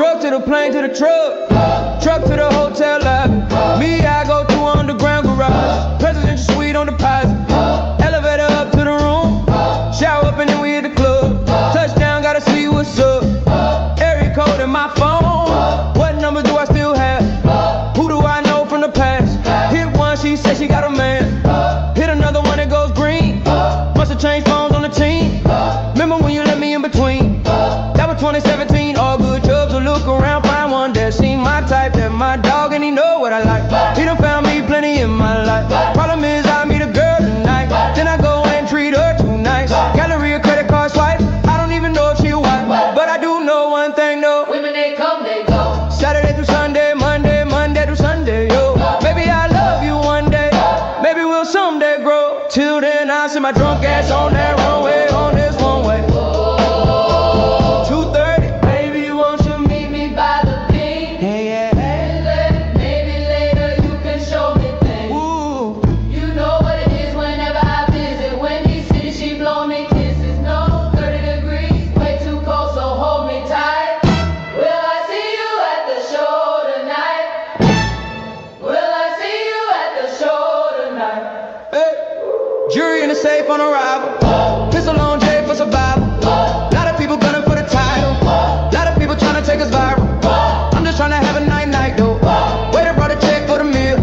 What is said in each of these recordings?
Truck to the plane to the truck. Truck to the hotel lobby. Me, I go to underground garage. Presidential suite on deposit. Elevator up to the room. Shower up and then we hit the club. Touchdown, gotta see what's up. Area code in my phone. What number do I still have? Who do I know from the past? Hit one, she said she got a man. Hit another one that goes green. Must have changed phones on the team. Remember when you let me in between? That was 2017, all good jobs. So look around, find one that seen my type. That my dog and he know what I like. He done found me plenty in my life. Problem is I meet a girl tonight. Then I go and treat her too nice. Galleria credit card swipe. I don't even know if she a wife. But I do know one thing though. Women, they come, they go. Saturday through Sunday, Monday through Sunday, yo. Maybe I love you one day. Maybe we'll someday grow. Till then I'll send my drunk ass on that runway on this one way. 2:30. Baby, won't you meet me by the pink? Yeah. Maybe later you can show me things. Ooh. You know what it is whenever I visit. Wendy City, she blow me kisses. No, 30 degrees, way too cold, so hold me tight. Will I see you at the show tonight? Will I see you at the show tonight? Hey. Jury in the safe on arrival. Pistol on J for survival. Lot of people gunning for the title. Lot of people trying to take us viral. I'm just trying to have a night though. Waiter brought a check for the meal.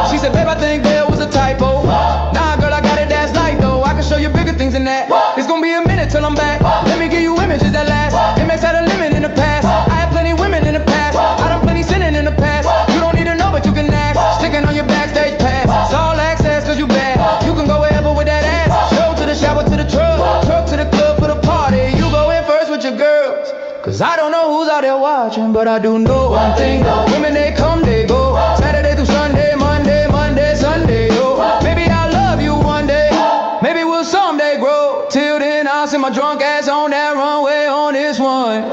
She said, babe, I think there was a typo. Nah, girl, I got it, that's light though. I can show you bigger things than that. It's gonna be a minute till I'm back. Let me give you images that last. MX had a limit in the past. I had plenty women in the past. I done plenty sinning in the past. You don't need to know, but you can ask. Sticking on your backstage pass. It's all access cause you bad. You can go wherever with that ass. Show to the shower to the truck. Truck to the club for the party. You go in first with your girls. Cause I don't know who's out there watching, but I do know one thing. Women, they come, they go. Saturday through Sunday, Monday, Sunday, yo. Maybe I'll love you one day. Maybe we'll someday grow. Till then, I'll send my drunk ass on that runway on this one.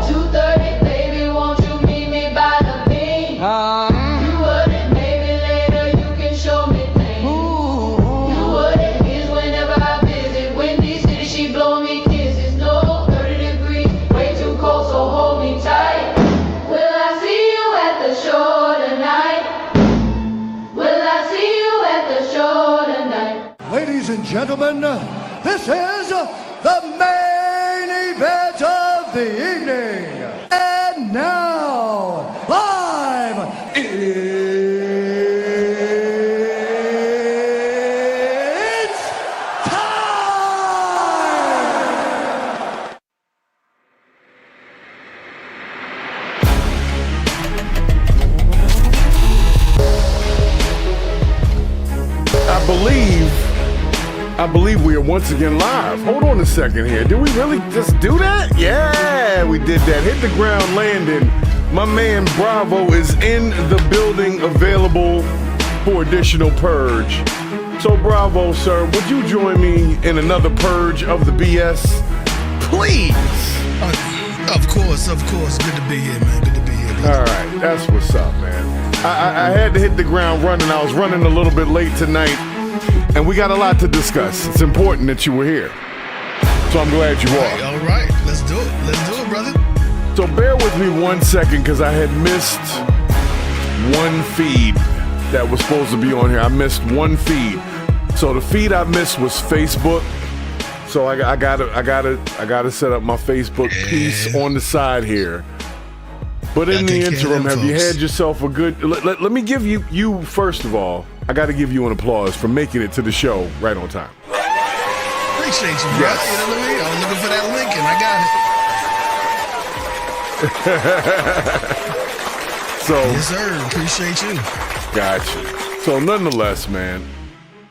2:30, baby, won't you meet me by the pink? You wouldn't, maybe later you can show me things. You wouldn't, is whenever I visit. Wendy City, she blow me kisses. No, 30 degrees, way too cold, so hold me tight. Will I see you at the show tonight? Will I see you at the show tonight? Ladies and gentlemen, this is the main event of the evening. And now, live, it's time! I believe we are once again live. Hold on a second here. Did we really just do that? Yeah, we did that. Hit the ground landing. My man Bravo is in the building, available for additional purge. So Bravo, sir, would you join me in another purge of the BS? Please. Of course. Good to be here, man. Good to be here. All right, that's what's up, man. I had to hit the ground running. I was running a little bit late tonight. And we got a lot to discuss. It's important that you were here. So I'm glad you are. All right, let's do it. Let's do it, brother. So bear with me 1 second because I had missed one feed that was supposed to be on here. I missed one feed. So the feed I missed was Facebook. So I gotta set up my Facebook piece on the side here. But in the interim, have you had yourself a good? Let me give you first of all. I got to give you an applause for making it to the show right on time. Appreciate you, bro. Yes. You know what I mean? I was looking for that link, and I got it. So yes, sir. Appreciate you. Gotcha. So nonetheless, man,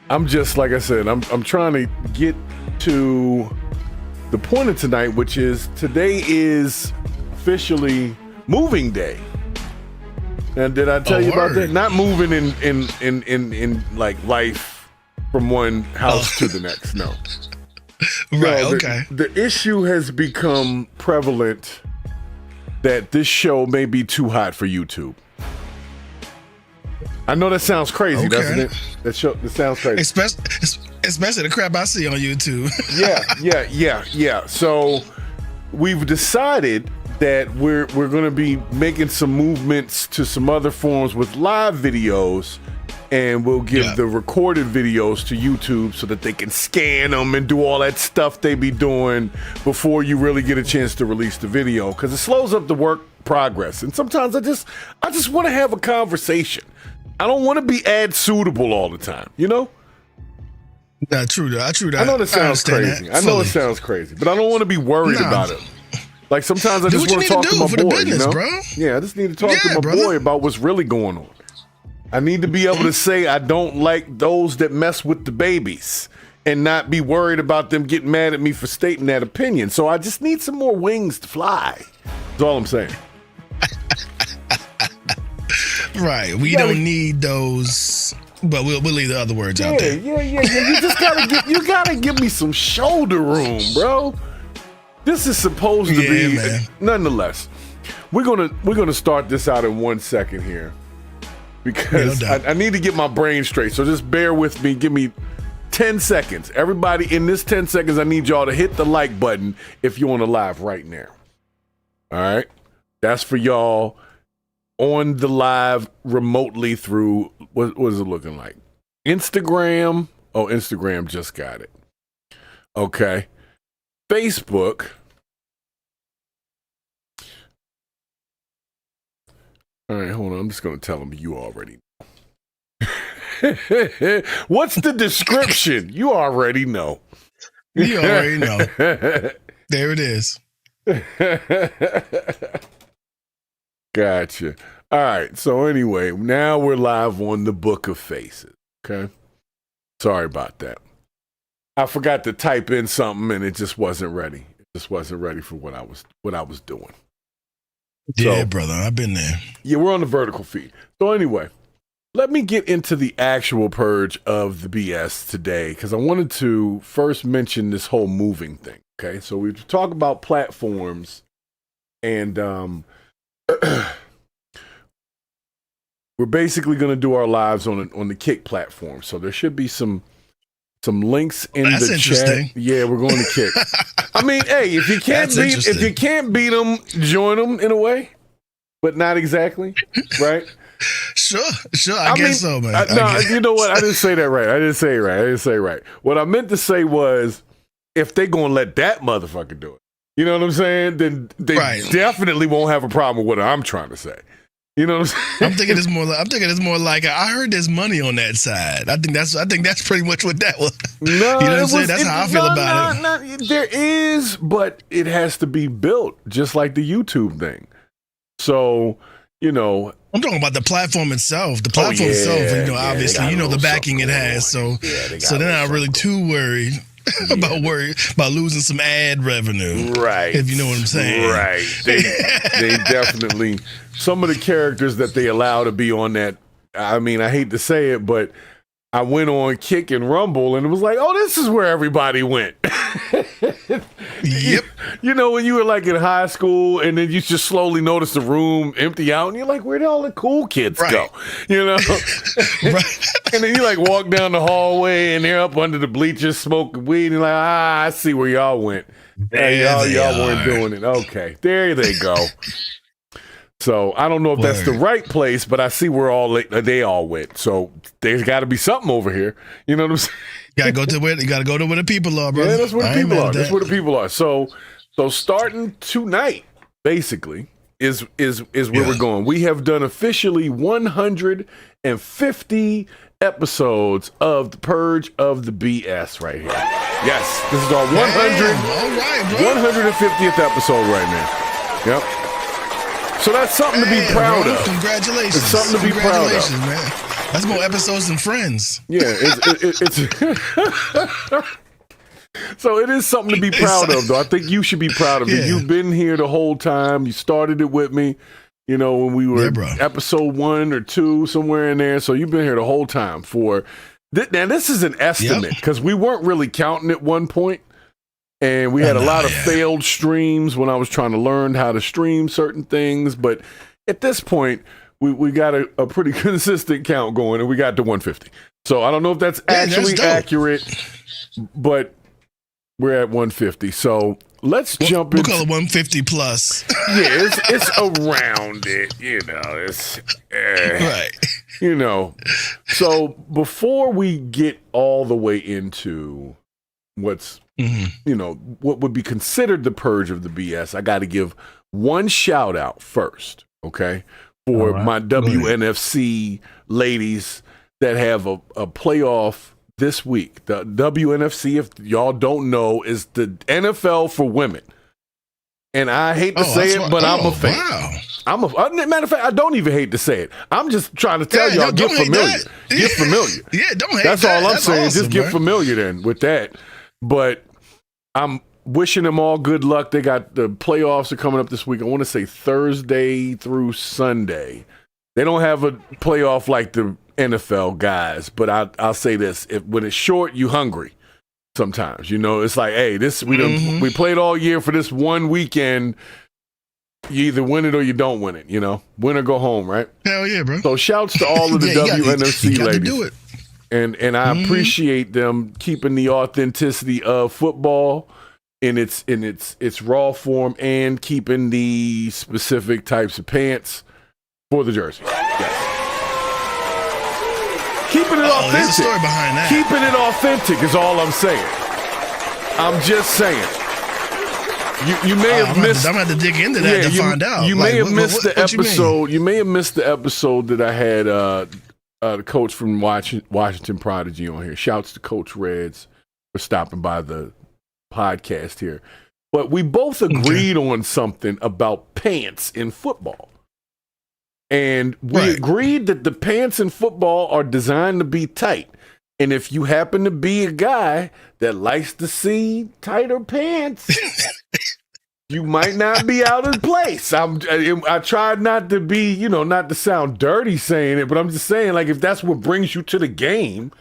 I'm just like I said. I'm trying to get to the point of tonight, which is today is officially moving day. And did I tell you about that? Not moving in like life from one house to the next. No. Right. No, Okay. The issue has become prevalent that this show may be too hot for YouTube. I know that sounds crazy, doesn't it? That sounds crazy. Especially the crap I see on YouTube. Yeah. So we've decided that we're going to be making some movements to some other forms with live videos, and we'll give the recorded videos to YouTube so that they can scan them and do all that stuff they be doing before you really get a chance to release the video, because it slows up the work progress. And sometimes I just want to have a conversation. I don't want to be ad suitable all the time, you know? Not true. I know that sounds crazy. I know it sounds crazy, but I don't want to be worried about it. Like sometimes I just want to talk to my boy, you know? Bro. Yeah, I just need to talk to my boy about what's really going on. I need to be able to say I don't like those that mess with the babies and not be worried about them getting mad at me for stating that opinion. So I just need some more wings to fly. That's all I'm saying. Right. We don't need those, but we'll leave the other words out there. Yeah. You just gotta give me some shoulder room, bro. This is supposed to be, man. Nonetheless. We're gonna start this out in 1 second here, because I need to get my brain straight. So just bear with me. Give me 10 seconds. Everybody, in this 10 seconds, I need y'all to hit the like button if you're on the live right now. All right, that's for y'all on the live remotely through, what is it looking like? Instagram. Oh, Instagram just got it. Okay. Facebook. All right, hold on. I'm just going to tell them you already know. What's the description? You already know. You already know. There it is. Gotcha. All right. So anyway, now we're live on the Book of Faces. Okay. Sorry about that. I forgot to type in something and it just wasn't ready. It just wasn't ready for what I was doing. Yeah, So, brother. I've been there. Yeah, we're on the vertical feed. So anyway, let me get into the actual purge of the BS today, because I wanted to first mention this whole moving thing. Okay. So we talk about platforms, and we're basically going to do our lives on the Kick platform. So there should be some links in the chat. Yeah, we're going to Kick. I mean, hey, if you can't beat them, join them in a way, but not exactly, right? Sure. I guess so, man. No, you know what? I didn't say that right. I didn't say it right. What I meant to say was, if they gonna let that motherfucker do it, you know what I'm saying? Then they definitely won't have a problem with what I'm trying to say. You know what I'm saying? I'm thinking it's more like I heard there's money on that side. I think that's pretty much what that was. No, you know what I'm saying? That's how I feel about it. There is, but it has to be built just like the YouTube thing. So, you know, I'm talking about the platform itself. The platform itself, obviously, the backing it has. So they're not really too worried. about losing some ad revenue, right? If you know what I'm saying, right? They definitely, some of the characters that they allow to be on that. I mean, I hate to say it, but I went on Kick and Rumble, and it was like, oh, this is where everybody went. Yep. You know, when you were like in high school, and then you just slowly notice the room empty out, and you're like, where did all the cool kids go? You know? Right. And then you like walk down the hallway, and they're up under the bleachers smoking weed, and you're like, I see where y'all went. Hey, y'all weren't doing it. Okay, there they go. So I don't know if that's the right place, but I see where they all went. So there's got to be something over here. You know what I'm saying? You gotta go to where the people are, bro. Yeah, that's where the people are. That's where the people are. So starting tonight, basically, is where we're going. We have done officially 150 episodes of the Purge of the BS right here. Yes, this is our 150th episode right now. Yep. So that's something to be proud of. Congratulations. It's something to be proud of. Man. That's more episodes than Friends. Yeah, it's so it is something to be proud of, though. I think you should be proud of it. You've been here the whole time. You started it with me, when we were episode 1 or 2, somewhere in there. So you've been here the whole time now this is an estimate, because we weren't really counting at one point. And we had a lot of failed streams when I was trying to learn how to stream certain things. But at this point, we got a pretty consistent count going, and we got to 150. So I don't know if that's actually accurate, but we're at 150. So let's jump We'll into call it 150 plus. Yeah, it's around it, it's Right. So before we get all the way into what's what would be considered the purge of the BS, I got to give one shout out first, okay, for my WNFC ladies that have a playoff this week. The WNFC, if y'all don't know, is the NFL for women. And I hate to say it, but I'm a fan. Wow. Matter of fact, I don't even hate to say it. I'm just trying to tell y'all, get familiar. Get familiar. Yeah, don't hate That's that. all I'm That's saying. awesome, Just get familiar then with that. But I'm wishing them all good luck. They got the playoffs are coming up this week. I want to say Thursday through Sunday. They don't have a playoff like the NFL guys, but I'll say this: when it's short, you hungry. Sometimes, it's like, hey, we played all year for this one weekend. You either win it or you don't win it. Win or go home, right? Hell yeah, bro. So shouts to all of the WNFC ladies. Do it. And I appreciate them keeping the authenticity of football in its raw form and keeping the specific types of pants for the jersey. Yes. Keeping it authentic. There's a story behind that. Keeping it authentic is all I'm saying. I'm just saying. You may have missed. I'm going to have to dig into that to find out. You may have missed the episode. You may have missed the episode that I had the coach from Washington Prodigy on here. Shouts to Coach Reds for stopping by the podcast here. But we both agreed on something about pants in football. And we agreed that the pants in football are designed to be tight. And if you happen to be a guy that likes to see tighter pants, you might not be out of place. I tried not to be, not to sound dirty saying it, but I'm just saying, like, if that's what brings you to the game,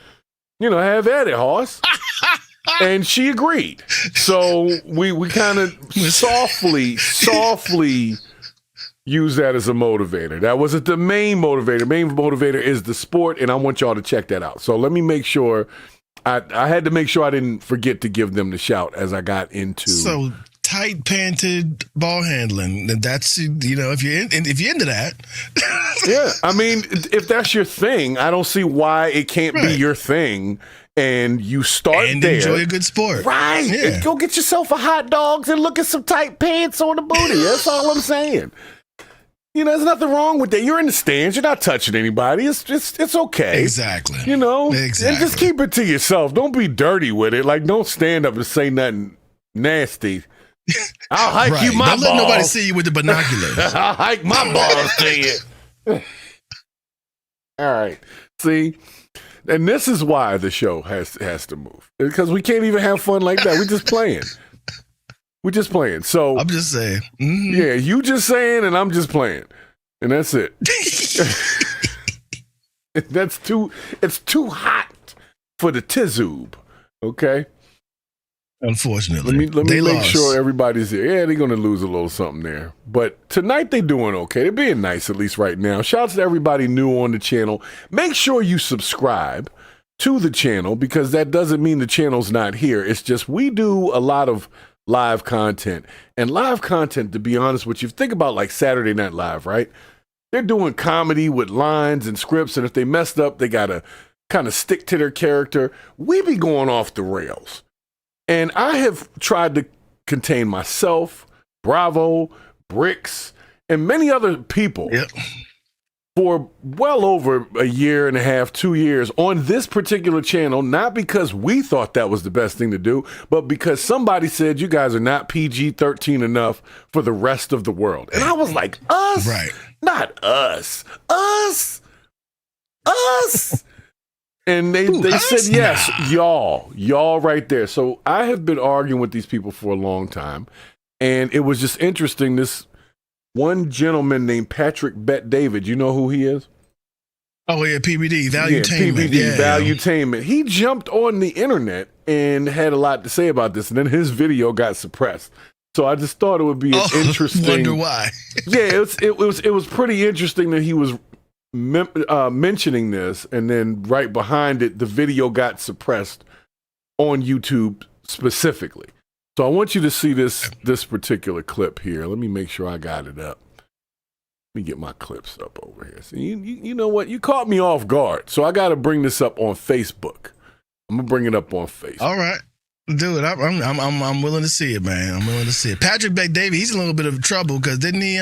have at it, horse. And she agreed. So we kind of softly use that as a motivator. That wasn't the main motivator. Main motivator is the sport, and I want y'all to check that out. So let me make sure. I had to make sure I didn't forget to give them the shout as I got into. So tight panted ball handling. That's if you're into that. Yeah, I mean, if that's your thing, I don't see why it can't be your thing. And you start and there. Enjoy a good sport. Right. Yeah. Go get yourself a hot dogs and look at some tight pants on the booty. That's all I'm saying. There's nothing wrong with that. You're in the stands. You're not touching anybody. It's okay. Exactly. Exactly. And just keep it to yourself. Don't be dirty with it. Like, don't stand up and say nothing nasty. I'll hike you my balls. Don't let nobody see you with the binoculars. I'll hike my balls to you. All right. See? And this is why the show has to move. Because we can't even have fun like that. We're just playing. So I'm just saying. Mm-hmm. Yeah, you just saying and I'm just playing. And that's it. It's too hot for the Tizoob. Okay? Unfortunately. Let me make sure everybody's here. Yeah, they're gonna lose a little something there. But tonight they're doing okay. They're being nice, at least right now. Shouts to everybody new on the channel. Make sure you subscribe to the channel, because that doesn't mean the channel's not here. It's just we do a lot of live content. And live content, to be honest with you, think about like Saturday Night Live, right? They're doing comedy with lines and scripts, and if they messed up, they gotta kind of stick to their character. We be going off the rails. And I have tried to contain myself, Bravo, Bricks, and many other people for well over a year and a half, 2 years on this particular channel, not because we thought that was the best thing to do, but because somebody said you guys are not PG-13 enough for the rest of the world. And I was like, us? Right. Not us. Us. And they said, yes, y'all right there. So I have been arguing with these people for a long time. And it was just interesting. This one gentleman named Patrick Bet David, you know who he is? Oh, yeah, PBD, Valuetainment. PBD, Valuetainment. He jumped on the internet and had a lot to say about this. And then his video got suppressed. So I just thought it would be an interesting. Wonder why. Yeah, it was pretty interesting that he was mentioning this, and then right behind it, the video got suppressed on YouTube specifically. So I want you to see this particular clip here. Let me make sure I got it up. Let me get my clips up over here. So you know what? You caught me off guard. So I got to bring this up on Facebook. I'm gonna bring it up on Facebook. All right. Do it. I'm willing to see it, man. I'm willing to see it. Patrick Bet-David, he's in a little bit of trouble because didn't he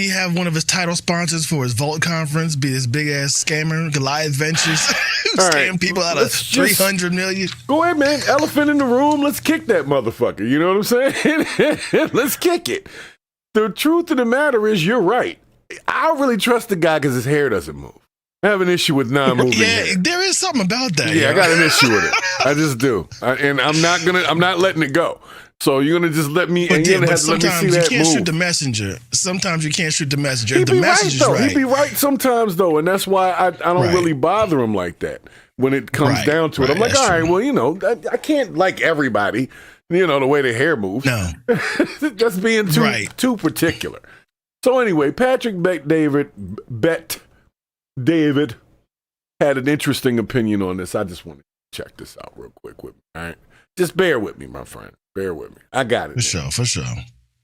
have one of his title sponsors for his Vault conference be this big ass scammer, Goliath Ventures, scam people out of $300 million? Go ahead, man. Elephant in the room. Let's kick that motherfucker. You know what I'm saying? Let's kick it. The truth of the matter is, you're right. I don't really trust the guy because his hair doesn't move. I have an issue with non-moving hair. There is something about that. Yeah, I got an issue with it. I just do, and I'm not letting it go. So you're gonna just let me. But, and but sometimes you can't shoot the messenger. Sometimes you can't shoot the messenger. He'd be right though. He'd be right sometimes though, and that's why I don't really bother him like that when it comes down to it. I'm like, all right, well, you know, I can't like everybody. You know, the way their hair moves. No, that's being too particular. So anyway, Patrick David had an interesting opinion on this. I just want to check this out real quick with me. All right, just bear with me, my friend. Bear with me. I got it. For sure.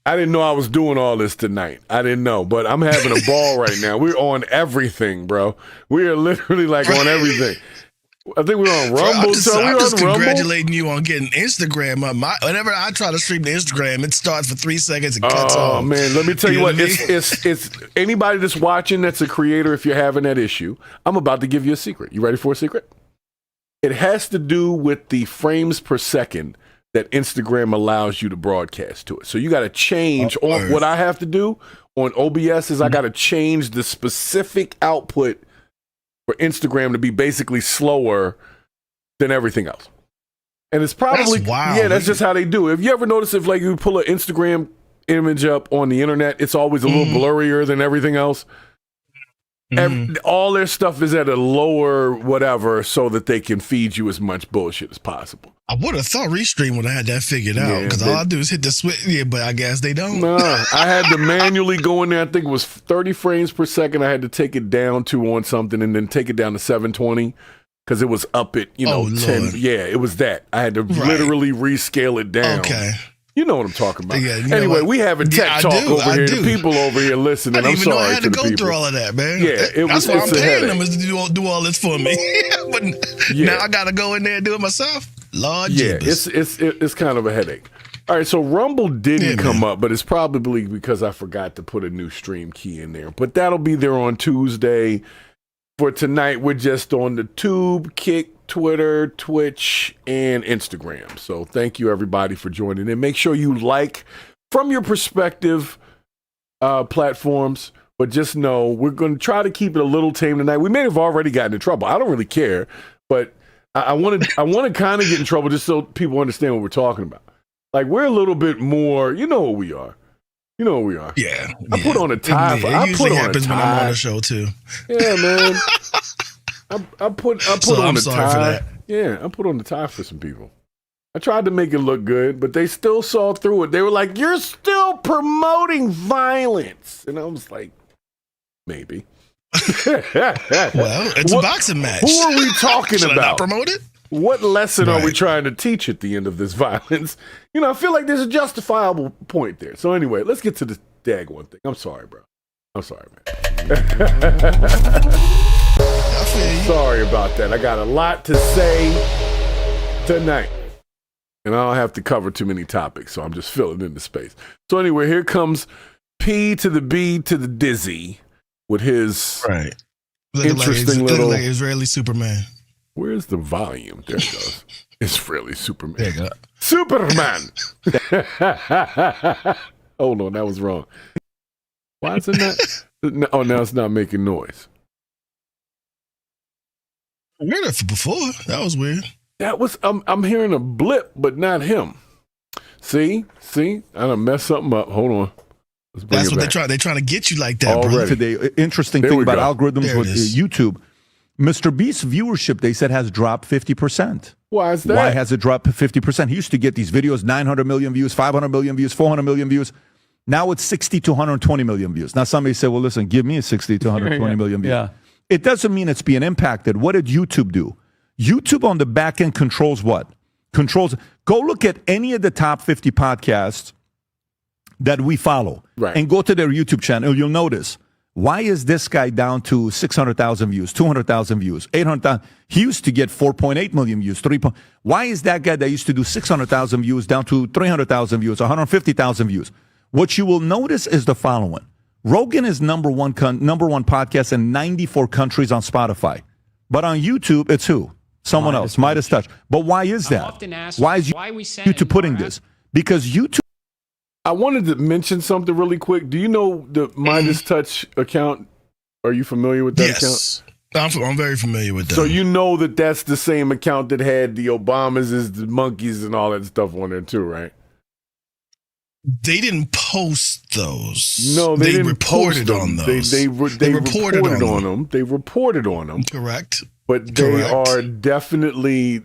I didn't know I was doing all this tonight. I didn't know, but I'm having a ball right now. We're on everything, bro. We are literally like on everything. I think we're on Rumble. I'm just congratulating you on getting Instagram up. Whenever I try to stream to Instagram, it starts for 3 seconds and cuts off. Oh man, let me tell you what. It's anybody that's watching that's a creator. If you're having that issue, I'm about to give you a secret. You ready for a secret? It has to do with the frames per second that Instagram allows you to broadcast to it. So you got to change. What I have to do on OBS is I got to change the specific output for Instagram to be basically slower than everything else. And it's probably, that's just how they do it. Have you ever noticed if like you pull an Instagram image up on the internet, it's always a little blurrier than everything else? All their stuff is at a lower whatever so that they can feed you as much bullshit as possible. I would have thought Restream would have had that figured out because all I do is hit the switch. Yeah, but I guess they don't. Nah, I had to manually go in there. I think it was 30 frames per second. I had to take it down to on something and then take it down to 720 because it was up at 10. Lord. Yeah, it was that. I had to literally rescale it down. Okay. You know what I'm talking about. Yeah, anyway, we have a tech talk over here. The people over here listening. I'm sorry. I had to go through all of that, man. Yeah, that's why I'm paying them is to do all this for me. But now I got to go in there and do it myself. Lord, it's kind of a headache. All right, so Rumble didn't come up, but it's probably because I forgot to put a new stream key in there. But that'll be there on Tuesday. For tonight, we're just on the Tube, Kick, Twitter, Twitch, and Instagram. So thank you, everybody, for joining in. Make sure you like from your perspective platforms, but just know we're going to try to keep it a little tame tonight. We may have already gotten in trouble. I don't really care, but I want to kind of get in trouble just so people understand what we're talking about. Like, we're a little bit more, you know what we are. You know what we are. Yeah. I put on a tie. It usually happens when I'm on the show, too. Yeah, man. I put on the tie. Yeah, I put on the tie for some people. I tried to make it look good, but they still saw through it. They were like, "You're still promoting violence," and I was like, "Maybe." Well, it's a boxing match. Who are we talking Should about? I not promote it? What lesson are we trying to teach at the end of this violence? You know, I feel like there's a justifiable point there. So anyway, let's get to the daggone thing. I'm sorry, bro. I'm sorry, man. Sorry about that. I got a lot to say tonight. And I don't have to cover too many topics, so I'm just filling in the space. So anyway, here comes P to the B to the Dizzy with his interesting little like Israeli Superman. Where's the volume? There it goes. Israeli Superman. There you go. Superman. Hold on, that was wrong. Why is it not? Oh, now it's not making noise. I heard it before. That was weird. That was I'm hearing a blip, but not him. See, I done messed something up. Hold on. That's what they're trying to get you like that, bro. Today, interesting thing about algorithms with YouTube. Mr. Beast's viewership, they said, has dropped 50%. Why is that? Why has it dropped 50%? He used to get these videos, 900 million views, 500 million views, 400 million views. Now it's 60 to 120 million views. Now somebody said, well, listen, give me a 60 to 120 million views. Yeah. It doesn't mean it's being impacted. What did YouTube do? YouTube on the back end controls what? controls. Go look at any of the top 50 podcasts that we follow, Right. and go to their YouTube channel. You'll notice, why is this guy down to 600,000 views, 200,000 views, 800,000? He used to get 4.8 million views. Why is that guy that used to do 600,000 views down to 300,000 views, 150,000 views? What you will notice is the following. Rogan is number one podcast in 94 countries on Spotify. But on YouTube, it's who? Someone else, Midas Touch. But why is that? often asked why is why we send YouTube putting more this? Because YouTube. I wanted to mention something really quick. Do you know the Midas Touch account? Are you familiar with that account? Yes, I'm very familiar with that. So you know that that's the same account that had the Obamas, the monkeys, and all that stuff on there too, right? They didn't post those. No, they didn't reported post on them. those. They reported on them. They reported on them. Correct. But they are definitely.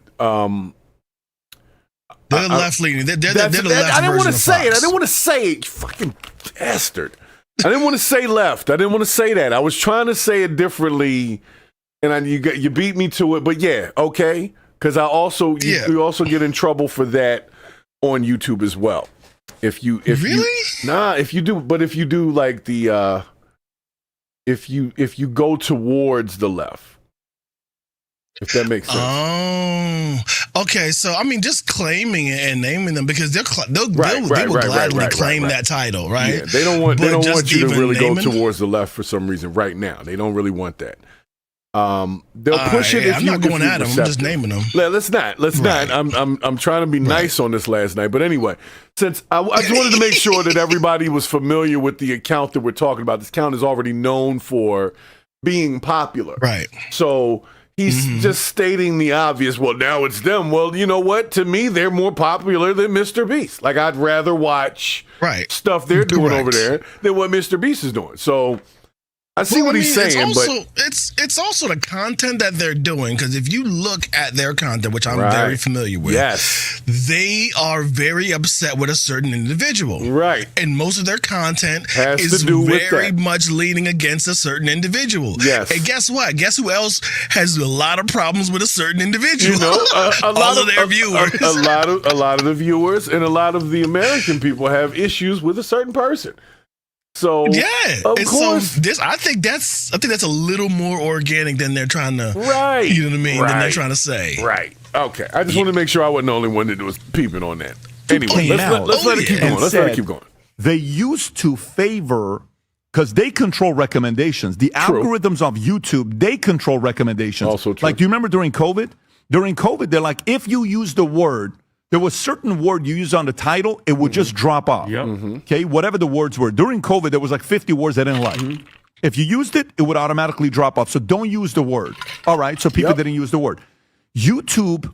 They're left leaning. They're the left I didn't want to version of say it. I Fox. didn't want to say it. You fucking bastard. I didn't want to say left. I didn't want to say that. I was trying to say it differently, and you beat me to it. But yeah, okay. Because you also get in trouble for that on YouTube as well. If you do like the if you go towards the left. If that makes sense. Oh, okay. So I mean, just claiming it and naming them because they will gladly claim that title, right? Yeah, they don't want you to really go naming? towards the left for some reason right now. They don't really want that. They'll push it. If I'm not going at them. I'm just naming them. Let's not. I'm trying to be nice on this last night, but anyway, since I just wanted to make sure that everybody was familiar with the account that we're talking about. This account is already known for being popular, right? So. He's just stating the obvious. Well, now it's them. Well, you know what? To me, they're more popular than Mr. Beast. Like, I'd rather watch stuff they're doing over there than what Mr. Beast is doing. So I see what he's saying, but it's also the content that they're doing. Because if you look at their content, which I'm very familiar with, they are very upset with a certain individual, right? And most of their content has is to do very with that. much leaning against a certain individual. Yes. And guess what? Guess who else has a lot of problems with a certain individual? You know, a lot of their viewers, a lot of the viewers, and a lot of the American people have issues with a certain person. So yeah, of and course, so I think that's a little more organic than they're trying to, right? You know what I mean? Right. Than they're trying to say, right? Okay, I just wanted to make sure I wasn't the only one that was peeping on that. Anyway, let's let it keep going. Let's let it keep going. They used to favor, because they control recommendations. The algorithms of YouTube, they control recommendations. Also true. Like, do you remember during COVID? During COVID, they're like, if you use the word. There was certain word you use on the title, it would just drop off. Yep. Okay, whatever the words were. During COVID, there was like 50 words I didn't like. If you used it, it would automatically drop off. So don't use the word. All right, so people didn't use the word. YouTube,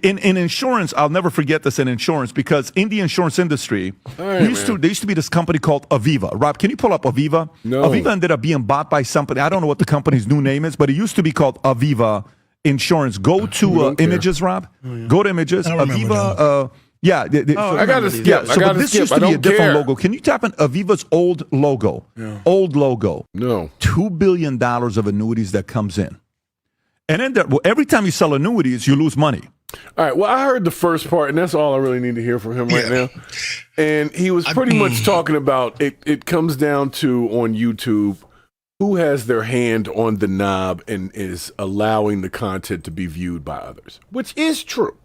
in insurance, I'll never forget this in insurance, because in the insurance industry, there used to be this company called Aviva. Rob, can you pull up Aviva? No. Aviva ended up being bought by somebody. I don't know what the company's new name is, but it used to be called Aviva Insurance. Go to images, Rob. Go to images. Aviva. I got to skip. Yeah, so but this skip. used to be a different logo. Can you tap in Aviva's old logo? Yeah. Old logo. No. $2 billion of annuities that comes in. And then every time you sell annuities, you lose money. All right. Well, I heard the first part, and that's all I really need to hear from him right now. And he was pretty much talking about it comes down to, on YouTube, who has their hand on the knob and is allowing the content to be viewed by others, which is true.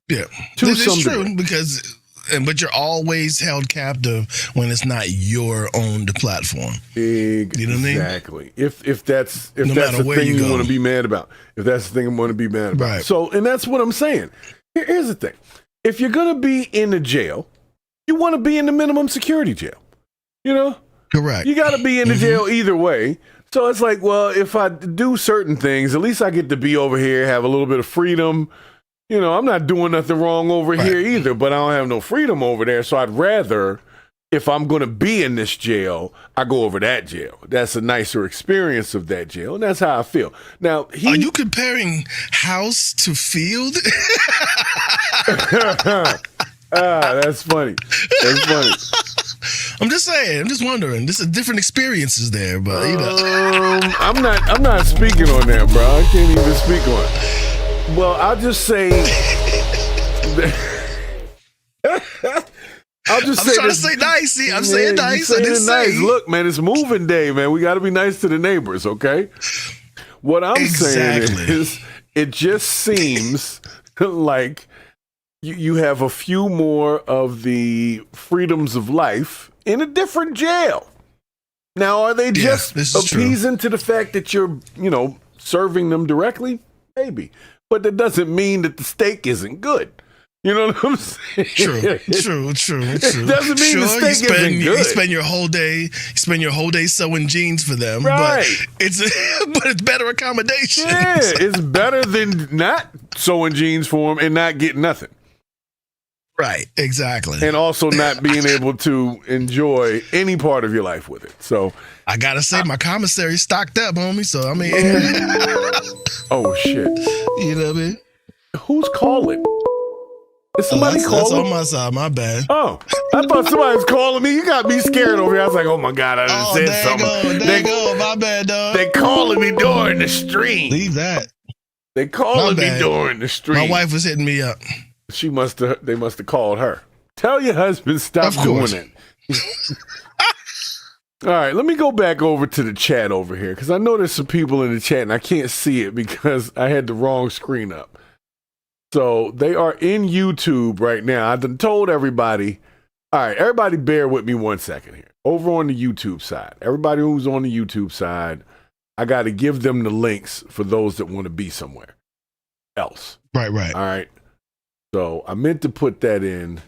Yeah, this is true but you're always held captive when it's not your owned platform. You know what I mean? Exactly. If that's the thing you want to be mad about, if that's the thing I want to be mad about. Right. So, and that's what I'm saying. Here's the thing: if you're gonna be in the jail, you want to be in the minimum security jail. You know. Correct. You got to be in the jail either way. So it's like, well, if I do certain things, at least I get to be over here, have a little bit of freedom. You know, I'm not doing nothing wrong over here either, but I don't have no freedom over there. So I'd rather, if I'm going to be in this jail, I go over that jail. That's a nicer experience of that jail. And that's how I feel. Now, are you comparing house to field? That's funny. That's funny. I'm just saying. I'm just wondering. There's different experiences there, but you know. I'm not speaking on that, bro. I can't even speak on it. Well, I'll just say I'll just I'm say trying this. to say nice. See, I'm saying nice. I Saying didn't it nice. say. Look, man, it's moving day, man. We got to be nice to the neighbors, okay? What I'm saying is, it just seems like you have a few more of the freedoms of life in a different jail. Now, are they just appeasing to the fact that you're, serving them directly? Maybe. But that doesn't mean that the steak isn't good. You know what I'm saying? True. It doesn't mean the steak isn't good. You spend your whole day sewing jeans for them. Right. But it's better accommodation. Yeah, it's better than not sewing jeans for them and not getting nothing. Right, exactly. And also not being able to enjoy any part of your life with it. So I gotta say, my commissary stocked up, homie. So I mean, oh shit! You know what I mean? Who's calling? Is somebody calling? That's on my side. My bad. Oh, I thought somebody was calling me. You got me scared over here. I was like, oh my god, I just said something. There you go. My bad, dog. They calling me during the stream. Leave that. They calling me during the stream. My wife was hitting me up. They must have called her. Tell your husband stop doing it. All right, let me go back over to the chat over here because I know there's some people in the chat and I can't see it because I had the wrong screen up. So they are in YouTube right now. I done told everybody. All right, everybody bear with me 1 second here. Over on the YouTube side, everybody who's on the YouTube side, I got to give them the links for those that want to be somewhere else. Right. All right. So I meant to put that in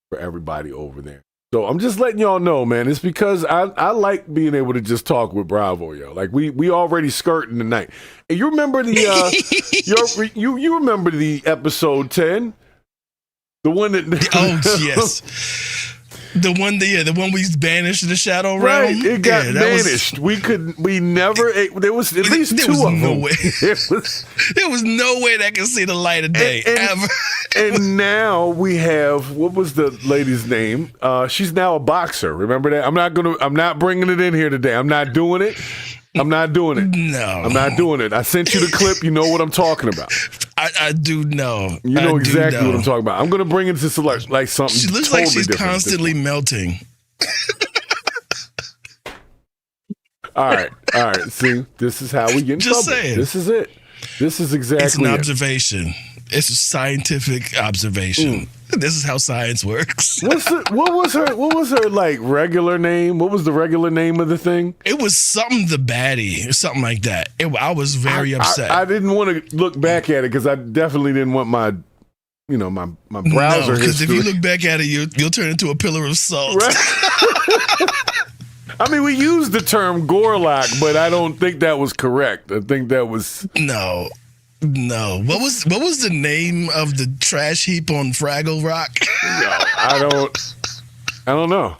for everybody over there. So I'm just letting y'all know, man. It's because I like being able to just talk with Bravo, yo. Like we already skirting the night. And you remember the you remember the episode 10, the one that yes. The one we banished the shadow realm. Right, it got banished. We never. There was at least two of them. There was no way that could see the light of day ever. And now we have, what was the lady's name? She's now a boxer. Remember that? I'm not bringing it in here today. I'm not doing it. No, I'm not doing it. I sent you the clip. You know what I'm talking about. I do know. You know exactly what I'm talking about. I'm going to bring it to like something. She looks totally like she's different constantly melting. All right. See, this is how we get in trouble. Saying. This is it. This is exactly. It's an observation. It's a scientific observation. This is how science works. What was her like regular name? What was the regular name of the thing? It was something the baddie or something like that. I was very upset. I didn't want to look back at it because I definitely didn't want my browser history. Because if you look back at it, you'll turn into a pillar of salt. Right? I mean, we used the term Gorlock, but I don't think that was correct. I think that was no. What was the name of the trash heap on Fraggle Rock? No, I don't know.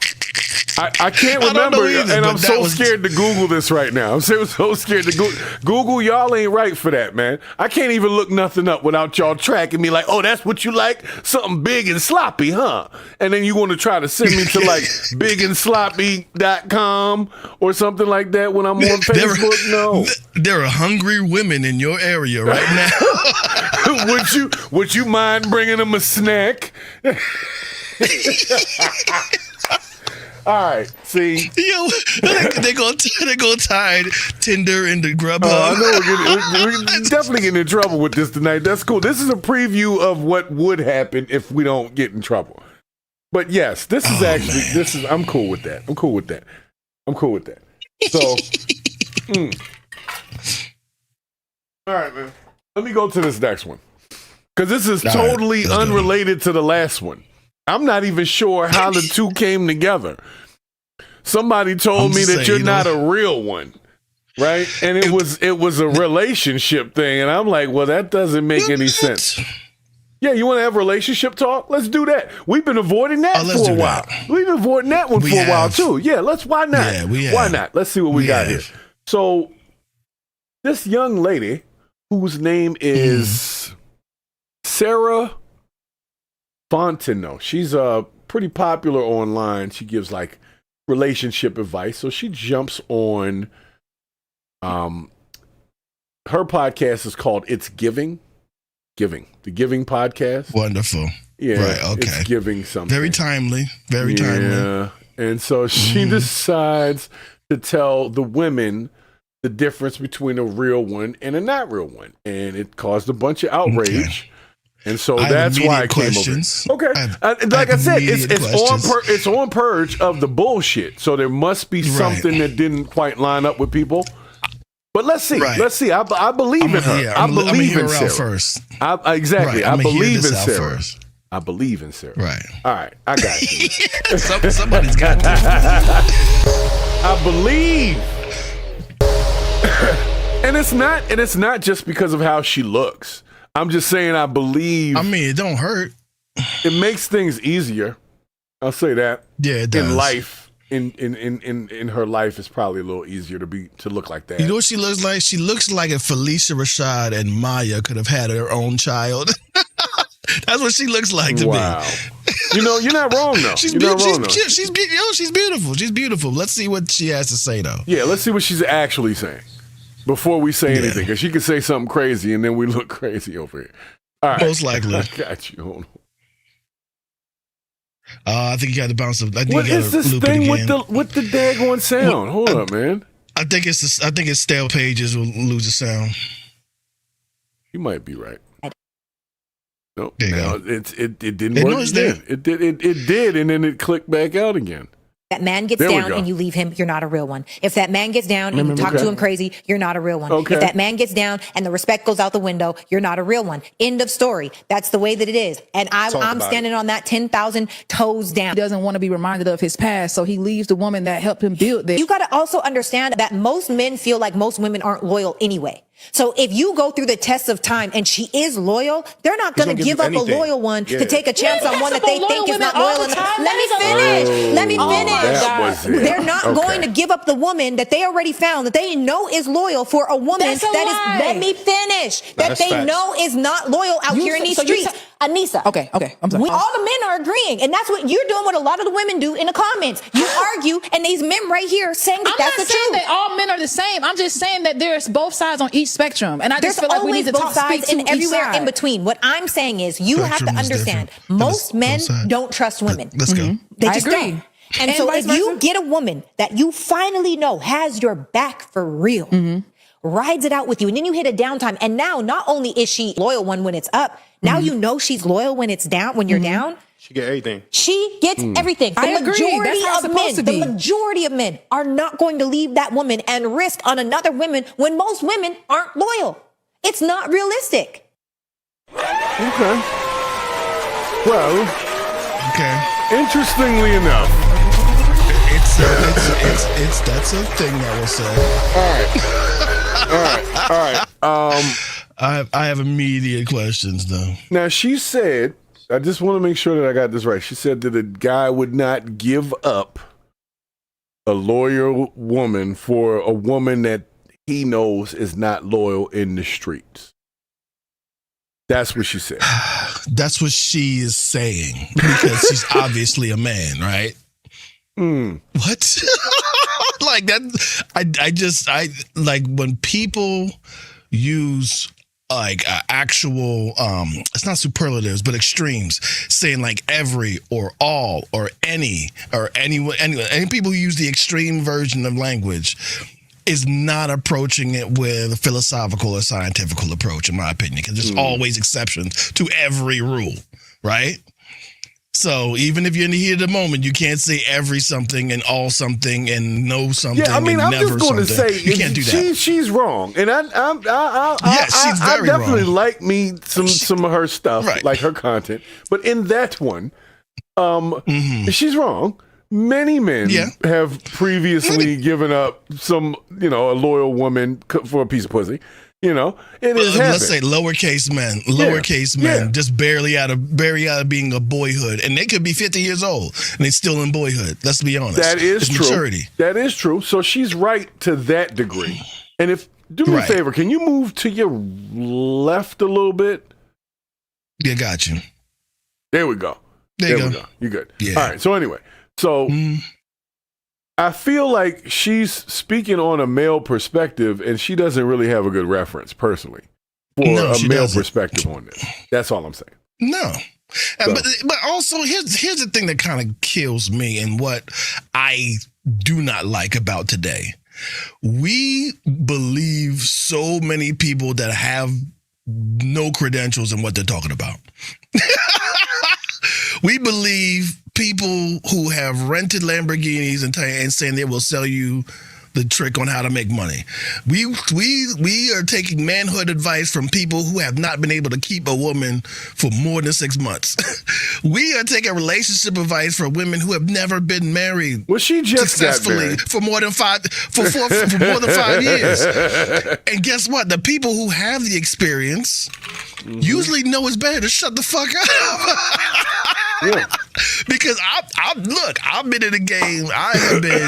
I can't remember, either, and I'm so scared to Google this right now. I'm so scared to Google. Y'all ain't right for that, man. I can't even look nothing up without y'all tracking me like, oh, that's what you like? Something big and sloppy, huh? And then you want to try to send me to like bigandsloppy.com or something like that when I'm on Facebook? No. There are hungry women in your area right now. Would you mind bringing them a snack? All right, see. Yo, they gonna tie Tinder into Grubhub. I know we're definitely getting in trouble with this tonight. That's cool. This is a preview of what would happen if we don't get in trouble. But yes, this is I'm cool with that. So, all right, man. Let me go to this next one. Because this is totally unrelated to the last one. I'm not even sure how the two came together. Somebody told me that you're not a real one, right? And it was a relationship thing, and I'm like, well, that doesn't make any sense. Yeah, you want to have relationship talk? Let's do that. We've been avoiding that for a while. We've been avoiding that one for a while too. Yeah, why not? Yeah, why not? Let's see what we got here. So, this young lady, whose name is Sarah Fontenot. She's pretty popular online. She gives like relationship advice. So she jumps on her podcast is called It's Giving. the Giving podcast. Wonderful. Yeah, right. Okay. It's giving something. Very timely. Very timely. Yeah. And so she decides to tell the women the difference between a real one and a not real one. And it caused a bunch of outrage. Okay. And so that's why I came over. Okay. Like I said, it's on purge of the bullshit. So there must be something that didn't quite line up with people. But let's see. Right. Let's see. I believe in her. I believe in Sarah. First. Exactly. Right. I believe in Sarah. First. I believe in Sarah. Right. All right. I got you. Somebody's got to. I believe. And it's not just because of how she looks. I'm just saying I believe. I mean, it don't hurt. It makes things easier. I'll say that. Yeah, it does. In life, in her life, it's probably a little easier to look like that. You know what she looks like? She looks like if Felicia Rashad and Maya could have had their own child. That's what she looks like to me. You know, you're not wrong though. She's beautiful. She's beautiful. Let's see what she has to say though. Yeah, let's see what she's actually saying before we say anything, because she could say something crazy and then we look crazy over here. All right. Most likely. I got you. Hold on. I think you got to bounce up. What is this thing with the daggone sound? Hold up, man. I think it's stale pages will lose the sound. You might be right. Nope. There you go. It didn't work again. It did, and then it clicked back out again. That man gets down and you leave him, you're not a real one. If that man gets down and you talk to him crazy, you're not a real one. Okay. If that man gets down and the respect goes out the window, you're not a real one. End of story. That's the way that it is. And I'm standing on that 10,000 toes down. He doesn't want to be reminded of his past, so he leaves the woman that helped him build this. You got to also understand that most men feel like most women aren't loyal anyway. So if you go through the test of time and she is loyal, they're not going to give up a loyal one to take a chance on one that they think is not loyal enough. Let me finish. They're not going to give up the woman that they already found, that they know is loyal for a woman let me finish, that they know is not loyal out here in these streets. Anissa. Okay. I'm sorry. All the men are agreeing, and that's what you're doing. What a lot of the women do in the comments, you argue, and these men right here saying that that's the truth. I'm not saying that all men are the same. I'm just saying that there's both sides on each spectrum, and I just feel like we need to talk sides and everywhere in between. What I'm saying is, you have to understand, most men don't trust women. Let's go. They just don't. And so if you get a woman that you finally know has your back for real, rides it out with you, and then you hit a downtime, and now not only is she loyal when it's up, now you know she's loyal when it's down, when you're down. She get everything. She gets everything. The majority of men are not going to leave that woman and risk on another woman when most women aren't loyal. It's not realistic. Okay. Well, interestingly enough, it's that's a thing that was said. All right. I have immediate questions though. Now she said, I just want to make sure that I got this right. She said that a guy would not give up a loyal woman for a woman that he knows is not loyal in the streets. That's what she said. That's what she is saying, because she's obviously a man, right? What? Like that? I like when people use like actual it's not superlatives but extremes, saying like every or all or any or anyone, any people who use the extreme version of language is not approaching it with a philosophical or scientific approach, in my opinion, because there's always exceptions to every rule, right? So even if you're in the heat of the moment, you can't say every something and all something and no something. Yeah, I mean, I'm just going to say you can't do that. She's wrong, and I she's very definitely wrong. like me some of her stuff, like her content. But in that one, she's wrong. Many men have previously given up some, a loyal woman for a piece of pussy. It is happening. Let's say lowercase men, just barely out of being a boyhood, and they could be 50 years old and they still in boyhood. Let's be honest. That is it's true. Maturity. That is true. So she's right to that degree. And do me a favor, can you move to your left a little bit? Yeah, got you. There we go. There you go. You good? Yeah. All right. So anyway, I feel like she's speaking on a male perspective, and she doesn't really have a good reference, personally, for No, a she male doesn't. perspective on this. That's all I'm saying. No. But also here's the thing that kind of kills me and what I do not like about today. We believe so many people that have no credentials in what they're talking about. We believe people who have rented Lamborghinis and saying they will sell you the trick on how to make money. We are taking manhood advice from people who have not been able to keep a woman for more than 6 months. We are taking relationship advice from women who have never been married. Well, she just got successfully married. for more than 5 years. And guess what? The people who have the experience usually know it's better to shut the fuck up. Yeah. Because I've been in the game. I have been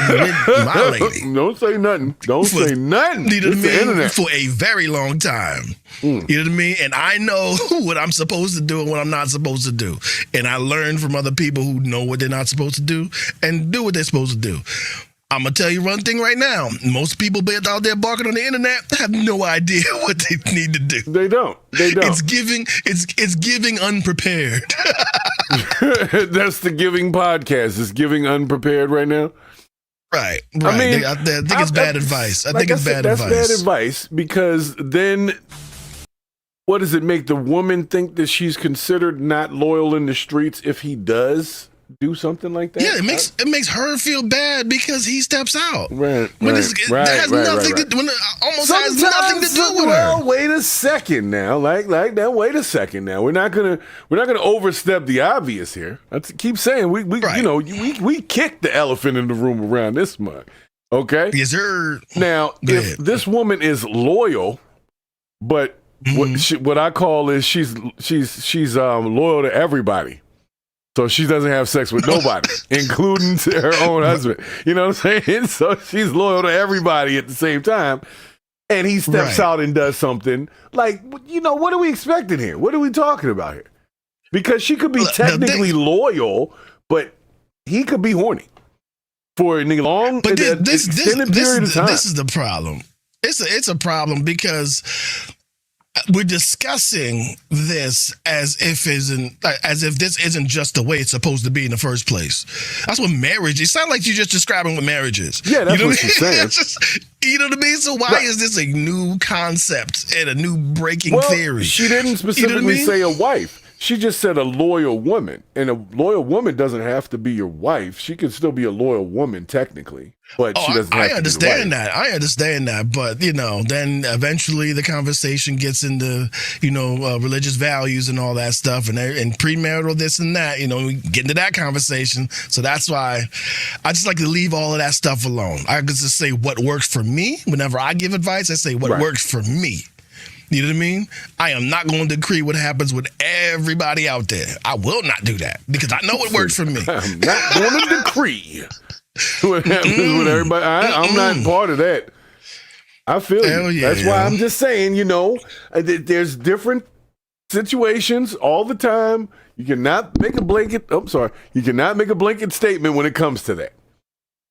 with my lady. Don't say nothing. Don't say nothing. You know what I It's the mean? internet. For a very long time. You know what I mean? And I know what I'm supposed to do and what I'm not supposed to do. And I learn from other people who know what they're not supposed to do and do what they're supposed to do. I'm going to tell you one thing right now. Most people out there barking on the internet have no idea what they need to do. They don't. It's giving unprepared. That's the Giving podcast. It's Giving Unprepared right now. Right. I mean, I think it's bad advice. I think it's bad that's advice. bad advice because then what does it make the woman think that she's considered not loyal in the streets if he does do something like that? Yeah, it makes her feel bad because he steps out. Right. When that has nothing to do. When it almost has nothing to do with her. Wait a second now. Like that. Wait a second now. We're not gonna overstep the obvious here. I keep saying we we kick the elephant in the room around this mug. Okay. Yes, sir. Now, if this woman is loyal, but what I call is she's loyal to everybody. So she doesn't have sex with nobody, including to her own husband. You know what I'm saying? So she's loyal to everybody at the same time. And he steps out and does something. Like, what are we expecting here? What are we talking about here? Because she could be technically loyal, but he could be horny for a long, extended period of time. This is the problem. It's a problem because we're discussing this as if this isn't just the way it's supposed to be in the first place. That's what marriage is. It sounds like you're just describing what marriage is. Yeah, that's what she's saying. You know what I mean? So why is this a new concept and a new breaking theory? She didn't specifically say a wife. She just said a loyal woman. And a loyal woman doesn't have to be your wife. She can still be a loyal woman technically. But she doesn't have to be understand that. I understand that. But, then eventually the conversation gets into, religious values and all that stuff and premarital this and that, we get into that conversation. So that's why I just like to leave all of that stuff alone. I just say what works for me. Whenever I give advice, I say what works for me. You know what I mean? I am not going to decree what happens with everybody out there. I will not do that because I know it works for me. I'm not going to decree what happens with everybody. I'm not part of that. I feel you. Yeah, That's why I'm just saying, there's different situations all the time. You cannot make a blanket. You cannot make a blanket statement when it comes to that.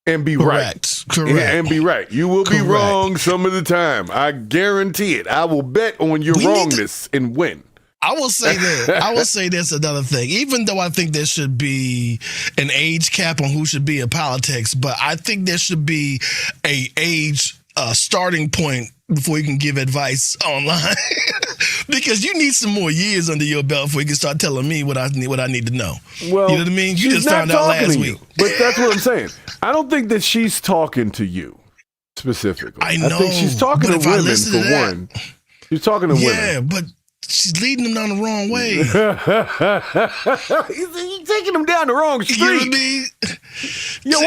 And be right. Correct. And be right. You will be wrong some of the time. I guarantee it. I will bet on your wrongness and win. I will say this. Another thing. Even though I think there should be an age cap on who should be in politics, but I think there should be a age starting point before you can give advice online. Because you need some more years under your belt before you can start telling me what I need to know. Well, you know what I mean? You she's just not found out talking last to you, week. But that's what I'm saying. I don't think that she's talking to you specifically. I know. I think she's talking to women for one. She's talking to women. Yeah, but she's leading them down the wrong way. He's taking them down the wrong street. You know what I mean? Yo,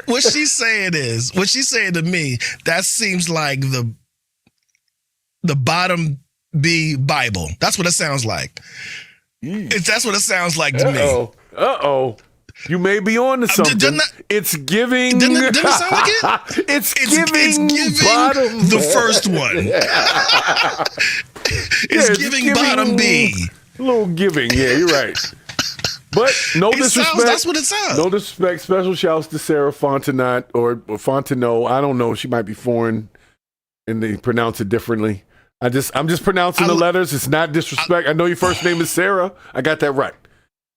What she's saying to me, that seems like the bottom B Bible. That's what it sounds like. That's what it sounds like to me. Uh-oh. You may be on to something. It's giving. Didn't it sound like it? It's giving bottom. The first one. It's giving bottom B. A little giving. Yeah, you're right. But no disrespect. That's what it sounds. No disrespect. Special shouts to Sarah Fontenot or Fontenot. I don't know. She might be foreign. and they pronounce it differently. I'm just pronouncing the letters. It's not disrespect. I know your first name is Sarah. I got that right.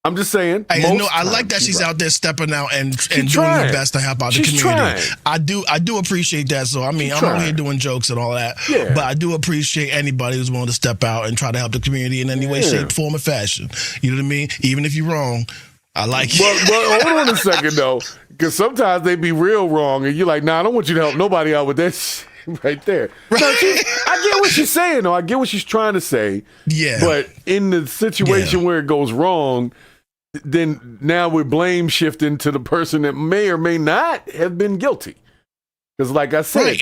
I'm just saying. I like that she's out there stepping out and doing her best to help out the community. I do appreciate that. So I'm out here doing jokes and all that. Yeah. But I do appreciate anybody who's willing to step out and try to help the community in any way, shape, form, or fashion. You know what I mean? Even if you're wrong, I like it. But hold on a second though, because sometimes they be real wrong, and you're like, nah, I don't want you to help nobody out with that shit. Right there. No, I get what she's saying, though. I get what she's trying to say. Yeah. But in the situation where it goes wrong, then now we're blame shifting to the person that may or may not have been guilty. Because, like I said,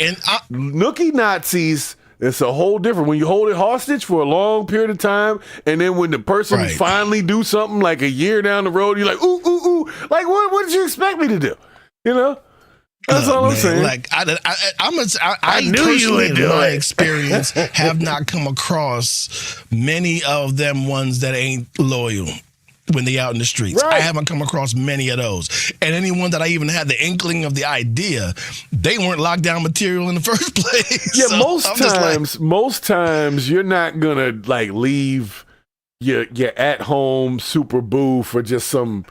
nookie Nazis, it's a whole different. When you hold it hostage for a long period of time, and then when the person finally do something like a year down the road, you're like, ooh, ooh, ooh. Like, what did you expect me to do? You know? That's all I'm saying. Like I knew you would do my experience have not come across many of them ones that ain't loyal when they out in the streets. Right. I haven't come across many of those. And anyone that I even had the inkling of the idea, they weren't lockdown material in the first place. Yeah, so most times you're not gonna like leave your at home super boo for just some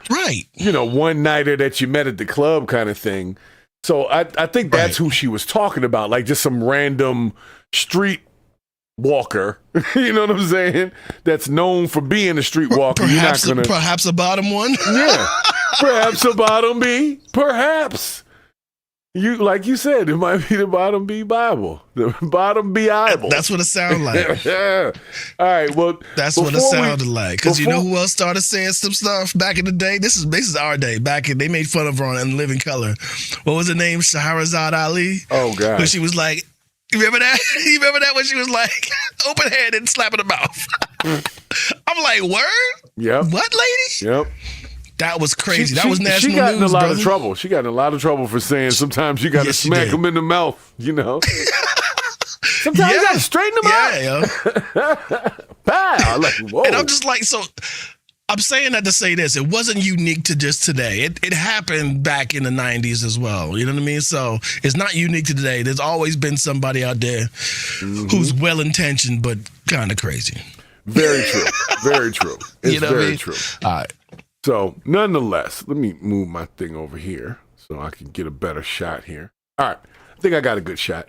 one nighter that you met at the club kind of thing. So I think that's who she was talking about, like just some random street walker, you know what I'm saying? That's known for being a street walker. Perhaps a bottom one? Yeah, perhaps a bottom B, perhaps. Like you said, it might be the bottom B Bible, the bottom B Bible. That's what it sounded like. Yeah. All right. Well, that's what it sounded like. Because you know who else started saying some stuff back in the day? This is our day. They made fun of her on Living Color. What was her name? Shahrazad Ali. Oh God. When she was like, you remember that? You remember that when she was like open handed and slapping the mouth? I'm like, word? Yep. What, lady? Yep. That was crazy. That was national news. She got in a lot of trouble. She got in a lot of trouble for saying sometimes you got to smack them in the mouth, you know. Sometimes you got to straighten them out. Yeah. Pow. Like, whoa. And I'm just like, so I'm saying that to say this. It wasn't unique to just today. It happened back in the 90s as well. You know what I mean? So it's not unique to today. There's always been somebody out there who's well-intentioned but kind of crazy. Very true. Very true. It's very true. All right. So, nonetheless, let me move my thing over here so I can get a better shot here. All right. I think I got a good shot.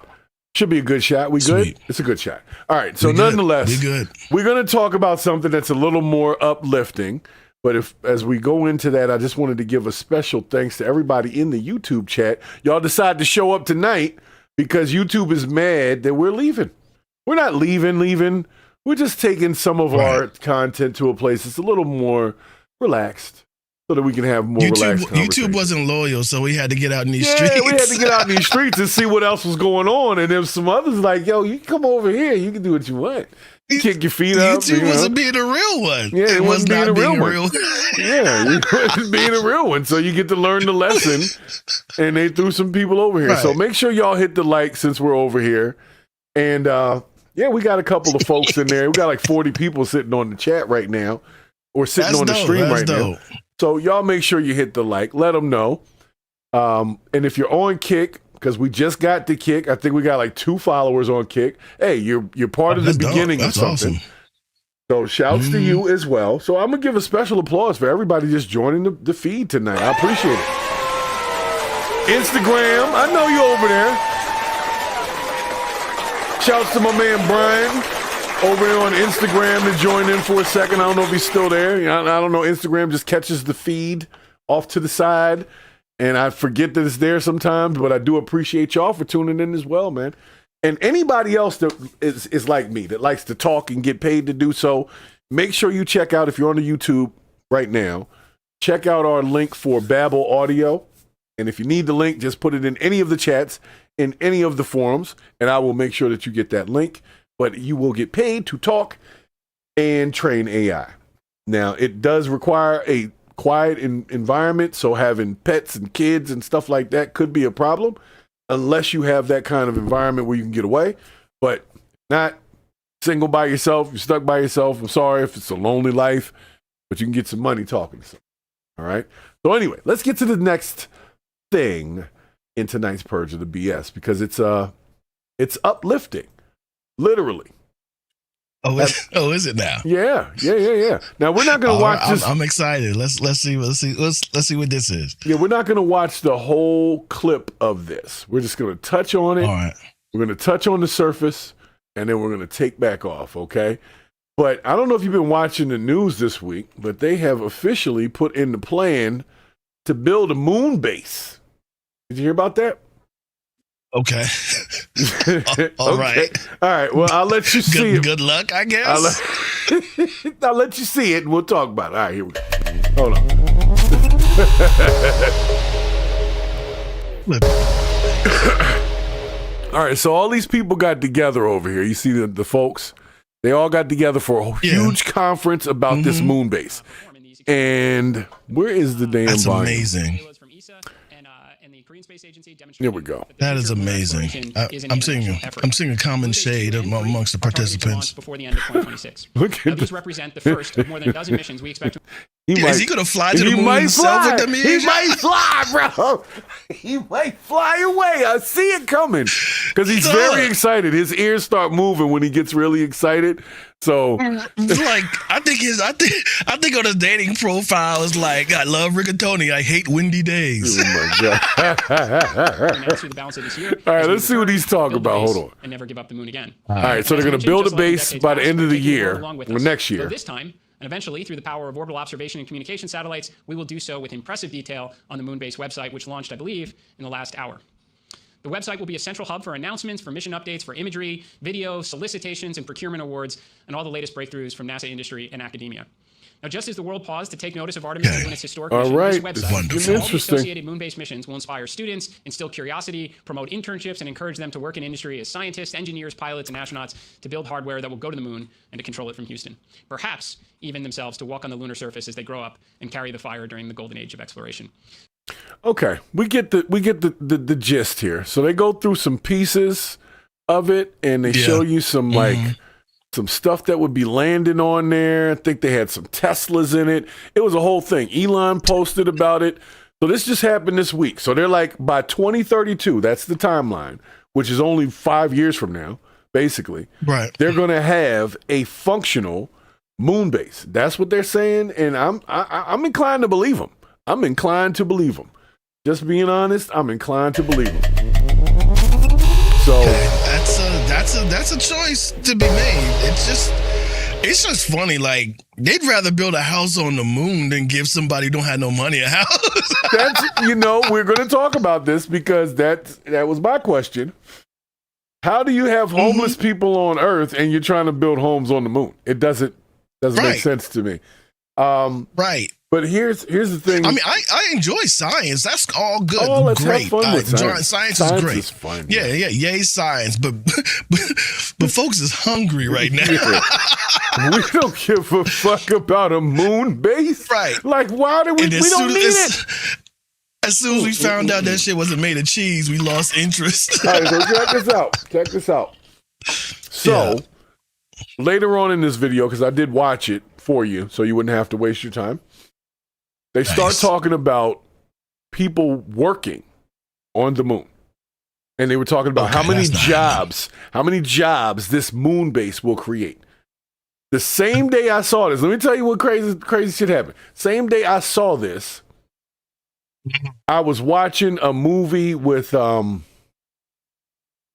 Should be a good shot. We good? Sweet. It's a good shot. All right. So, nonetheless, we're going to talk about something that's a little more uplifting. But as we go into that, I just wanted to give a special thanks to everybody in the YouTube chat. Y'all decided to show up tonight because YouTube is mad that we're leaving. We're not leaving. We're just taking some of our content to a place that's a little more relaxed so that we can have more relaxed conversation. YouTube wasn't loyal, so we had to get out in these streets. Yeah, we had to get out in these streets and see what else was going on. And there's some others like, yo, you can come over here. You can do what you want. You kick your feet up. YouTube wasn't being a real one. Yeah, it wasn't being a real one. Yeah, it wasn't being a real one. So you get to learn the lesson. And they threw some people over here. Right. So make sure y'all hit the like since we're over here. And yeah, we got a couple of folks in there. We got like 40 people sitting on the chat right now. Or sitting on the stream right now. So y'all make sure you hit the like. Let them know. And if you're on Kick, because we just got to Kick, I think we got like 2 followers on Kick. Hey, you're part of the beginning of something. Awesome. So shouts to you as well. So I'm going to give a special applause for everybody just joining the feed tonight. I appreciate it. Instagram, I know you over there. Shouts to my man Brian. Over there on Instagram to join in for a second. I don't know if he's still there. I don't know. Instagram just catches the feed off to the side, and I forget that it's there sometimes, but I do appreciate y'all for tuning in as well, man. And anybody else that is like me, that likes to talk and get paid to do so, make sure you check out, if you're on the YouTube right now, check out our link for Babel Audio. And if you need the link, just put it in any of the chats, in any of the forums, and I will make sure that you get that link. But you will get paid to talk and train AI. Now, it does require a quiet environment, so having pets and kids and stuff like that could be a problem unless you have that kind of environment where you can get away. But not single by yourself, you're stuck by yourself. I'm sorry if it's a lonely life, but you can get some money talking to someone. All right? So anyway, let's get to the next thing in tonight's Purge of the BS, because it's It's uplifting, literally. Oh, is it now? Yeah. Now we're not going to watch this. I'm excited. Let's see what this is. Yeah, we're not going to watch the whole clip of this. We're just going to touch on it. All right. We're going to touch on the surface, and then we're going to take back off, okay? But I don't know if you've been watching the news this week, but they have officially put in the plan to build a moon base. Did you hear about that? Okay. All right. All right. Well, I'll let you see it. Good luck, I guess. I'll let you see it, and we'll talk about it. All right, here we go. Hold on. All right, so all these people got together over here. You see the folks? They all got together for a huge conference about this moon base. And where is the damn That's volume? amazing. Here we go. That is amazing. I'm seeing a common shade amongst the participants. Before the end of 2026. Look at These represent the first of more than a dozen missions we expect to. Is he going to fly to the moon himself with them? He might fly, bro. He might fly away. I see it coming because he's very excited. His ears start moving when he gets really excited. So, like, I think on his dating profile is like, I love rigatoni. I hate windy days. Oh my God. Through the balance of this year. All right, let's see what he's talking about. Hold on. And never give up the moon again. All right, so they're going to build a base by the end of the year or next year. So this time, and eventually, through the power of orbital observation and communication satellites, we will do so with impressive detail on the Moonbase website, which launched, I believe, in the last hour. The website will be a central hub for announcements, for mission updates, for imagery, video, solicitations, and procurement awards, and all the latest breakthroughs from NASA industry and academia. Now, just as the world paused to take notice of Artemis and its historic mission, this website and all the associated moon-based missions will inspire students, instill curiosity, promote internships, and encourage them to work in industry as scientists, engineers, pilots, and astronauts to build hardware that will go to the moon and to control it from Houston. Perhaps even themselves to walk on the lunar surface as they grow up and carry the fire during the golden age of exploration. Okay, we get the gist here. So they go through some pieces of it, and they show you some some stuff that would be landing on there. I think they had some Teslas in it. It was a whole thing. Elon posted about it. So this just happened this week. So they're like, by 2032, that's the timeline, which is only 5 years from now, basically. Right. They're going to have a functional moon base. That's what they're saying, and I'm inclined to believe them. I'm inclined to believe them. Just being honest, I'm inclined to believe them. So that's a choice to be made. It's just funny. Like, they'd rather build a house on the moon than give somebody who don't have no money a house. that's we're going to talk about this because that was my question. How do you have homeless people on Earth and you're trying to build homes on the moon? It doesn't make sense to me. Right. But here's the thing. I mean, I enjoy science. That's all good. Oh, let's great. have fun with science. Science is great. Is fun. Yeah. Yay, science. But folks is hungry right now. We don't give a fuck about a moon base. Right. Like, why do we don't need it? As soon as we found out that shit wasn't made of cheese, we lost interest. All right, so check this out. So, later on in this video, because I did watch it for you, so you wouldn't have to waste your time, they start talking about people working on the moon. And they were talking about how many jobs this moon base will create. The same day I saw this, let me tell you what crazy shit happened. Same day I saw this, I was watching a movie with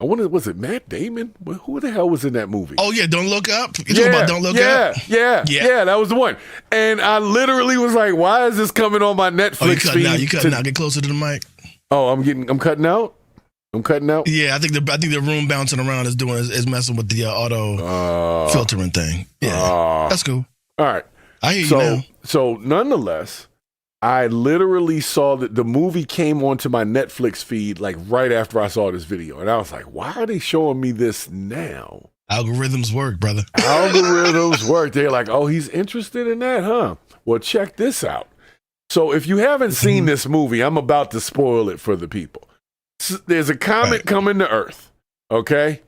was it Matt Damon? Who the hell was in that movie? Oh yeah, Don't Look Up. You talking about Don't Look Up? Yeah, that was the one. And I literally was like, "Why is this coming on my Netflix feed?" You cutting out. Get closer to the mic. Oh, I'm cutting out. I'm cutting out. Yeah, I think the room bouncing around is messing with the auto filtering thing. Yeah, that's cool. All right, I hear you now. So nonetheless, I literally saw that the movie came onto my Netflix feed like right after I saw this video. And I was like, why are they showing me this now? Algorithms work, brother. Algorithms work. They're like, oh, he's interested in that, huh? Well, check this out. So if you haven't seen this movie, I'm about to spoil it for the people. There's a comet coming to Earth, okay?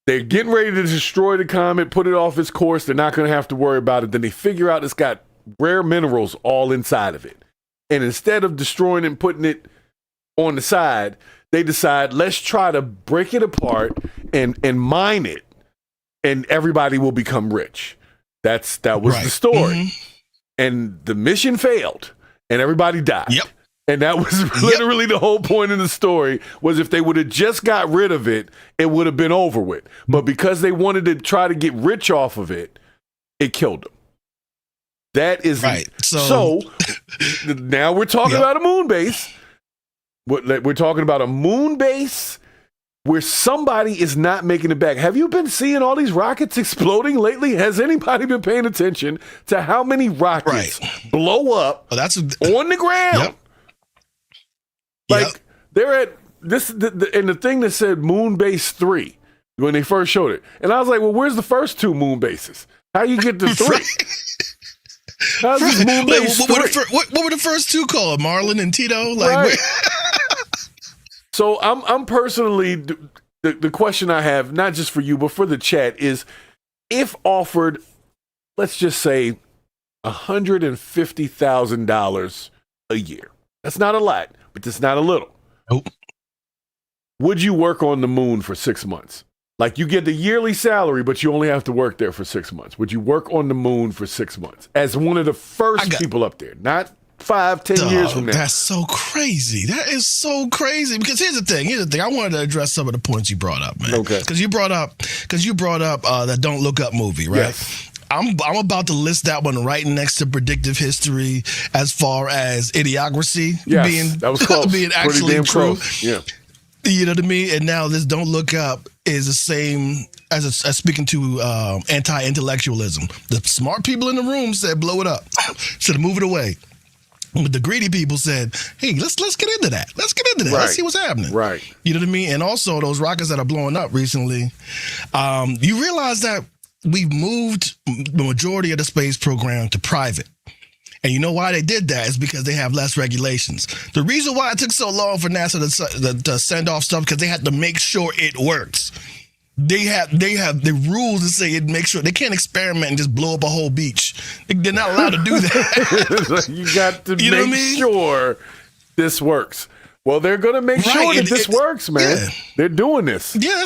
They're getting ready to destroy the comet, put it off its course. They're not going to have to worry about it. Then they figure out it's got rare minerals all inside of it. And instead of destroying it and putting it on the side, they decide, let's try to break it apart and mine it, and everybody will become rich. That was the story. And the mission failed, and everybody died. Yep. And that was literally the whole point of the story, was if they would have just got rid of it, it would have been over with. But because they wanted to try to get rich off of it, it killed them. That is right. So now we're talking about a moon base. We're talking about a moon base where somebody is not making it back. Have you been seeing all these rockets exploding lately? Has anybody been paying attention to how many rockets blow up on the ground? Yep. Like they're at this, and the thing that said Moon Base 3 when they first showed it, and I was like, "Well, where's the first two moon bases? How you get to 3? How's this Moon Base 3? What were the first two called? Marlin and Tito? Like, So I'm personally the question I have, not just for you but for the chat, is if offered, let's just say $150,000 a year. That's not a lot, but that's not a little. Nope. Would you work on the moon for 6 months? Like, you get the yearly salary, but you only have to work there for 6 months. Would you work on the moon for 6 months as one of the first people up there? Not 5-10 years from now. That's so crazy. That is so crazy. Because here's the thing. I wanted to address some of the points you brought up, man. Okay. Because you brought up that Don't Look Up movie, right? Yes. I'm about to list that one right next to predictive history as far as idiocracy that was close. being actually damn true. Close. Yeah. You know what I mean? And now this Don't Look Up is the same as speaking to anti-intellectualism. The smart people in the room said, blow it up. Should have moved it away. But the greedy people said, hey, let's get into that. Let's get into that. Let's see what's happening. Right. You know what I mean? And also those rockets that are blowing up recently, you realize that we've moved the majority of the space program to private. And you know why they did that is because they have less regulations. The reason why it took so long for NASA to send off stuff, because they had to make sure it works. They have the rules that say it makes sure they can't experiment and just blow up a whole beach. They're not allowed to do that. You got to make sure this works. Well, they're going to make sure that this works, man. Yeah. They're doing this. Yeah,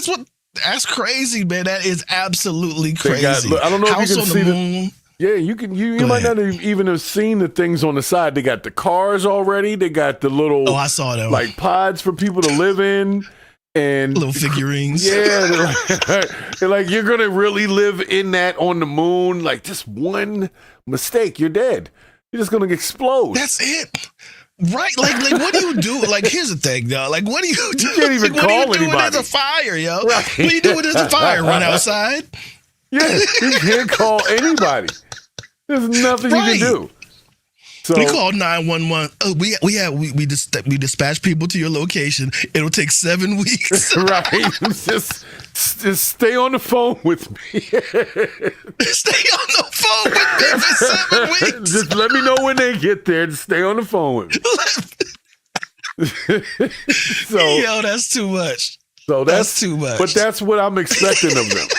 that's crazy, man. That is absolutely crazy. I don't know if you can see the Yeah, you might not even have seen the things on the side. They got the cars already. They got the little I saw them. Like pods for people to live in. And little figurines. Yeah, they're like, you're gonna really live in that on the moon. Like, just one mistake, you're dead. You're just gonna explode. That's it. Right? Like what do you do? Like, here's the thing, though. Like, what do you do? You can't even call anybody. What do you do when there's a fire, yo? Right. What do you do when there's a fire? Run outside? Yeah, you can't call anybody. There's nothing you can do. So, we called 911. Oh, we dispatch people to your location. It'll take 7 weeks. Right. Just stay on the phone with me. Stay on the phone with me for 7 weeks. Just let me know when they get there. Just stay on the phone with me. Yo, that's too much. So that's too much. But that's what I'm expecting of them.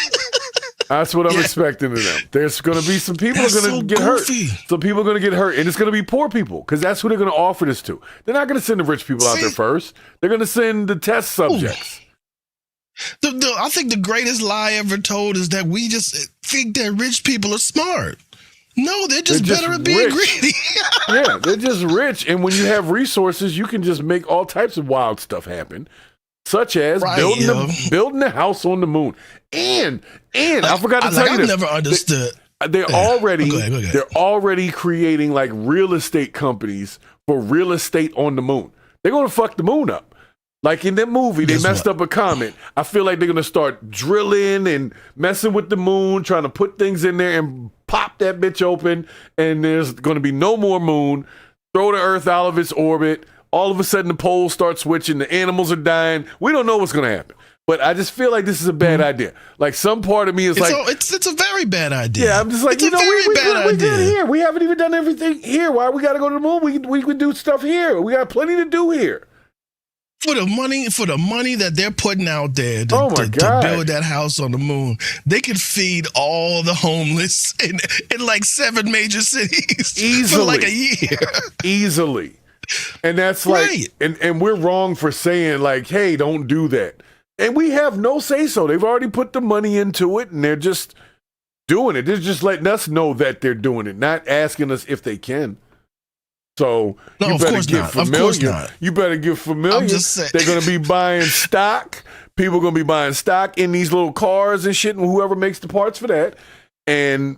That's what I'm expecting of them. There's going to be some people are going to get hurt. Some people are going to get hurt. And it's going to be poor people, because that's who they're going to offer this to. They're not going to send the rich people out there first. They're going to send the test subjects. I think the greatest lie ever told is that we just think that rich people are smart. No, they're just better at being greedy. Yeah, they're just rich. And when you have resources, you can just make all types of wild stuff happen. Such as building a house on the moon. And I forgot to tell you this. I've never understood. They're already creating like real estate companies for real estate on the moon. They're going to fuck the moon up. Like in that movie, they messed up a comet. I feel like they're going to start drilling and messing with the moon, trying to put things in there and pop that bitch open. And there's going to be no more moon. Throw the Earth out of its orbit. All of a sudden, the poles start switching. The animals are dying. We don't know what's going to happen. But I just feel like this is a bad idea. Like, some part of me is it's a very bad idea. Yeah, I'm just like, we good here. We haven't even done everything here. Why we got to go to the moon? We can do stuff here. We got plenty to do here. For the money that they're putting out there to build that house on the moon, they could feed all the homeless in like 7 major cities easily for like a year. Easily. And that's like, Right. and we're wrong for saying like, hey, don't do that. And we have no say so. They've already put the money into it and they're just doing it. They're just letting us know that they're doing it, not asking us if they can. So No, you of better course get not. familiar. Of course not. You better get familiar. I'm just saying. They're going to be buying stock. People are going to be buying stock in these little cars and shit, and whoever makes the parts for that. And,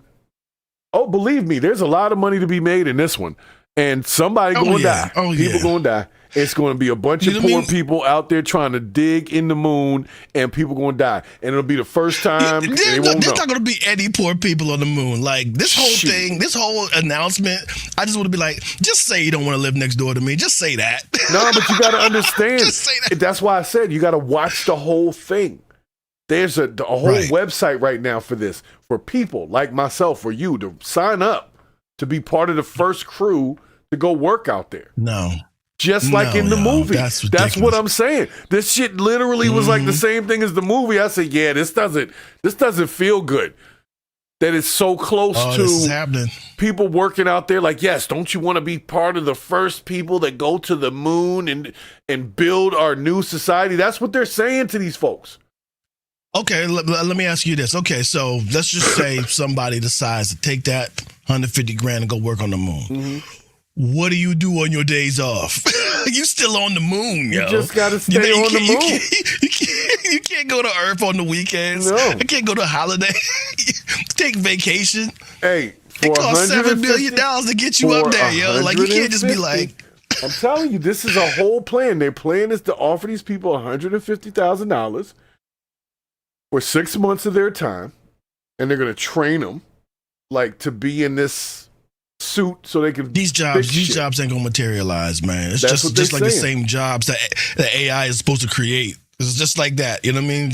oh, believe me, there's a lot of money to be made in this one. And somebody going to die. People going to die. It's going to be a bunch of poor people out there trying to dig in the moon, and people going to die. And it'll be the first time they won't know. There's not going to be any poor people on the moon. Like, this whole thing, this whole announcement, I just want to be like, just say you don't want to live next door to me. Just say that. No, but you got to understand. Just say that. That's why I said you got to watch the whole thing. There's a whole website right now for this, for people like myself, for you to sign up to be part of the first crew to go work out there. No. Just like in the movie. That's what I'm saying. This shit literally was like the same thing as the movie. I said, yeah, this doesn't feel good. That it's so close to people working out there. Like, yes, don't you want to be part of the first people that go to the moon and build our new society? That's what they're saying to these folks. Okay, let me ask you this. Okay, so let's just say somebody decides to take that 150 grand and go work on the moon. Mm-hmm. What do you do on your days off? You still on the moon, yo. You just got to stay on the moon. You can't go to Earth on the weekends. No. I can't go to holiday. Take vacation. Hey, it costs $7 billion to get you up there, yo. Like, you can't just be like... I'm telling you, this is a whole plan. Their plan is to offer these people $150,000 for 6 months of their time, and they're going to train them, like, to be in this suit so they can these jobs ain't gonna materialize, man. It's just like the same jobs that AI is supposed to create. It's just like that, you know what I mean?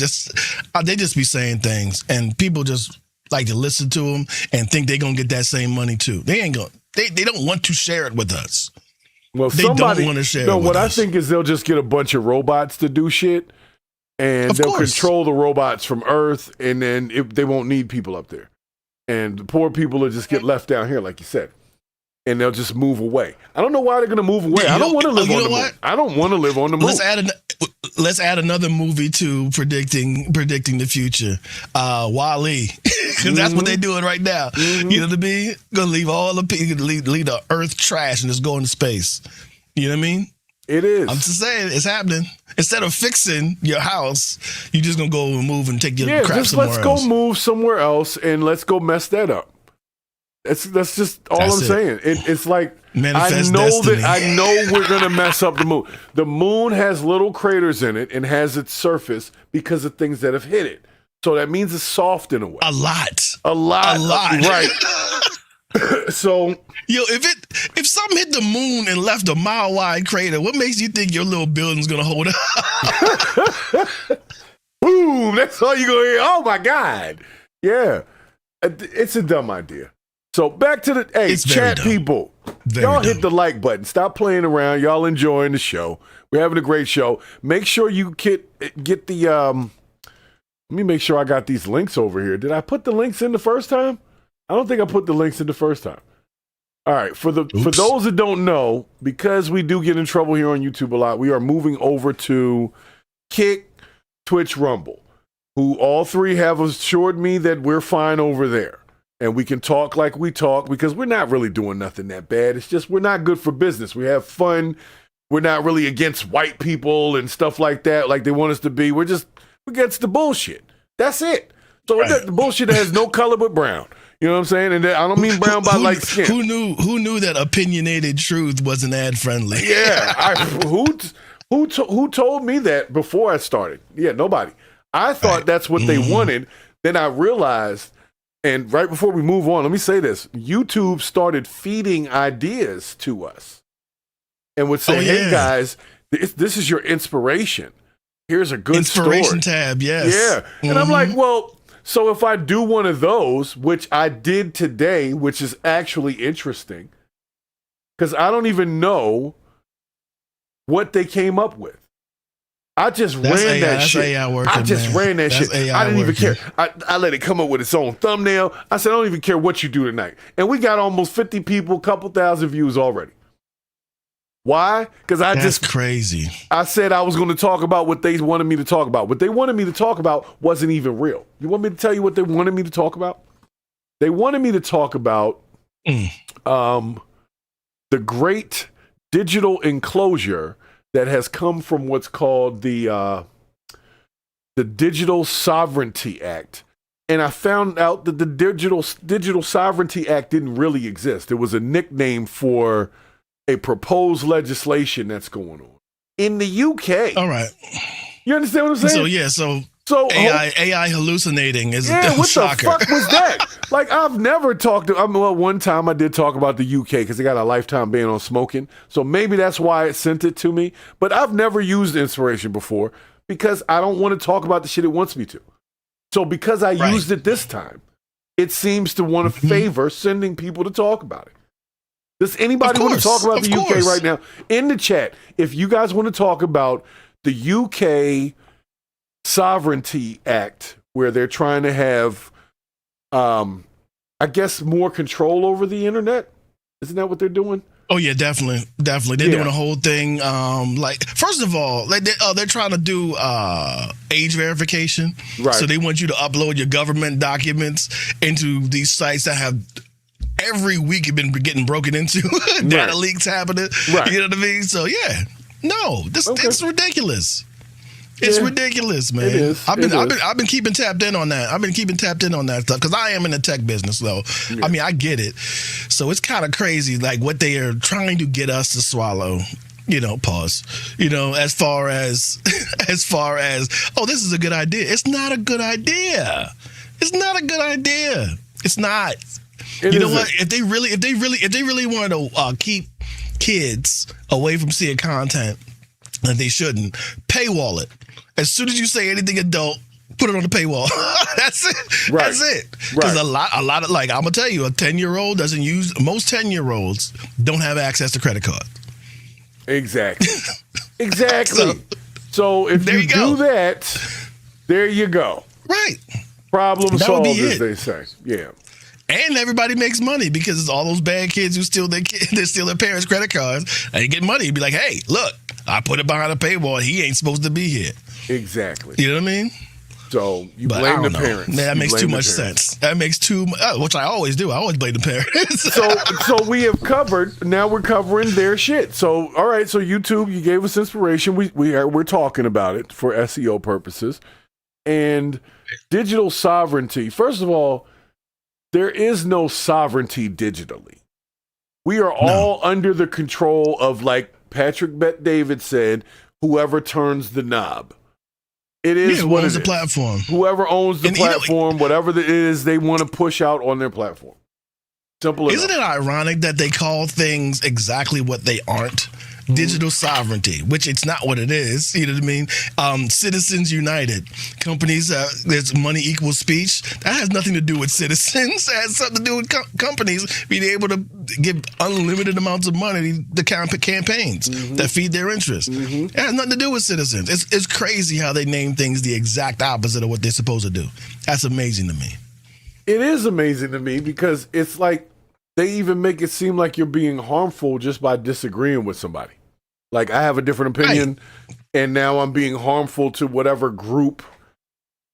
They just be saying things, and people just like to listen to them and think they're gonna get that same money too. They ain't gonna. They don't want to share it with us. Well, they don't want to share it with what us. I think is they'll just get a bunch of robots to do shit, and they'll control the robots from Earth, and then they won't need people up there. And the poor people will just get left down here, like you said. And they'll just move away. I don't know why they're going to move away. I don't want to live on the moon. I don't want to live on the moon. Let's add another movie to predicting the future. Wall-E. Because that's what they're doing right now. You know what I mean? Going to leave all the people, leave the Earth trash and just go into space. You know what I mean? It is. I'm just saying, it's happening. Instead of fixing your house, you're just going to go and move and take your crap somewhere else. Let's go move somewhere else and let's go mess that up. That's just all I'm saying. It's like Manifest I know we're gonna mess up the moon. The moon has little craters in it and has its surface because of things that have hit it. So that means it's soft in a way. A lot. Right. So if something hit the moon and left a mile-wide crater, what makes you think your little building's gonna hold up? Boom! That's all you gonna hear. Oh my God! Yeah, it's a dumb idea. So back to the chat people. Y'all hit the like button. Stop playing around. Y'all enjoying the show. We're having a great show. Make sure you get the let me make sure I got these links over here. Did I put the links in the first time? I don't think I put the links in the first time. All right, for those that don't know, because we do get in trouble here on YouTube a lot, we are moving over to Kick, Twitch, Rumble, who all three have assured me that we're fine over there. And we can talk like we talk because we're not really doing nothing that bad. It's just we're not good for business. We have fun. We're not really against white people and stuff like that, like they want us to be. We're against the bullshit. That's it. So the bullshit that has no color but brown. You know what I'm saying? And I don't mean brown by light skin. Who knew that opinionated truth wasn't ad friendly? Yeah. Who told me that before I started? Yeah, nobody. I thought that's what they wanted. Then I realized. And right before we move on, let me say this. YouTube started feeding ideas to us and would say, hey, guys, this is your inspiration. Here's a good inspiration story. Tab, yes. Yeah. And I'm like, well, so if I do one of those, which I did today, which is actually interesting, because I don't even know what they came up with. I just ran that shit. I just ran that shit. I didn't even care. I let it come up with its own thumbnail. I said, I don't even care what you do tonight. And we got almost 50 people, couple thousand views already. Why? Because That's crazy. I said I was going to talk about what they wanted me to talk about. What they wanted me to talk about wasn't even real. You want me to tell you what they wanted me to talk about? They wanted me to talk about the great digital enclosure that has come from what's called the Digital Sovereignty Act. And I found out that the Digital Sovereignty Act didn't really exist. It was a nickname for a proposed legislation that's going on in the UK. All right. You understand what I'm saying? So AI hallucinating is a what shocker. the fuck was that? Like, I've never talked to, one time I did talk about the UK because they got a lifetime ban on smoking. So maybe that's why it sent it to me. But I've never used Inspiration before because I don't want to talk about the shit it wants me to. So because I used it this time, it seems to want to favor sending people to talk about it. Does anybody want to talk about the UK right now? In the chat, if you guys want to talk about the UK Sovereignty Act, where they're trying to have, I guess, more control over the internet. Isn't that what they're doing? Oh yeah, definitely. They're doing a whole thing. Like, first of all, they're trying to do age verification. Right. So they want you to upload your government documents into these sites that have every week been getting broken into. Data leaks happening. Right. You know what I mean? So yeah, no, it's ridiculous. It's ridiculous, man. It is. I've been keeping tapped in on that. I've been keeping tapped in on that stuff because I am in the tech business, though. Yeah. I mean, I get it. So it's kind of crazy, like what they are trying to get us to swallow. You know, pause. You know, as far as oh, this is a good idea. It's not a good idea. It's not a good idea. It's not. You know what? If they really want to keep kids away from seeing content that they shouldn't, paywall it. As soon as you say anything adult, put it on the paywall. That's it. Right. That's it. Because a lot of, like, I'm gonna tell you, a 10-year-old doesn't use. Most 10-year-olds don't have access to credit card. Exactly. Exactly. So if you do that, there you go. Right. Problem solved, as they say. Yeah. And everybody makes money because it's all those bad kids who steal their parents' credit cards. And you get money. You'd be like, hey, look, I put it behind a paywall. He ain't supposed to be here. Exactly. You know what I mean? So you blame the parents. That makes too much sense. That makes too much, which I always do. I always blame the parents. So we have covered, now we're covering their shit. So, all right, so YouTube, you gave us inspiration. We're talking about it for SEO purposes. And digital sovereignty, first of all, there is no sovereignty digitally. We are all under the control of, like Patrick Bet-David said, whoever turns the knob. It is what owns the platform. Whoever owns the platform, whatever it is they want to push out on their platform. Simple enough. Isn't it ironic that they call things exactly what they aren't? Digital sovereignty, which it's not what it is. You know what I mean? Citizens United. Companies, there's money equals speech. That has nothing to do with citizens. It has something to do with companies being able to give unlimited amounts of money to campaigns that feed their interests. It has nothing to do with citizens. It's crazy how they name things the exact opposite of what they're supposed to do. That's amazing to me. It is amazing to me because it's like they even make it seem like you're being harmful just by disagreeing with somebody. Like, I have a different opinion, and now I'm being harmful to whatever group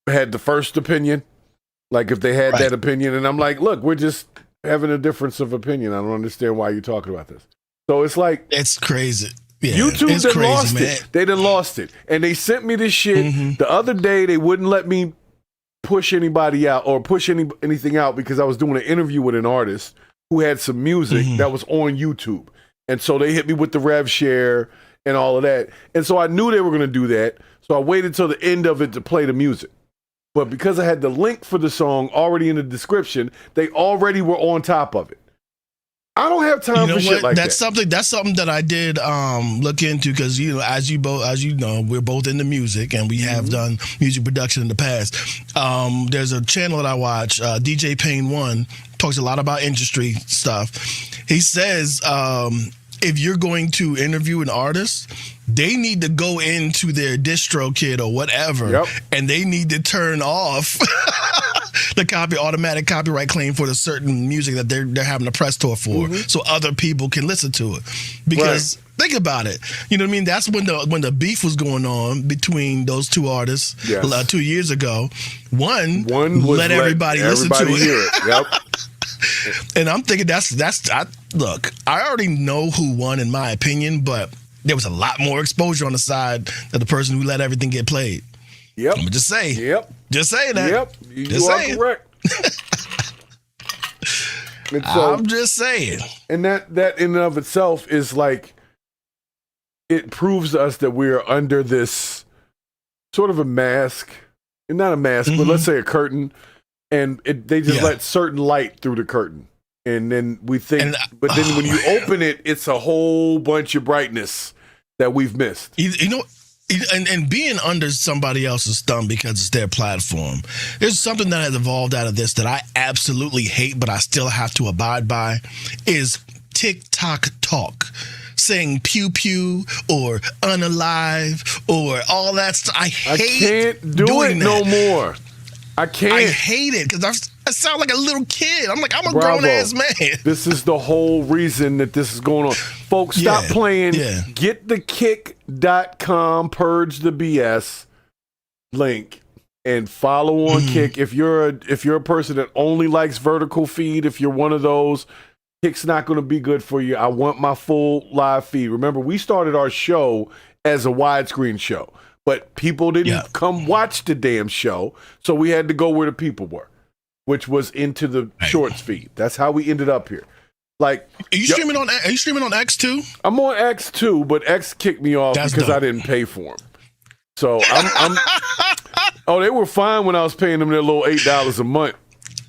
had the first opinion. Like, if they had that opinion, and I'm like, look, we're just having a difference of opinion. I don't understand why you're talking about this. So it's like, it's crazy. Yeah, YouTube done lost it. They done lost it. And they sent me this shit. The other day, they wouldn't let me push anybody out or push anything out because I was doing an interview with an artist who had some music that was on YouTube. And so they hit me with the rev share and all of that. And so I knew they were going to do that. So I waited till the end of it to play the music. But because I had the link for the song already in the description, they already were on top of it. I don't have time for shit like that. That's something that I did look into because, you know, as you know, we're both into music and we have done music production in the past. There's a channel that I watch, DJ Payne 1, talks a lot about industry stuff. He says if you're going to interview an artist, they need to go into their DistroKid or whatever, and they need to turn off the automatic copyright claim for the certain music that they're having a press tour for, so other people can listen to it. Because think about it, you know what I mean? That's when the beef was going on between those two artists 2 years ago. One was let everybody listen to it. Yep. And I'm thinking look, I already know who won in my opinion, but there was a lot more exposure on the side of the person who let everything get played. Yep. I'm just saying. Yep. Just saying that. Yep. You are correct. And so, I'm just saying. And that in and of itself is like, it proves to us that we're under this sort of a mask, and not a mask, but let's say a curtain, and they just let certain light through the curtain. And then we think, but then when you open it, it's a whole bunch of brightness that we've missed. You know, and being under somebody else's thumb because it's their platform. There's something that has evolved out of this that I absolutely hate, but I still have to abide by, is TikTok talk. Saying pew pew or unalive or all that stuff. I can't do it no more. I can't. I hate it because I sound like a little kid. I'm like, I'm a grown ass man. This is the whole reason that this is going on. Folks, stop playing. Getthekick.com, Purge the BS link, and follow on Kick. If you're a person that only likes vertical feed, if you're one of those, Kick's not going to be good for you. I want my full live feed. Remember, we started our show as a widescreen show, but people didn't come watch the damn show, so we had to go where the people were, which was into the shorts feed. That's how we ended up here. Like, are you streaming on X too? I'm on X too, but X kicked me off because I didn't pay for them. So I'm oh, they were fine when I was paying them their little $8 a month,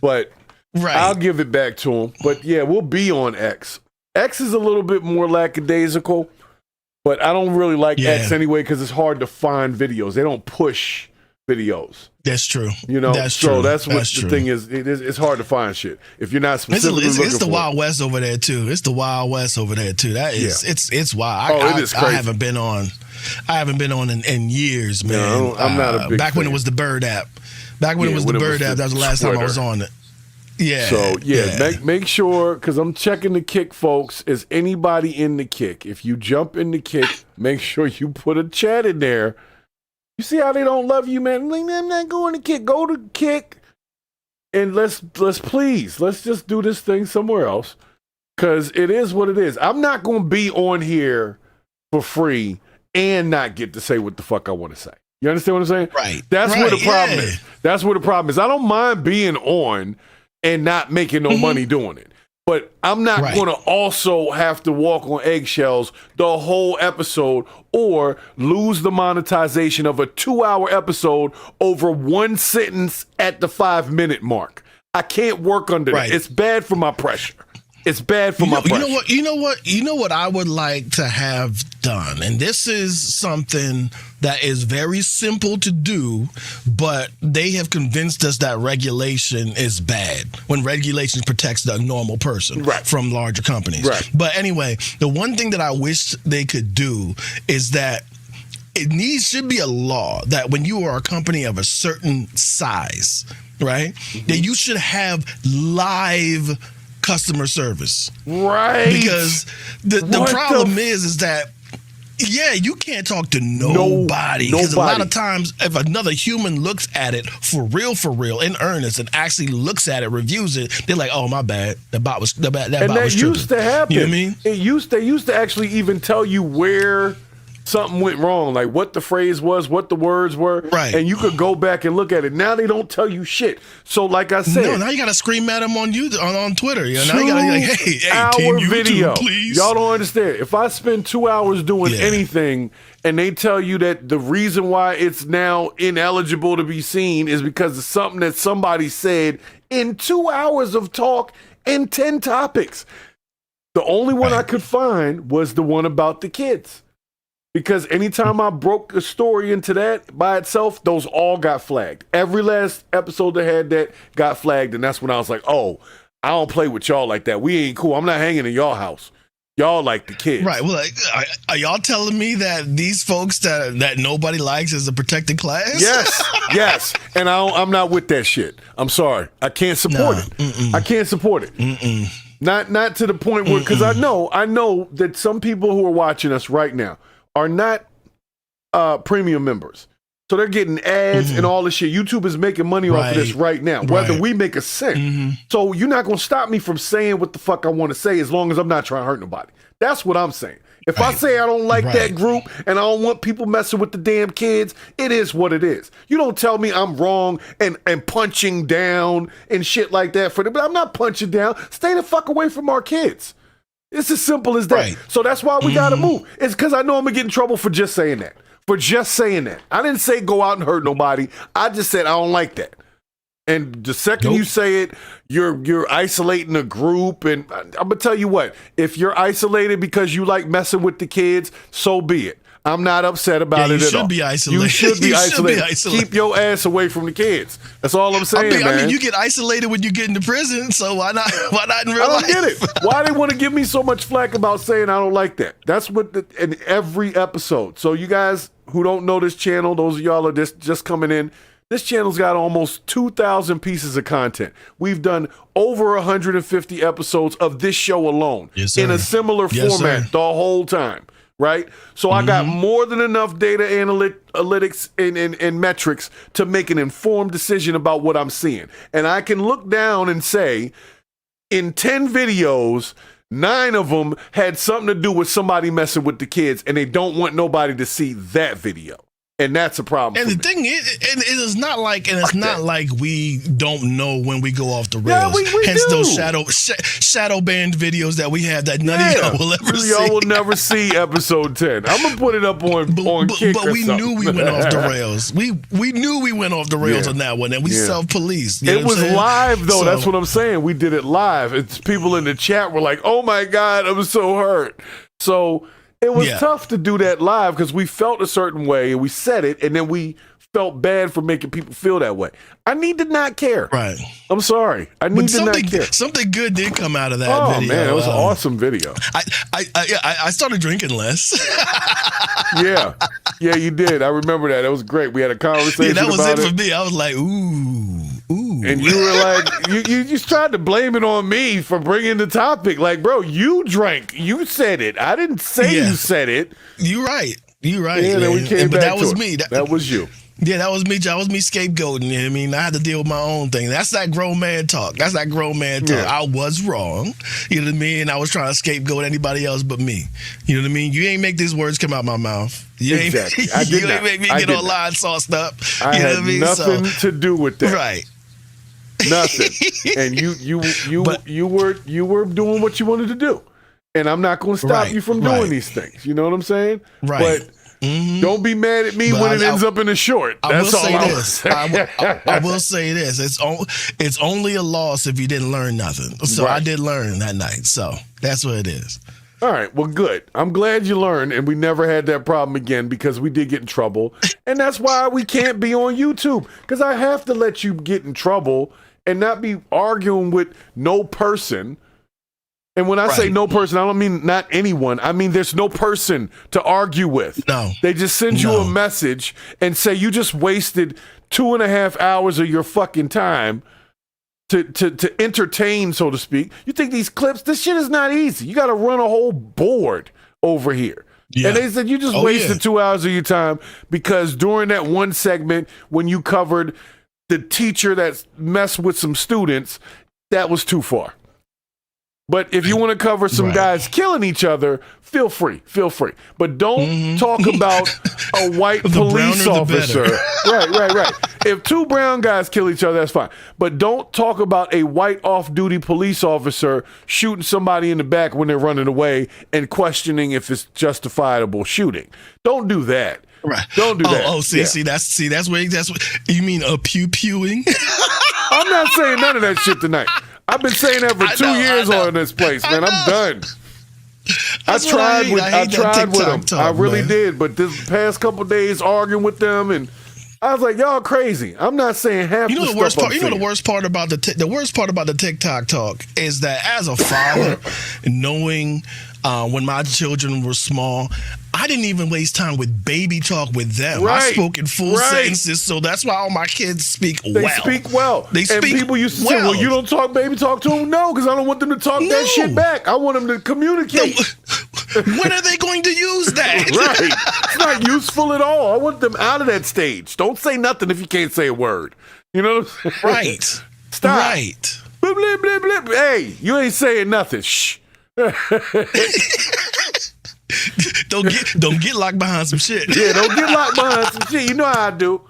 but I'll give it back to them. But yeah, we'll be on X. X is a little bit more lackadaisical, but I don't really like X anyway because it's hard to find videos. They don't push videos. That's true. You know, that's so true. that's what the thing is. It's hard to find shit if you're not specifically looking for it. It's the Wild West over there too. It's the Wild West over there too. That is, it's wild. It is crazy. I haven't been on in years, man. No, I'm not a big back fan. when it was the Bird app. Back when it was the Bird app, that was the last time I was on it. Yeah. So make sure, because I'm checking the Kick, folks. Is anybody in the Kick? If you jump in the Kick, make sure you put a chat in there. You see how they don't love you, man? I'm not going to Kick. Go to Kick, and let's just do this thing somewhere else, because it is what it is. I'm not going to be on here for free and not get to say what the fuck I want to say. You understand what I'm saying? Right. That's where the problem is. That's where the problem is. I don't mind being on and not making no money doing it. But I'm not going to also have to walk on eggshells the whole episode or lose the monetization of a 2-hour episode over one sentence at the 5-minute mark. I can't work under that. It's bad for my pressure. It's bad for my pressure. You know what I would like to have done, and this is something that is very simple to do, but they have convinced us that regulation is bad when regulation protects the normal person from larger companies. But anyway, the one thing that I wish they could do is that should be a law that when you are a company of a certain size, right, that you should have live customer service. Because the problem is that you can't talk to nobody. Because a lot of times, if another human looks at it for real, in earnest, and actually looks at it, reviews it, they're like, "Oh, my bad. That bot was tripping." And that used to happen. You know what I mean? They used to actually even tell you where something went wrong, like what the phrase was, what the words were, and you could go back and look at it. Now they don't tell you shit. So, like I said, now you gotta scream at them on Twitter. You know? Now you gotta be like, "Hey, team YouTube, video, please." Y'all don't understand. If I spend 2 hours doing anything, and they tell you that the reason why it's now ineligible to be seen is because of something that somebody said in 2 hours of talk and 10 topics, the only one I could find was the one about the kids. Because anytime I broke a story into that by itself, those all got flagged. Every last episode that had that got flagged, and that's when I was like, oh, I don't play with y'all like that. We ain't cool. I'm not hanging in y'all house. Y'all like the kids. Right. Well, like, are y'all telling me that these folks that nobody likes is a protected class? Yes, yes. And I'm not with that shit. I'm sorry. I can't support it. I can't support it. Not to the point where, because I know that some people who are watching us right now are not premium members. So they're getting ads and all this shit. YouTube is making money off of this right now, whether we make a cent. So you're not going to stop me from saying what the fuck I want to say as long as I'm not trying to hurt nobody. That's what I'm saying. If I say I don't like that group and I don't want people messing with the damn kids, it is what it is. You don't tell me I'm wrong and punching down and shit like that for them. But I'm not punching down. Stay the fuck away from our kids. It's as simple as that. Right. So that's why we got to move. It's because I know I'm going to get in trouble for just saying that. For just saying that. I didn't say go out and hurt nobody. I just said I don't like that. And the second you say it, you're isolating a group. And I'm gonna tell you what, if you're isolated because you like messing with the kids, so be it. I'm not upset about it at all. Be isolated. You should be You isolated. should be isolated. Keep your ass away from the kids. That's all I'm saying, man. I mean, you get isolated when you get into prison, so why not in real life? I don't get it. Why they want to give me so much flack about saying I don't like that? That's what in every episode. So you guys who don't know this channel, those of y'all are just coming in, this channel's got almost 2,000 pieces of content. We've done over 150 episodes of this show alone in a similar format the whole time, right? So I got more than enough data analytics and metrics to make an informed decision about what I'm seeing. And I can look down and say, in 10 videos, 9 of them had something to do with somebody messing with the kids, and they don't want nobody to see that video. And that's a problem. And the thing is, and it is not like, and it's not like we don't know when we go off the rails. Yeah, we Hence do. those shadow banned videos that we have that none of y'all will ever see. Y'all will never see episode 10. I'm gonna put it up on Kick. But we knew we went off the rails. We knew we went off the rails on that one, and we self-policed. It was live though. So, that's what I'm saying. We did it live. It's people in the chat were like, "Oh my god, I'm so hurt." So. It was tough to do that live because we felt a certain way and we said it, and then we felt bad for making people feel that way. I need to not care. Right. I'm sorry. I need to not care. Something good did come out of that video. Oh man, it was an awesome video. I started drinking less. Yeah, you did. I remember that. It was great. We had a conversation. That was about it for me. I was like, ooh. And you were like, you just tried to blame it on me for bringing the topic. Like, bro, you drank. You said it. I didn't say you said it. You're right. Yeah, then we came back that to was it. me. That was you. Yeah, that was me. That was me scapegoating. You know what I mean? I had to deal with my own thing. That's that grown man talk. Yeah. I was wrong. You know what I mean? I was trying to scapegoat anybody else but me. You know what I mean? You ain't make these words come out my mouth. Exactly. You ain't make me get all line sauced up. I you know had what I mean? nothing to do with that. Right. Nothing. And you were doing what you wanted to do. And I'm not going to stop you from doing these things. You know what I'm saying? Right. But don't be mad at me when it ends up in a short. That's all I will say. I will say this. It's only a loss if you didn't learn nothing. So I did learn that night. So that's what it is. All right. Well, good. I'm glad you learned, and we never had that problem again because we did get in trouble. And that's why we can't be on YouTube, because I have to let you get in trouble and not be arguing with no person. And when I say no person, I don't mean not anyone. I mean there's no person to argue with. No. They just send you a message and say you just wasted 2.5 hours of your fucking time to entertain, so to speak. You think these clips, this shit is not easy. You got to run a whole board over here. Yeah. And they said you just wasted 2 hours of your time because during that one segment when you covered the teacher that messed with some students, that was too far. But if you want to cover some guys killing each other, feel free. But don't talk about a white police officer. Right. If 2 brown guys kill each other, that's fine. But don't talk about a white off-duty police officer shooting somebody in the back when they're running away and questioning if it's justifiable shooting. Don't do that. Right. Don't do that. See, that's what you mean pew-pewing? I'm not saying none of that shit tonight. I've been saying that for 2 years on this place, man. I'm done. I tried with them. I really did. But this past couple days arguing with them, and I was like, y'all crazy. I'm not saying half You know the the worst stuff part. I'm You know the saying. worst part about the worst part about the TikTok talk is that as a father, knowing when my children were small, I didn't even waste time with baby talk with them. I spoke in full sentences, so that's why all my kids speak well. They speak well. They speak and people used to say, well, you don't talk baby talk to them? No, because I don't want them to talk that shit back. I want them to communicate. When are they going to use that? Right. It's not useful at all. I want them out of that stage. Don't say nothing if you can't say a word. You know what I'm saying? Right. Stop. Right. Blip, blip, blip, blip. Hey, you ain't saying nothing. Shh. Don't get locked behind some shit. Yeah, don't get locked behind some shit. You know how I do.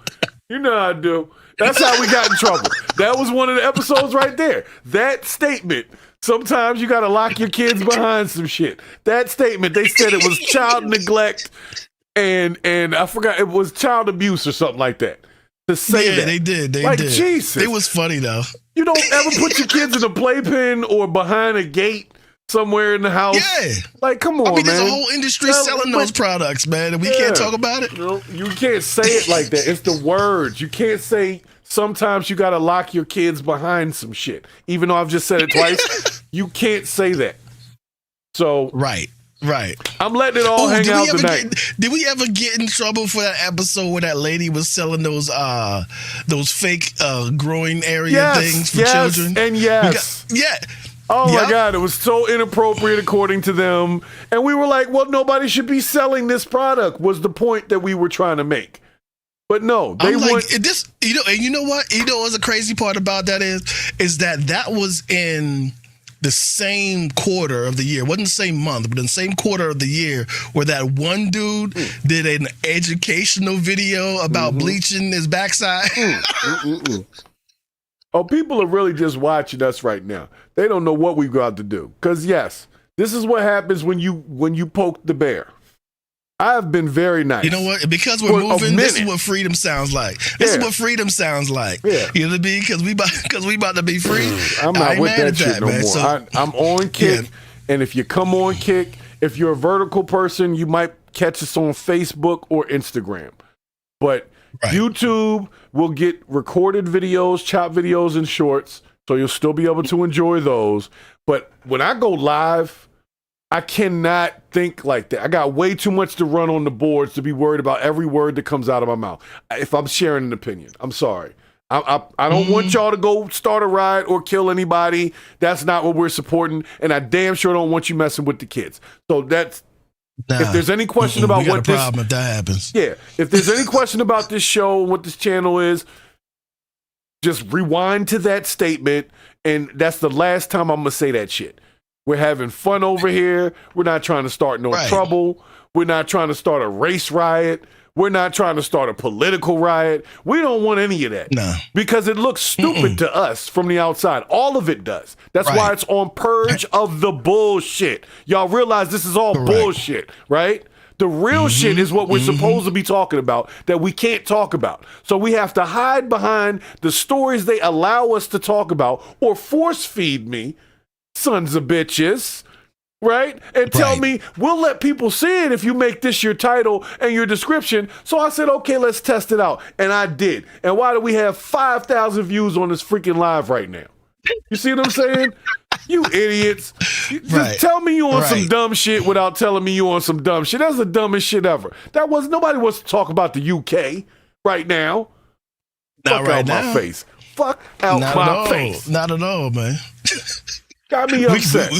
You know how I do. That's how we got in trouble. That was one of the episodes right there. That statement. Sometimes you got to lock your kids behind some shit. That statement, they said it was child neglect and I forgot, it was child abuse or something like that. To say that. They did. They like, did. Jesus. It was funny, though. You don't ever put your kids in a playpen or behind a gate somewhere in the house. Yeah. Like, come on, man. There's a whole industry selling those products, man, and we can't talk about it. No, you can't say it like that. It's the words. You can't say sometimes you got to lock your kids behind some shit. Even though I've just said it twice, you can't say that. So Right. I'm letting it all hang out tonight. Did we ever get in trouble for that episode where that lady was selling those fake growing area things for children? And yes. Oh my God, it was so inappropriate according to them. And we were like, well, nobody should be selling this product was the point that we were trying to make. But no, they want this, and you know what? You know what's the crazy part about that is that was in the same quarter of the year. It wasn't the same month, but in the same quarter of the year where that one dude did an educational video about bleaching his backside. Oh, people are really just watching us right now. They don't know what we've got to do. Because yes, this is what happens when you poke the bear. I've been very nice. You know what? Because we're moving, this is what freedom sounds like. This is what freedom sounds like. Yeah. You know what I mean? Because we about to be free. I'm not with that shit no more. So, I'm on Kick, and if you come on Kick, if you're a vertical person, you might catch us on Facebook or Instagram. But YouTube will get recorded videos, chopped videos, and shorts, so you'll still be able to enjoy those. But when I go live, I cannot think like that. I got way too much to run on the boards to be worried about every word that comes out of my mouth. If I'm sharing an opinion, I'm sorry. I don't want y'all to go start a riot or kill anybody. That's not what we're supporting. And I damn sure don't want you messing with the kids. So that's, if there's any question about what this problem if that happens. Yeah. If there's any question about this show, what this channel is, just rewind to that statement. And that's the last time I'm going to say that shit. We're having fun over here. We're not trying to start no trouble. We're not trying to start a race riot. We're not trying to start a political riot. We don't want any of that. No. Because it looks stupid to us from the outside. All of it does. That's why it's on Purge of the bullshit. Y'all realize this is all bullshit, right? The real shit is what we're supposed to be talking about that we can't talk about. So we have to hide behind the stories they allow us to talk about or force feed me, sons of bitches, right? And tell me, we'll let people see it if you make this your title and your description. So I said, okay, let's test it out. And I did. And why do we have 5,000 views on this freaking live right now? You see what I'm saying? You idiots. Just tell me you on some dumb shit without telling me you on some dumb shit. That's the dumbest shit ever. Nobody wants to talk about the UK right now. Fuck out my face. Fuck out my face. Not at all, man. Got me upset.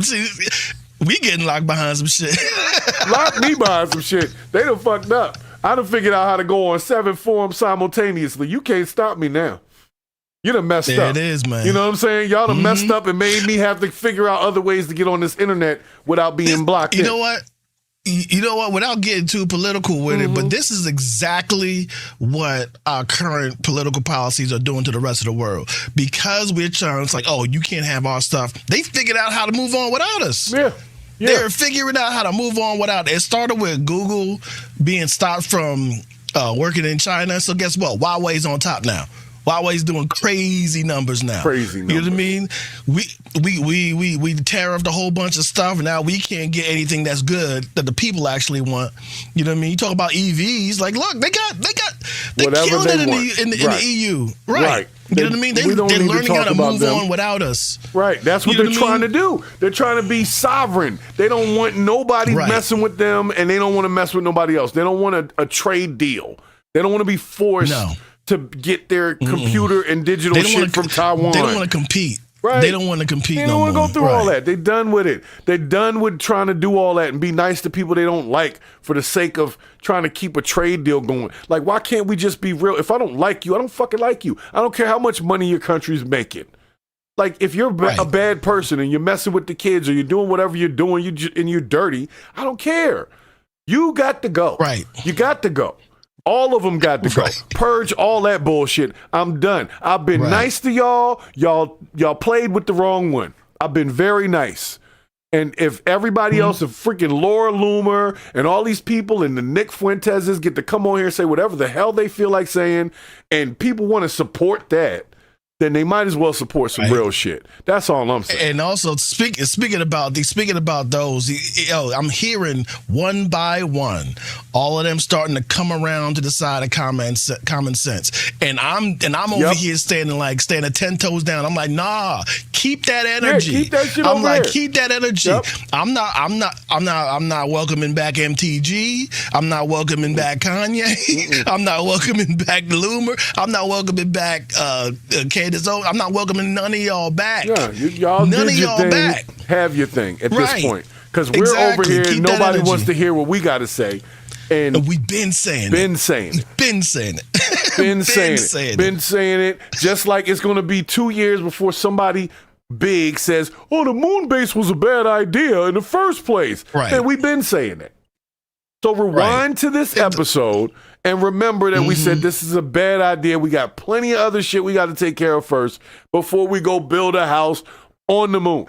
We getting locked behind some shit. Locked me behind some shit. They done fucked up. I done figured out how to go on 7 forums simultaneously. You can't stop me now. You done messed up. There it is, man. You know what I'm saying? Y'all done messed up and made me have to figure out other ways to get on this internet without being blocked. You know what? Without getting too political with it, but this is exactly what our current political policies are doing to the rest of the world. Because we're trying, it's like, oh, you can't have our stuff. They figured out how to move on without us. Yeah. They're figuring out how to move on without it. It started with Google being stopped from working in China. So guess what? Huawei's on top now. Huawei's doing crazy numbers now. Crazy numbers. You know what I mean? We tariffed a whole bunch of stuff, and now we can't get anything that's good that the people actually want. You know what I mean? You talk about EVs, like look, they killing it in the EU. Right. You know what I mean? They're learning how to move on without us. Right. That's what they're trying to do. They're trying to be sovereign. They don't want nobody messing with them, and they don't want to mess with nobody else. They don't want a trade deal. They don't want to be forced to get their computer and digital shit from Taiwan. They don't want to compete. Right. They don't want to compete. They don't want to go through all that. They're done with it. They're done with trying to do all that and be nice to people they don't like for the sake of trying to keep a trade deal going. Like, why can't we just be real? If I don't like you, I don't fucking like you. I don't care how much money your country's making. Like, if you're a bad person and you're messing with the kids or you're doing whatever you're doing and you're dirty, I don't care. You got to go. Right. You got to go. All of them got to go. Purge all that bullshit. I'm done. I've been nice to y'all. Y'all played with the wrong one. I've been very nice. And if everybody else, if freaking Laura Loomer and all these people and the Nick Fuentezes get to come on here and say whatever the hell they feel like saying, and people want to support that, then they might as well support some real shit. That's all I'm saying. And also speaking about those, I'm hearing one by one, all of them starting to come around to the side of common sense. And I'm over here standing 10 toes down. I'm like, nah, keep that energy. Yeah, keep that shit I'm over like, there. keep that energy. Yep. I'm not welcoming back MTG. I'm not welcoming back Kanye. I'm not welcoming back Loomer. I'm not welcoming back I'm not welcoming none of y'all back. Yeah, y'all none did of your y'all thing, back. Have your thing at this point. Because we're over here and nobody wants to hear what we got to say. And we've been saying it. Been saying it. Just like it's going to be 2 years before somebody big says, oh, the moon base was a bad idea in the first place. Right. And we've been saying it. So rewind to this episode and remember that we said this is a bad idea. We got plenty of other shit we got to take care of first before we go build a house on the moon.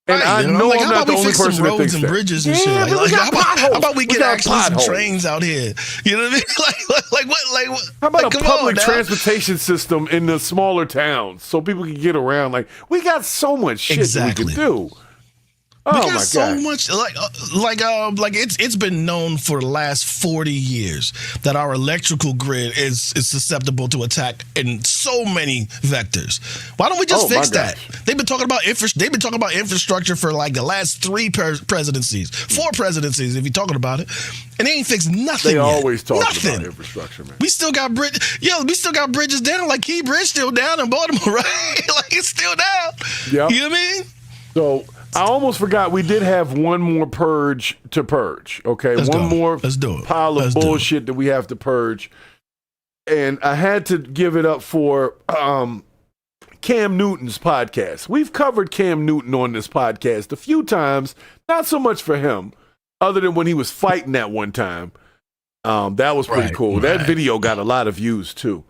And I know I'm not the only person that thinks that. Bridges and shit. How about we get actually some trains out here? You know what I mean? How about a public transportation system in the smaller towns so people can get around? Like, we got so much shit that we can do. We got so much, it's been known for the last 40 years that our electrical grid is susceptible to attack in so many vectors. Why don't we just fix that? They've been talking about infrastructure for like the last 3 presidencies, 4 presidencies, if you're talking about it, and they ain't fixed nothing. They yet. always talk about infrastructure, man. We still got bridges down, like Key Bridge still down in Baltimore, right? Like it's still down. Yeah, you know what I mean? So. I almost forgot we did have one more purge to purge, okay? One more pile of bullshit that we have to purge. And I had to give it up for Cam Newton's podcast. We've covered Cam Newton on this podcast a few times, not so much for him, other than when he was fighting that one time. That was pretty cool. That video got a lot of views, too.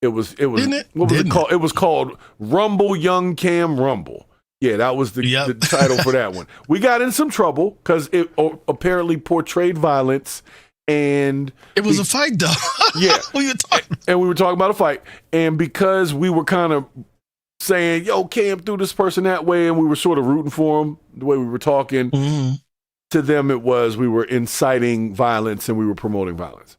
It was Didn't it? What was it called? It was called Rumble Young Cam Rumble. Yeah, that was the title for that one. We got in some trouble because it apparently portrayed violence, and it was a fight, though. Yeah, we were talking about a fight, and because we were kind of saying, "Yo, Cam threw this person that way," and we were sort of rooting for him the way we were talking. To them, it was we were inciting violence and we were promoting violence.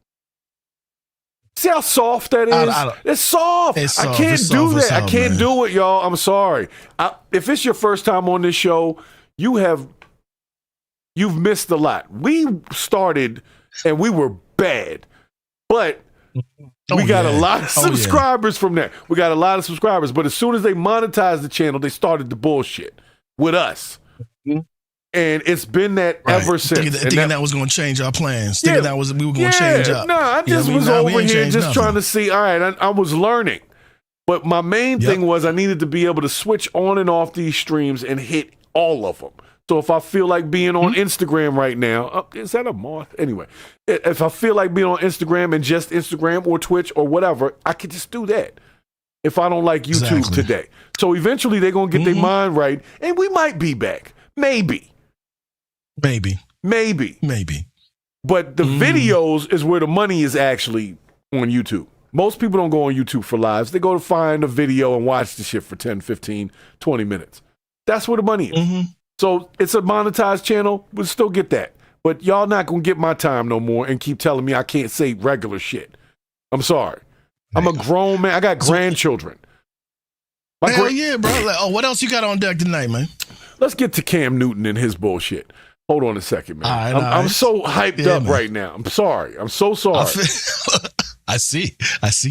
See how soft that is? It's soft. I can't do that. I can't do it, y'all. I'm sorry. If it's your first time on this show, you've missed a lot. We started and we were bad, but we got a lot of subscribers from that. We got a lot of subscribers, but as soon as they monetized the channel, they started the bullshit with us. And it's been that ever since. Thinking that was going to change our plans. Thinking that we were going to change up. No, I just was over here just trying to see. All right, I was learning. But my main thing was I needed to be able to switch on and off these streams and hit all of them. So if I feel like being on Instagram right now, is that a moth? Anyway, if I feel like being on Instagram and just Instagram or Twitch or whatever, I could just do that. If I don't like YouTube today. So eventually they're going to get their mind right and we might be back. Maybe. But the videos is where the money is actually on YouTube. Most people don't go on YouTube for lives. They go to find a video and watch the shit for 10, 15, 20 minutes. That's where the money is. Mm-hmm. So it's a monetized channel. We'll still get that. But y'all not going to get my time no more and keep telling me I can't say regular shit. I'm sorry. I'm a grown man. I got grandchildren. Hell yeah, bro. Like, oh, what else you got on deck tonight, man? Let's get to Cam Newton and his bullshit. Hold on a second, man. I'm so hyped up right now. I'm sorry. I'm so sorry. I see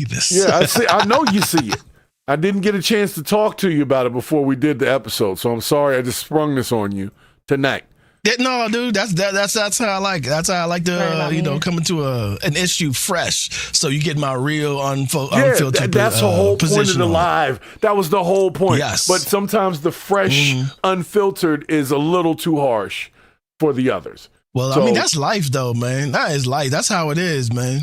this. Yeah, I see. I know you see it. I didn't get a chance to talk to you about it before we did the episode, so I'm sorry I just sprung this on you tonight. Yeah, no, dude, that's how I like it. That's how I like to come into an issue fresh, so you get my real unfiltered. That's the whole point of the live. That was the whole point. Yes, but sometimes the fresh, unfiltered is a little too harsh for the others. Well, I mean, that's life, though, man. That is life. That's how it is, man.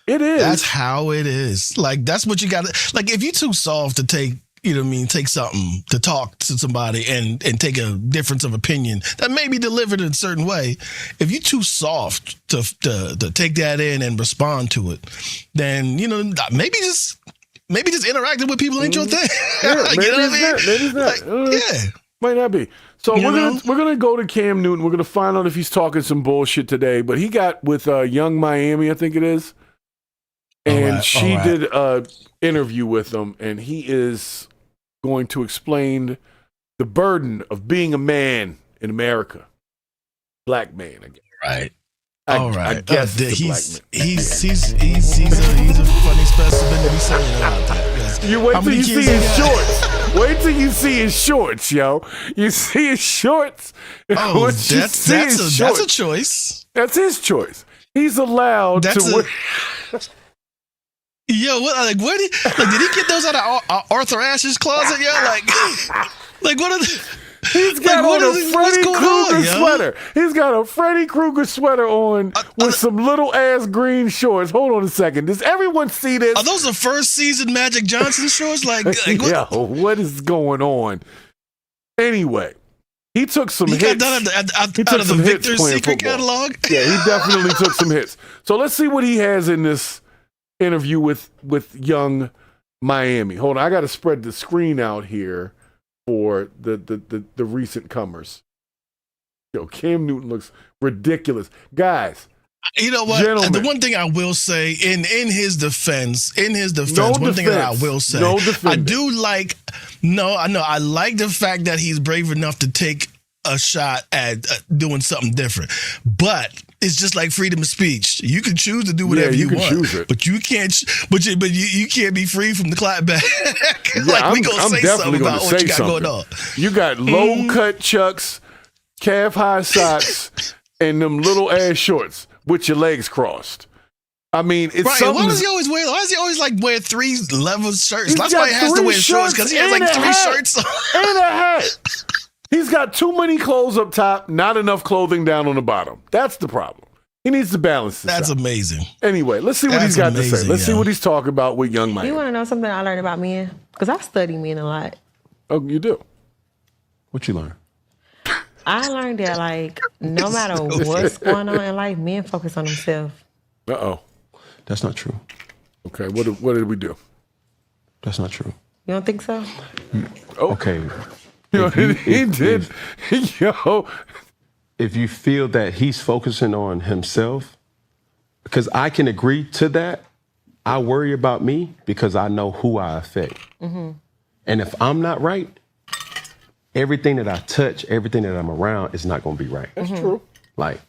It is. That's how it is. Like, that's what you got to, like, if you're too soft to take, you know what I mean, take something to talk to somebody and take a difference of opinion that may be delivered in a certain way. If you're too soft to take that in and respond to it, then, you know, maybe just interacting with people ain't your thing. Yeah, you know what I mean? Maybe not. Like, yeah. Might not be. So we're gonna go to Cam Newton. We're gonna find out if he's talking some bullshit today. But he got with Young Miami, I think it is. And she did an interview with him, and he is going to explain the burden of being a man in America. Black man, I guess. Right. I guess he's a funny specimen to be saying about that. Yes. You wait till you see his shorts. Wait till you see his shorts, yo. You see his shorts. Oh, that's a choice. That's his choice. He's allowed to wear. Yo, what? Like, did he get those out of Arthur Ashe's closet? Yo, like what are the? He's got on a Freddy Krueger sweater. He's got a Freddy Krueger sweater on with some little ass green shorts. Hold on a second. Does everyone see this? Are those the first season Magic Johnson shorts? Like what? Yo, what is going on? Anyway, he took some hits. Got done out of the Victor's Secret catalog. Yeah, he definitely took some hits. So let's see what he has in this interview with Young Miami. Hold on, I got to spread the screen out here for the recent comers. Yo, Cam Newton looks ridiculous, guys. You know what? Gentlemen. The one thing I will say in his defense, thing that I will say, I do like. No, I know. I like the fact that he's brave enough to take a shot at doing something different, but it's just like freedom of speech. You can choose to do whatever you want, choose it. But you can't. But you can't be free from the clapback. Like we gonna say something about what you got going on. You got low cut chucks, calf high socks, and them little ass shorts with your legs crossed. I mean, it's right. something. Why does he always like wear 3 level shirts? That's why he has to wear shorts, because he has like 3 shirts and a hat. He's got too many clothes up top, not enough clothing down on the bottom. That's the problem. He needs to balance this. That's out. Amazing. Anyway, let's see what he's got to say. Let's see what he's talking about with Young Miami. You want to know something I learned about men? Because I study men a lot. Oh, you do? What you learn? I learned that, like, no matter what's going on in life, men focus on themselves. Uh-oh. That's not true. Okay, what did we do? That's not true. You don't think so? Oh. Okay. He did. Yo. If you feel that he's focusing on himself, because I can agree to that, I worry about me because I know who I affect. Mm-hmm. And if I'm not right, everything that I touch, everything that I'm around is not going to be right. That's true. Like,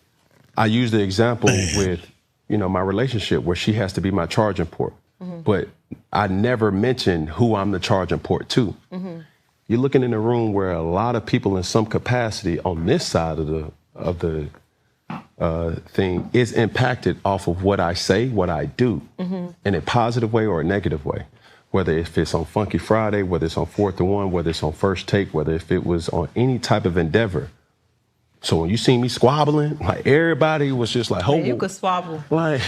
I use the example with, my relationship where she has to be my charging port. Mm-hmm. But I never mention who I'm the charging port to. Mm-hmm. You're looking in a room where a lot of people in some capacity on this side of the thing is impacted off of what I say, what I do, in a positive way or a negative way. Whether if it's on Funky Friday, whether it's on 4th and 1, whether it's on First Take, whether if it was on any type of endeavor, So when you see me squabbling, like everybody was just like, Man, you could swabble. but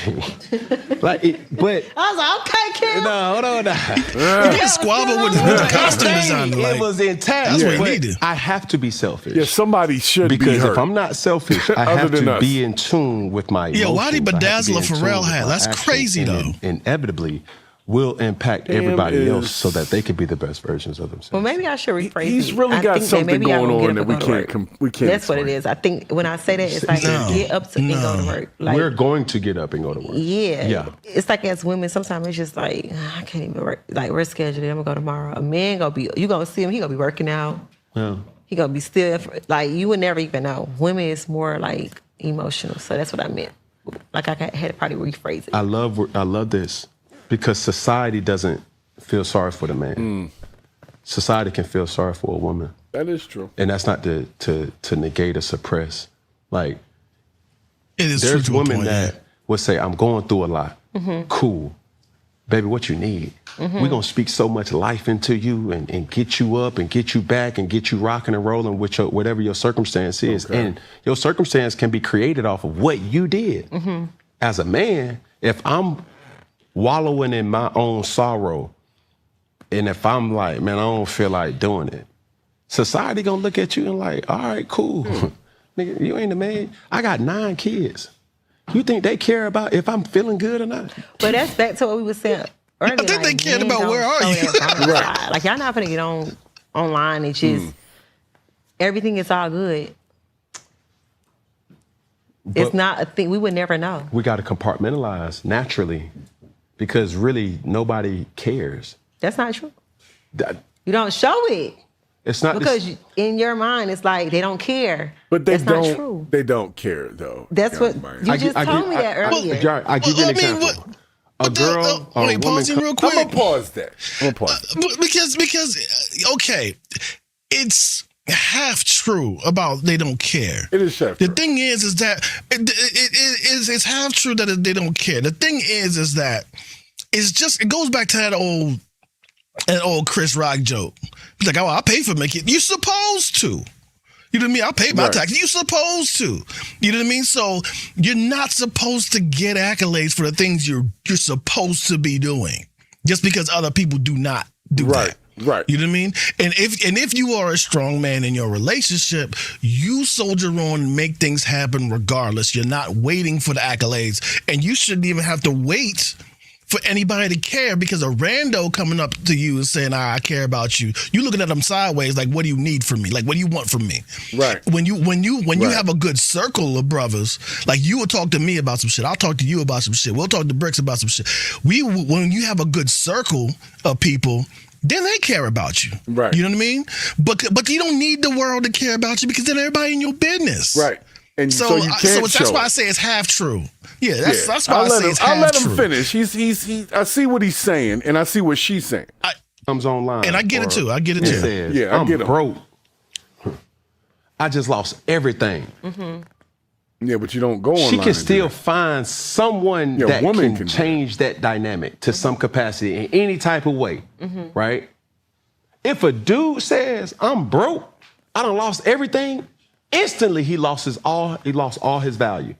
I was like, okay, Kim. no, hold on. You can squabble with the costume designer. It Like, was intact. that's what he But needed. I have to be selfish. Yeah, somebody should be Because hurt. if I'm not selfish, I have than to us. be in tune with my emotions. Yo, why did I have to be bedazzle a in tune Pharrell with hat? my That's actions, crazy, and though. it inevitably will impact everybody else so that they can be the best versions of themselves. Well, maybe I should rephrase He's it. really I got think that something maybe I going won't get on that up we and go to can't work. we can't That's what it is. I think when I say that, it's like get up and go to work. Like, We're going to get up and go to work. yeah. It's like as women, sometimes it's just like, I can't even work. Like, we're scheduled. I'm going to go tomorrow. A man you going to see him, he going to be working out. Yeah. He going to be still, like, you would never even know. Women is more like emotional. So that's what I meant. Like, I had to probably rephrase it. I love this because society doesn't feel sorry for the man. Society can feel sorry for a woman. That is true. And that's not to negate or suppress. Like, it is there's true to a women point, that would say, I'm going through a lot. Cool. Baby, what you need? We're going to speak so much life into you and get you up and get you back and get you rocking and rolling with whatever your circumstance is. Okay. And your circumstance can be created off of what you did. As a man, if I'm wallowing in my own sorrow, and if I'm like, man, I don't feel like doing it, society gonna look at you and like, all right, cool. Nigga, you ain't a man. I got 9 kids. You think they care about if I'm feeling good or not? But that's back to what we were saying earlier. I think they cared about where are you. Right. Like, y'all not gonna get online and just everything is all good. It's not a thing. We would never know. We got to compartmentalize naturally because really nobody cares. That's not true. That- You don't show it. It's not Because in your mind, it's like they don't care. But they That's don't. not true. They don't care though. That's what you just told me that earlier. Jared, I give you an example. A girl or a wait, woman. pause him real quick. I'm gonna pause that. Because okay, it's half true about they don't care. It is half The true. thing is that it's half true that they don't care. The thing is that it goes back to that old Chris Rock joke. He's like, oh, I'll pay for making it. You're supposed to. You know what I mean? I'll pay my Right. taxes. You're supposed to. You know what I mean? So you're not supposed to get accolades for the things you're supposed to be doing just because other people do not do that. Right. You know what I mean? And if you are a strong man in your relationship, you soldier on and make things happen regardless. You're not waiting for the accolades. And you shouldn't even have to wait for anybody to care because a rando coming up to you and saying, I care about you. You looking at them sideways like, what do you need from me? Like, what do you want from me? Right. When you have a good circle of brothers, like you will talk to me about some shit. I'll talk to you about some shit. We'll talk to Bricks about some shit. When you have a good circle of people, then they care about you. Right. You know what I mean? But you don't need the world to care about you because then everybody in your business. Right. And so you can't that's show why it. I say it's half true. Yeah, that's why I'll I let say him, it's I'll half let him true. finish. I see what he's saying, and I see what she's saying. Comes online. And I get it too. I get it too. Says, Yeah, I I'm get 'em. broke. I just lost everything. Yeah, but you don't go online. She can and do still that. find someone Yeah, that woman can can do change that dynamic to some capacity in any type of way, right? If a dude says, I'm broke, I done lost everything, instantly he lost all his value.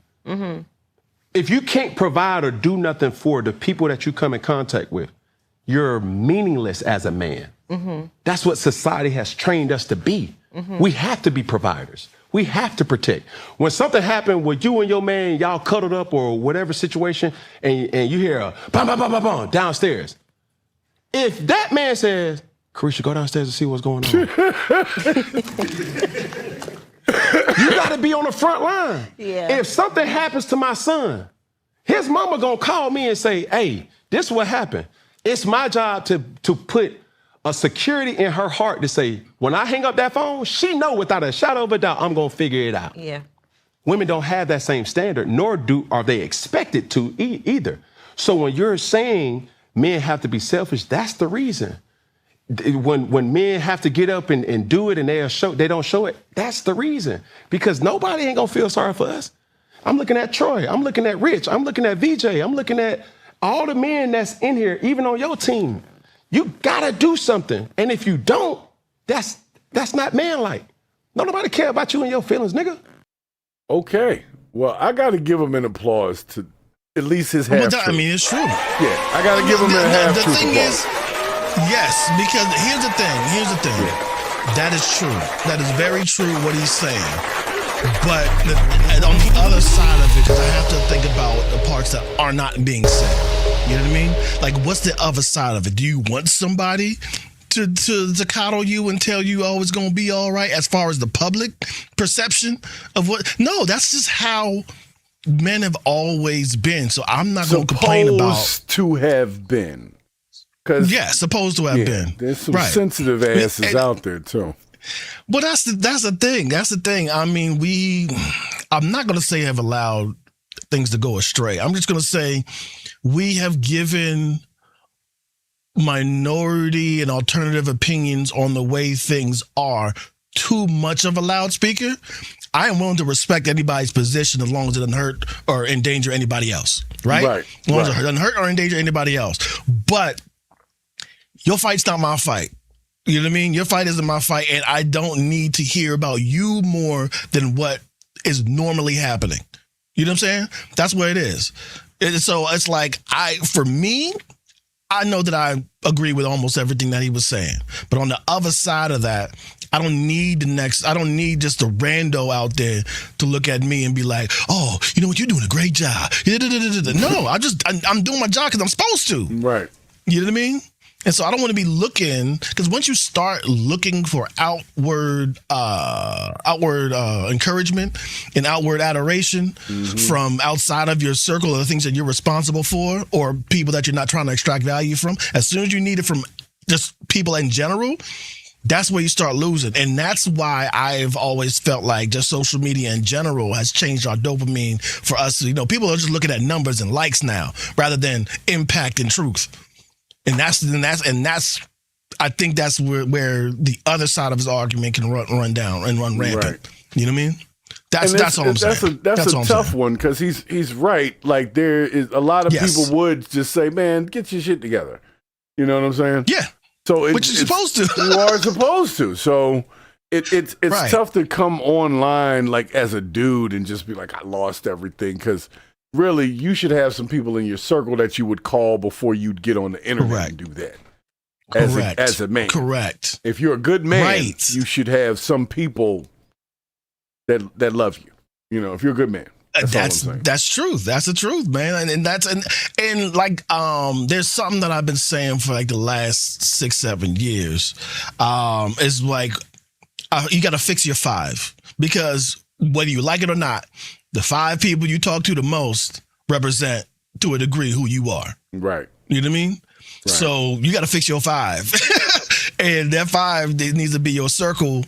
If you can't provide or do nothing for the people that you come in contact with, you're meaningless as a man. That's what society has trained us to be. We have to be providers. We have to protect. When something happened with you and your man, y'all cuddled up or whatever situation, and you hear a bam, bam, bam, bam, bam downstairs. If that man says, Carisha, go downstairs and see what's going on. You got to be on the front line. Yeah. If something happens to my son, his mama gonna call me and say, hey, this is what happened. It's my job to put a security in her heart to say, when I hang up that phone, she know without a shadow of a doubt, I'm gonna figure it out. Yeah. Women don't have that same standard, nor are they expected to either. So when you're saying men have to be selfish, that's the reason. When men have to get up and do it and they don't show it, that's the reason. Because nobody ain't gonna feel sorry for us. I'm looking at Troy, I'm looking at Rich, I'm looking at VJ, I'm looking at all the men that's in here, even on your team. You gotta do something. And if you don't, that's not manlike. Don't nobody care about you and your feelings, nigga. Okay. Well, I got to give him an applause to at least his half truth. I mean, it's true. Yeah, I got to give him a half truth. The thing applause. is, yes, because here's the thing. Yeah. That is true. That is very true what he's saying. But and on the other side of it, because I have to think about the parts that are not being said. You know what I mean? Like, what's the other side of it? Do you want somebody to coddle you and tell you, oh, it's going to be all right as far as the public perception of what? No, that's just how men have always been. So I'm not going to complain about. Supposed to have been. Yeah, supposed to have been. There's some sensitive asses out there too. Well, that's the thing. That's the thing. I mean, I'm not going to say have allowed things to go astray. I'm just going to say we have given minority and alternative opinions on the way things are too much of a loudspeaker. I am willing to respect anybody's position as long as it doesn't hurt or endanger anybody else, right? Right. As long as it doesn't hurt or endanger anybody else. But your fight's not my fight. You know what I mean? Your fight isn't my fight, and I don't need to hear about you more than what is normally happening. You know what I'm saying? That's what it is. So it's like, for me, I know that I agree with almost everything that he was saying. But on the other side of that, I don't need just a rando out there to look at me and be like, oh, you know what, you're doing a great job. No, I'm doing my job because I'm supposed to. Right. You know what I mean? And so I don't want to be looking, because once you start looking for outward encouragement and outward adoration from outside of your circle of the things that you're responsible for, or people that you're not trying to extract value from, as soon as you need it from just people in general, that's where you start losing. And that's why I've always felt like just social media in general has changed our dopamine for us. You know, people are just looking at numbers and likes now rather than impact and truth. And that's I think that's where the other side of his argument can run down and run rampant. Right. You know what I mean? That's all I'm saying. That's a tough one, because he's right. Like, there is a lot of people would just say, man, get your shit together. You know what I'm saying? Yeah. So which you're supposed to. You are supposed to. So it's right. tough to come online like as a dude and just be like, I lost everything, because really, you should have some people in your circle that you would call before you'd get on the internet and do that. As a man. Correct. If you're a good man, right. you should have some people that love you. You know, if you're a good man. That's truth. That's the truth, man. And like there's something that I've been saying for like the last 6-7 years. It's like you got to fix your 5, because whether you like it or not, the 5 people you talk to the most represent, to a degree, who you are. Right. You know what I mean? Right. So you got to fix your 5. And that 5 needs to be your circle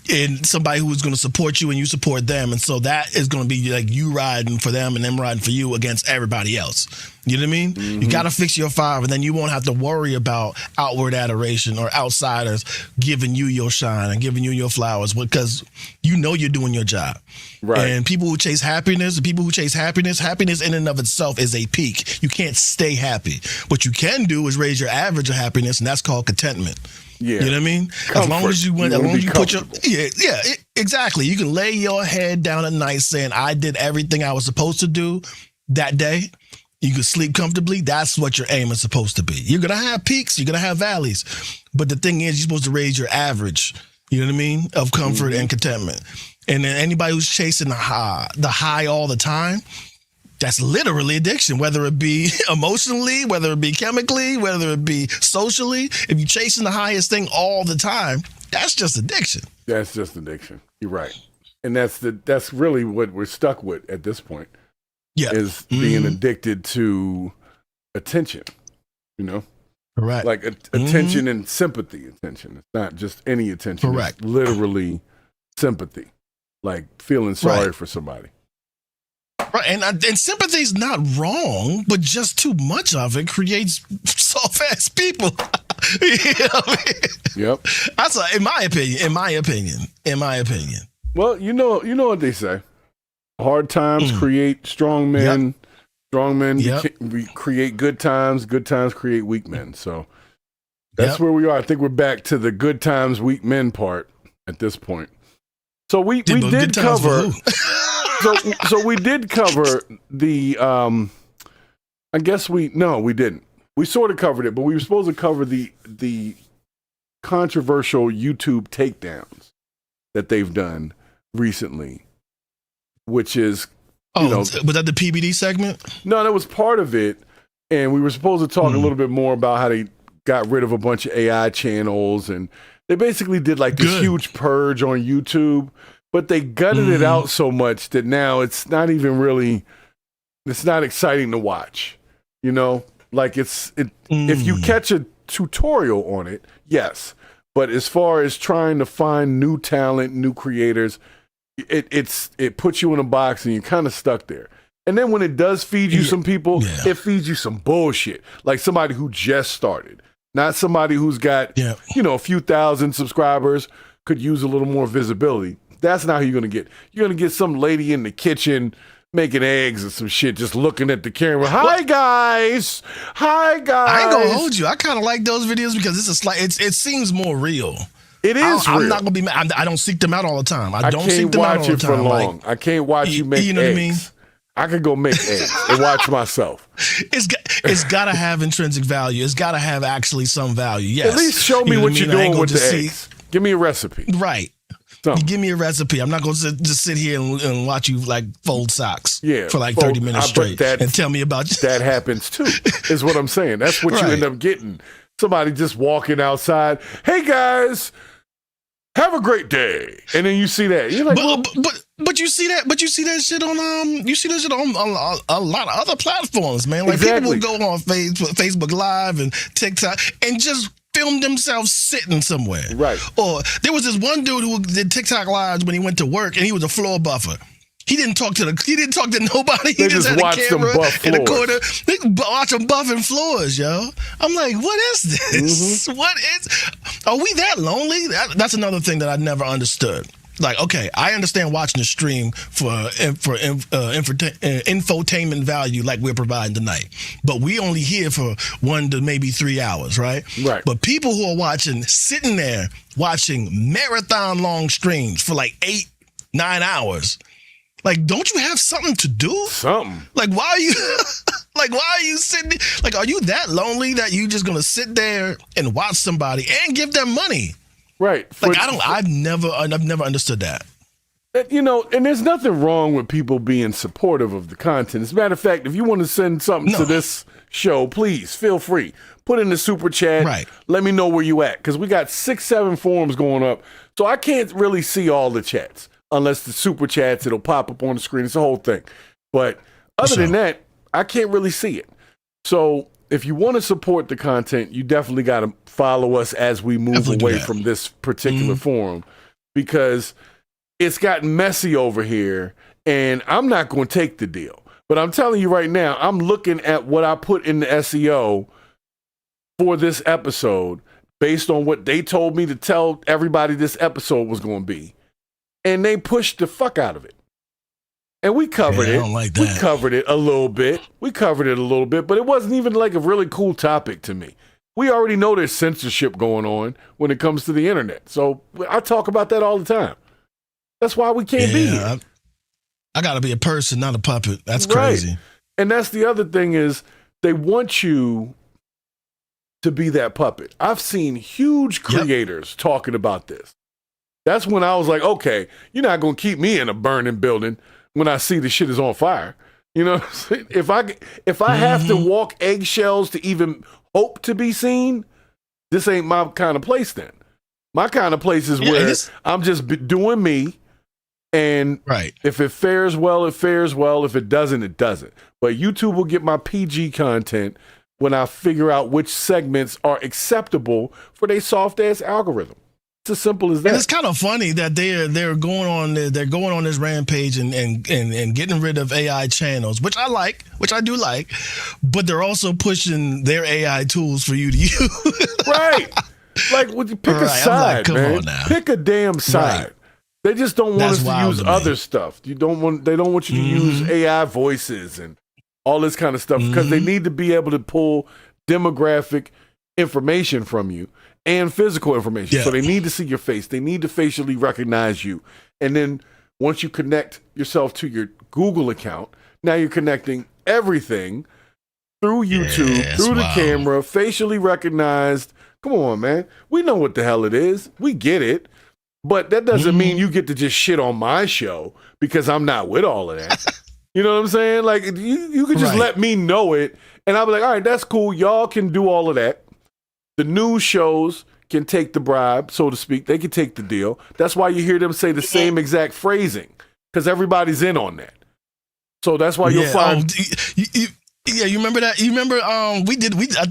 and somebody who is going to support you and you support them. And so that is going to be like you riding for them and them riding for you against everybody else. You know what I mean? You got to fix your 5, and then you won't have to worry about outward adoration or outsiders giving you your shine and giving you your flowers, because you know you're doing your job. Right. And people who chase happiness happiness in and of itself is a peak. You can't stay happy. What you can do is raise your average of happiness, and that's called contentment. Yeah. You know what I mean? Comfort. As long as you put your exactly. You can lay your head down at night saying, I did everything I was supposed to do that day. You can sleep comfortably. That's what your aim is supposed to be. You're going to have peaks. You're going to have valleys. But the thing is, you're supposed to raise your average, you know what I mean, of comfort and contentment. And then anybody who's chasing the high all the time, that's literally addiction, whether it be emotionally, whether it be chemically, whether it be socially. If you're chasing the highest thing all the time, that's just addiction. That's just addiction. You're right. And that's really what we're stuck with at this point. Yeah. Is being addicted to attention, you know? Correct. Like attention and sympathy attention. It's not just any attention. Correct. It's literally sympathy, like feeling sorry for somebody. Right, and sympathy is not wrong, but just too much of it creates soft-ass people. You know what I mean? Yep. That's in my opinion. Well, you know what they say. Hard times create strong men. Yep. Strong men create good times. Good times create weak men. So that's where we are. I think we're back to the good times, weak men part at this point. So we did cover. So we did cover the. I guess we didn't. We sort of covered it, but we were supposed to cover the controversial YouTube takedowns that they've done recently, which is was that the PBD segment? No, that was part of it, and we were supposed to talk a little bit more about how they got rid of a bunch of AI channels, and they basically did like this huge purge on YouTube, but they gutted it out so much that now it's not even really, it's not exciting to watch, like if you catch a tutorial on it, yes, but as far as trying to find new talent, new creators, it puts you in a box and you're kind of stuck there. And then when it does feed you some people, it feeds you some bullshit, like somebody who just started. Not somebody who's got, a few thousand subscribers, could use a little more visibility. That's not who you're going to get. You're going to get some lady in the kitchen making eggs or some shit, just looking at the camera. Hi, guys. Hi, guys. I ain't going to hold you. I kind of like those videos because it seems more real. It is real. I'm not going to be mad. I don't seek them out all the time. I don't seek them out all the time. I can't watch it for long. I can't watch you make eggs. You know what I mean? I could go make eggs and watch myself. It's got to have intrinsic value. It's got to have actually some value. Yes. At least show me what you're doing with the eggs. Give me a recipe. Right. Give me a recipe. I'm not going to just sit here and watch you like fold socks for like 30 minutes straight and tell me about you. That happens too, is what I'm saying. That's what you end up getting. Somebody just walking outside. Hey, guys. Have a great day, and then you see that. You're like, but you see that. But you see that shit on a lot of other platforms, man. Like people will go on Facebook Live and TikTok and just film themselves sitting somewhere. Right. Or there was this one dude who did TikTok Lives when he went to work, and he was a floor buffer. He didn't talk to nobody. He just had a camera in the corner. They watch them buffing floors, yo. I'm like, what is this? Are we that lonely? That's another thing that I never understood. Like, okay, I understand watching the stream for infotainment value like we're providing tonight. But we only here for 1 to maybe 3 hours, right? Right. But people who are sitting there watching marathon long streams for like 8-9 hours, like, don't you have something to do? Something. Like, why are you sitting? Like, are you that lonely that you just gonna sit there and watch somebody and give them money? Right. Like, I've never understood that. And there's nothing wrong with people being supportive of the content. As a matter of fact, if you want to send something to this show, please feel free. Put in the super chat. Right. Let me know where you at, because we got 6-7 forums going up, so I can't really see all the chats. Unless the super chats, it'll pop up on the screen. It's the whole thing. But other than that, I can't really see it. So if you want to support the content, you definitely got to follow us as we move away from this particular forum, because it's gotten messy over here, and I'm not going to take the deal. But I'm telling you right now, I'm looking at what I put in the SEO for this episode based on what they told me to tell everybody this episode was going to be. And they pushed the fuck out of it. And we covered it. I don't like that. We covered it a little bit. But it wasn't even like a really cool topic to me. We already know there's censorship going on when it comes to the internet. So I talk about that all the time. That's why we can't be here. I got to be a person, not a puppet. That's crazy. Right. And that's the other thing is they want you to be that puppet. I've seen huge creators talking about this. That's when I was like, okay, you're not going to keep me in a burning building when I see the shit is on fire. You know what I'm saying? If I have to walk eggshells to even hope to be seen, this ain't my kind of place then. My kind of place is where I'm just doing me, and if it fares well, it fares well. If it doesn't, it doesn't. But YouTube will get my PG content when I figure out which segments are acceptable for their soft-ass algorithm. It's as simple as that. And it's kind of funny that they're going on this rampage and getting rid of AI channels, which I do like, but they're also pushing their AI tools for you to use. Right. Like, pick a side, man. Pick a damn side. Right. They just don't want us to use other stuff. They don't want you to use AI voices and all this kind of stuff, because they need to be able to pull demographic information from you and physical information. Yeah. So they need to see your face. They need to facially recognize you. And then Once you connect yourself to your Google account, now you're connecting everything through YouTube, through the camera, facially recognized. Come on, man. We know what the hell it is. We get it. But that doesn't mean you get to just shit on my show because I'm not with all of that. You know what I'm saying? Like, you could just let me know it, and I'll be like, all right, that's cool. Y'all can do all of that. The news shows can take the bribe, so to speak. They can take the deal. That's why you hear them say the same exact phrasing, because everybody's in on that. So that's why you'll find... Yeah, you remember that? You remember I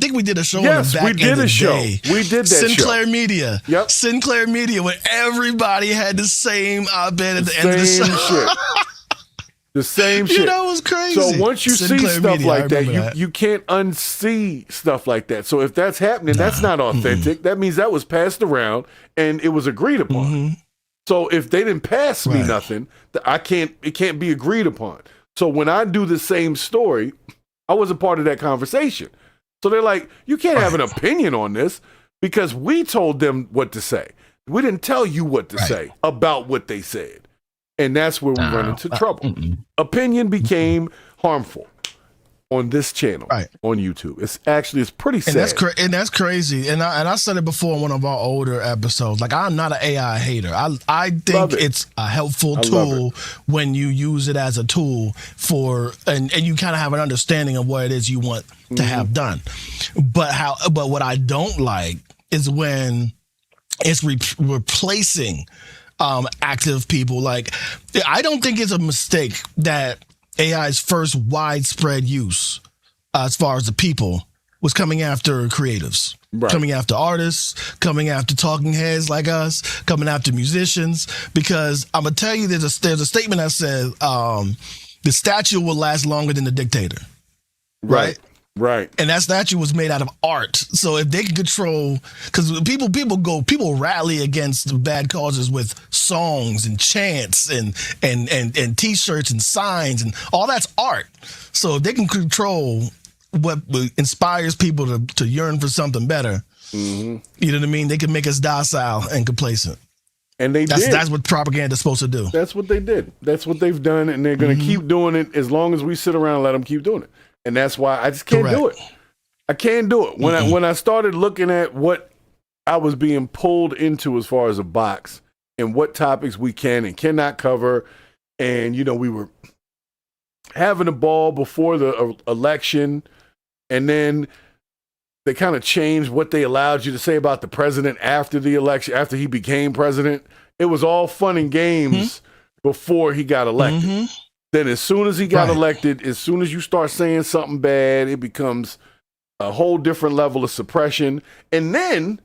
think we did a show yes, on the back we did end of a the show. day. We did that Sinclair show. Media. Yep. Sinclair Media, where everybody had the same op-ed at the end of the show. Shit. The same shit. That was crazy. So once you Sinclair see stuff Media, like that, you can't unsee stuff like that. So if that's happening, that's not authentic. That means that was passed around and it was agreed upon. So if they didn't pass me nothing, it can't be agreed upon. So when I do the same story, I wasn't part of that conversation. So they're like, you can't have an opinion on this because we told them what to say. We didn't tell you what to say about what they said. And that's where we run into trouble. Opinion became harmful on this channel, on YouTube. It's pretty sad. And that's crazy. And I said it before in one of our older episodes. Like, I'm not an AI hater. I think it's a helpful tool when you use it as a tool for, and you kind of have an understanding of what it is you want to have done. But what I don't like is when it's replacing active people. Like, I don't think it's a mistake that AI's first widespread use, as far as the people, was coming after creatives, coming after artists, coming after talking heads like us, coming after musicians. Because I'm gonna tell you, there's a statement that says the statue will last longer than the dictator. Right. And that statue was made out of art. So if they can control, because people rally against bad causes with songs and chants and T-shirts and signs and all that's art. So if they can control what inspires people to yearn for something better, you know what I mean? They can make us docile and complacent. And that's what propaganda is supposed to do. That's what they did. That's what they've done, and they're going to keep doing it as long as we sit around and let them keep doing it. And that's why I just can't do it. I can't do it. When I started looking at what I was being pulled into as far as a box and what topics we can and cannot cover, and we were having a ball before the election, and then they kind of changed what they allowed you to say about the president after the election, after he became president. It was all fun and games before he got elected. Then as soon as he got elected, as soon as you start saying something bad, it becomes a whole different level of suppression. And then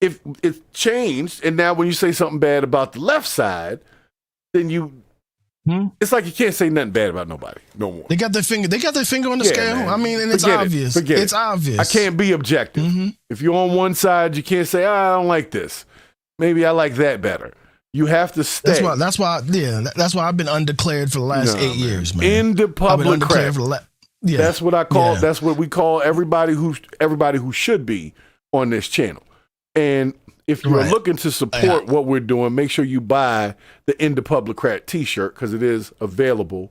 if it's changed, and now when you say something bad about the left side, then it's like you can't say nothing bad about nobody no more. They got their finger on the scale. Man. I mean, and it's obvious. It's obvious. I can't be objective. If you're on one side, you can't say, I don't like this. Maybe I like that better. You have to stay. That's why I've been undeclared for the last 8 years, man. In the public crap. That's what I call. Yeah. That's what we call everybody who should be on this channel. And if you're looking to support what we're doing, make sure you buy the In the Publicrat T-shirt because it is available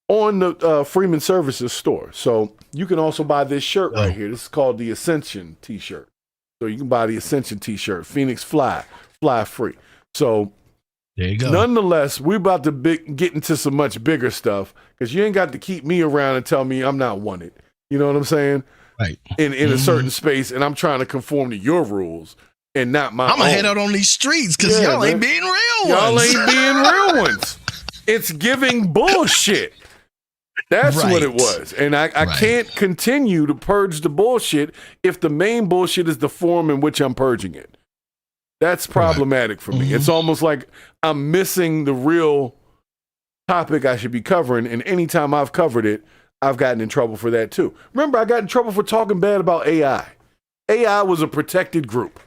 on the Freeman Services store. So you can also buy this shirt right here. This is called the Ascension T-shirt. So you can buy the Ascension T-shirt. Phoenix Fly free. So there you go. Nonetheless, we're about to get into some much bigger stuff because you ain't got to keep me around and tell me I'm not wanted. You know what I'm saying? Right. In a certain space, and I'm trying to conform to your rules and not my own. I'm going to head out on these streets because y'all ain't being real ones. Y'all ain't being real ones. It's giving bullshit. That's what it was. And I can't continue to purge the bullshit if the main bullshit is the form in which I'm purging it. That's problematic for me. It's almost like I'm missing the real topic I should be covering. And anytime I've covered it, I've gotten in trouble for that too. Remember, I got in trouble for talking bad about AI. AI was a protected group.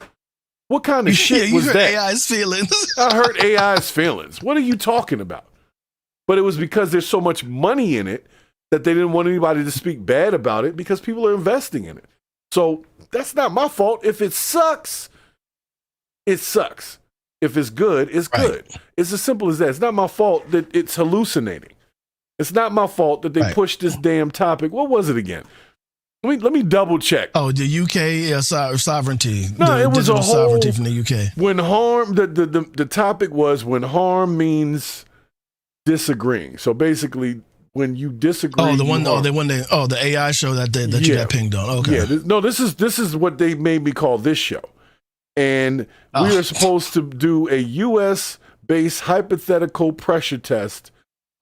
What kind of shit was that? AI's feelings. I hurt AI's feelings. What are you talking about? But it was because there's so much money in it that they didn't want anybody to speak bad about it because people are investing in it. So that's not my fault. If it sucks, it sucks. If it's good, it's good. It's as simple as that. It's not my fault that it's hallucinating. It's not my fault that they pushed this damn topic. What was it again? Let me double check. Oh, the UK sovereignty. No, it was a whole sovereignty from the UK. When harm, the topic was when harm means disagreeing. So basically, when you disagree. Oh, the AI show that you got pinged on. Okay. Yeah. This is what they made me call this show, and we are supposed to do a U.S.-based hypothetical pressure test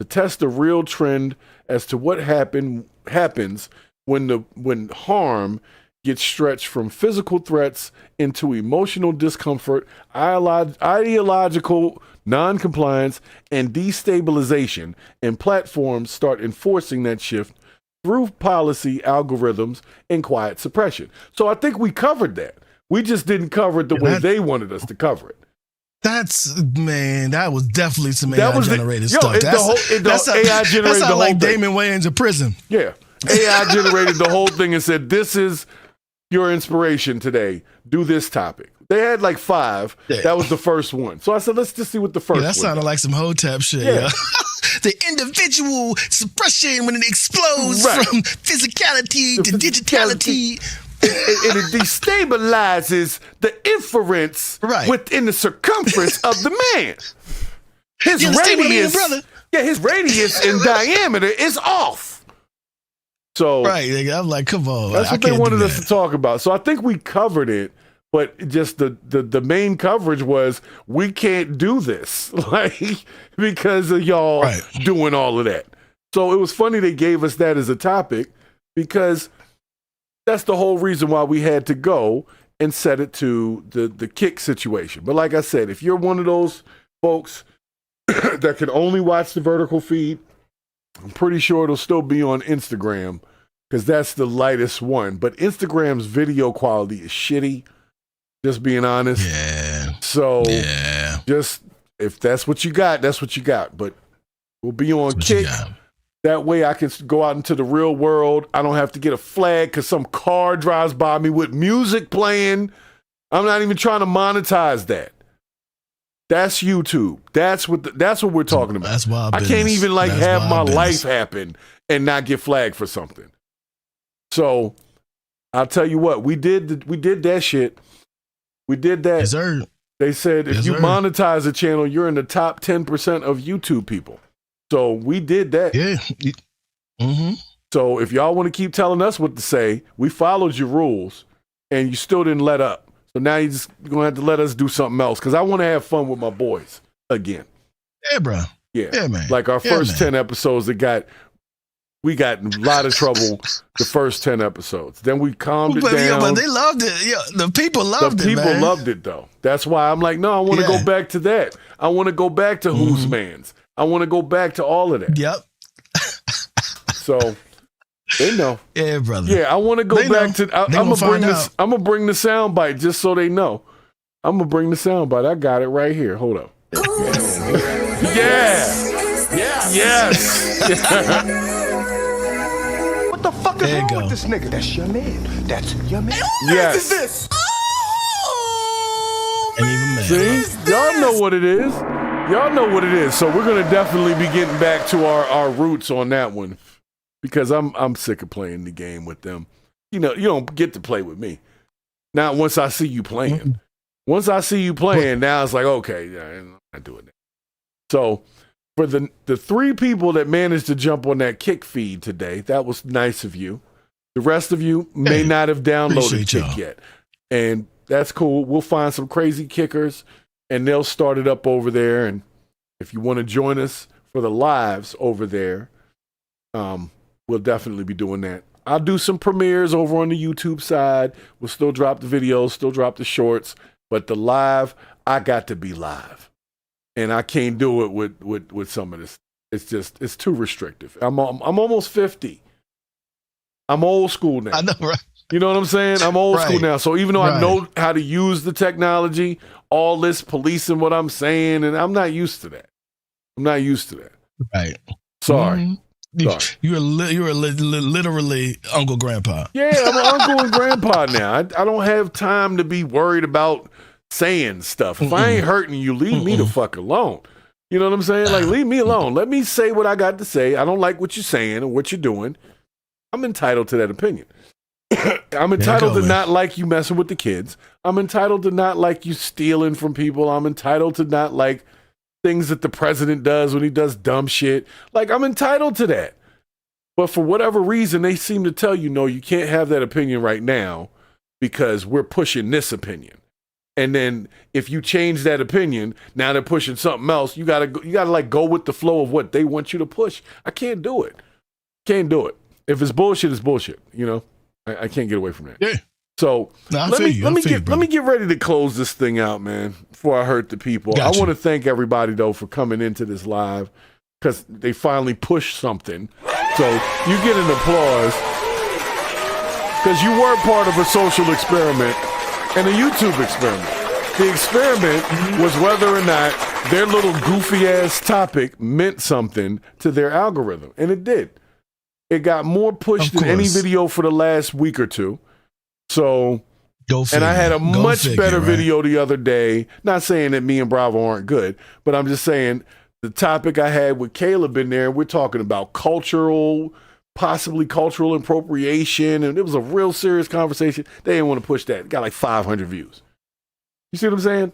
to test a real trend as to what happens when harm gets stretched from physical threats into emotional discomfort, ideological non-compliance, and destabilization, and platforms start enforcing that shift through policy algorithms and quiet suppression. So I think we covered that. We just didn't cover it the way they wanted us to cover it. That was definitely some AI-generated stuff. That's AI-generated like Damon Wayans in prison. Yeah. AI generated the whole thing and said, this is your inspiration today. Do this topic. They had like 5. Yeah. That was the first one. So I said, let's just see what the first one that sounded like some Hotep shit. Yeah. The individual suppression when it explodes from physicality to digitality. And it destabilizes the inference within the circumference of the man. His radius in diameter is off. So I'm like, come on. That's what they wanted us to talk about. So I think we covered it, but just the main coverage was we can't do this, because of y'all doing all of that. So it was funny they gave us that as a topic, because that's the whole reason why we had to go and set it to the kick situation. But like I said, if you're one of those folks that can only watch the vertical feed, I'm pretty sure it'll still be on Instagram, because that's the lightest one. But Instagram's video quality is shitty, just being honest. Yeah. So just, if that's what you got, that's what you got. But we'll be on Kick. That way I can go out into the real world. I don't have to get a flag because some car drives by me with music playing. I'm not even trying to monetize that. That's YouTube. That's what we're talking about. That's wild business. I can't even have my life happen and not get flagged for something. So I'll tell you what, we did that shit. We did that. Yes, sir. They said if you monetize a channel, you're in the top 10% of YouTube people. So we did that. Yeah. Mm-hmm. So if y'all want to keep telling us what to say, we followed your rules and you still didn't let up. So now you're just going to have to let us do something else, because I want to have fun with my boys again. Yeah, bro. Yeah, man. Like our first 10 episodes, we got in a lot of trouble the first 10 episodes. Then we calmed it down. Yeah, but they loved it. Yeah, the people loved it, people loved it, though. That's why I'm like, no, I want to go back to that. I want to go back to Who's Mans. I want to go back to all of that. Yep. So they know. Yeah, brother. Yeah, I want to go back to. I'm gonna bring the sound bite just so they know. I'm gonna bring the sound bite. I got it right here. Hold up. Yes. What the fuck is wrong with this nigga? That's your man. That's your man. Yes. Is this? And even mad. See, y'all know what it is. Y'all know what it is. So we're gonna definitely be getting back to our roots on that one, because I'm sick of playing the game with them. You know, you don't get to play with me. Not once I see you playing. Once I see you playing, now it's like, okay, I'm not doing that. So for the 3 people that managed to jump on that Kick feed today, that was nice of you. The rest of you may not have downloaded Kick yet. And that's cool. We'll find some crazy kickers and they'll start it up over there. And if you want to join us for the lives over there, we'll definitely be doing that. I'll do some premieres over on the YouTube side. We'll still drop the videos, still drop the shorts, but the live, I got to be live. And I can't do it with some of this. It's too restrictive. I'm almost 50. I'm old school now. I know, right? You know what I'm saying? I'm old school now. So even though I know how to use the technology, all this policing what I'm saying, and I'm not used to that. Right. Sorry. You're literally Uncle Grandpa. Yeah, I'm an uncle and grandpa now. I don't have time to be worried about saying stuff. If I ain't hurting you, leave me the fuck alone. You know what I'm saying? Like, leave me alone. Let me say what I got to say. I don't like what you're saying or what you're doing. I'm entitled to that opinion. I'm entitled to not like you messing with the kids. I'm entitled to not like you stealing from people. I'm entitled to not like things that the president does when he does dumb shit. Like, I'm entitled to that. But for whatever reason, they seem to tell you, no, you can't have that opinion right now because we're pushing this opinion. And then if you change that opinion, now they're pushing something else. You gotta like go with the flow of what they want you to push. I can't do it. Can't do it. If it's bullshit, it's bullshit. You know, I can't get away from that. Yeah. So let me get ready to close this thing out, man, before I hurt the people. Gotcha. I want to thank everybody though for coming into this live because they finally pushed something. So you get an applause because you were part of a social experiment and a YouTube experiment. The experiment was whether or not their little goofy ass topic meant something to their algorithm, and it did. It got more pushed than any video for the last week or two. So, and I had a much better video the other day. Not saying that me and Bravo aren't good, but I'm just saying the topic I had with Caleb in there, we're talking about possibly cultural appropriation, and it was a real serious conversation. They didn't want to push that. It got like 500 views. You see what I'm saying?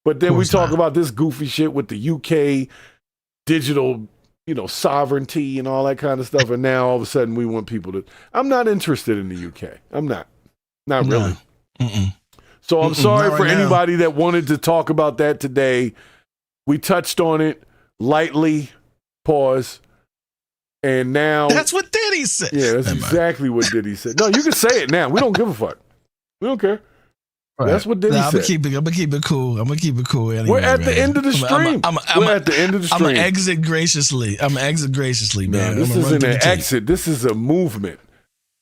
But then we talk about this goofy shit with the UK digital, sovereignty and all that kind of stuff. And now all of a sudden we want people to, I'm not interested in the UK. I'm not really. So I'm sorry for anybody that wanted to talk about that today. We touched on it lightly, pause. And now that's what Diddy said. Yeah, that's exactly what Diddy said. No, you can say it now. We don't give a fuck. We don't care. Right. That's what Diddy said. I'm gonna keep it cool. Anyway, we're at the end of the stream. We're at the end of the stream. I'm gonna exit graciously. Man. This isn't an exit. This is a movement.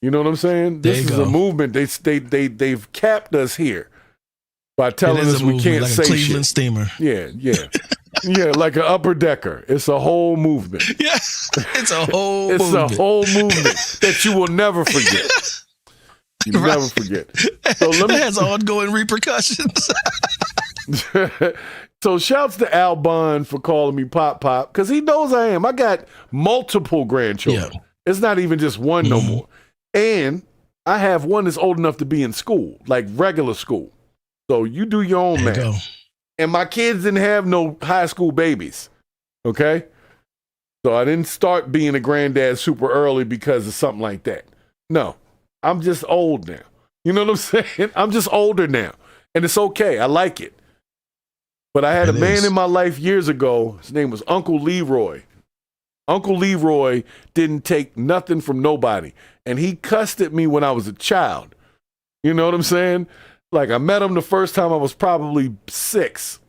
You know what I'm saying? This is a movement. They've capped us here by telling us we can't say Cleveland shit. Steamer. Yeah. Yeah, like an upper decker. It's a whole movement. Yeah, it's a whole movement that you will never forget. You never forget. So it has ongoing repercussions. So shouts to Al Bond for calling me Pop Pop, because he knows I am. I got multiple grandchildren. Yeah. It's not even just one no more. And I have one that's old enough to be in school, like regular school. So you do your own math. And my kids didn't have no high school babies, okay? So I didn't start being a granddad super early because of something like that. No, I'm just old now. You know what I'm saying? I'm just older now, and it's okay. I like it. But I had a man in my life years ago. His name was Uncle Leroy. Uncle Leroy didn't take nothing from nobody, and he cussed at me when I was a child. You know what I'm saying? Like, I met him the first time I was probably 6.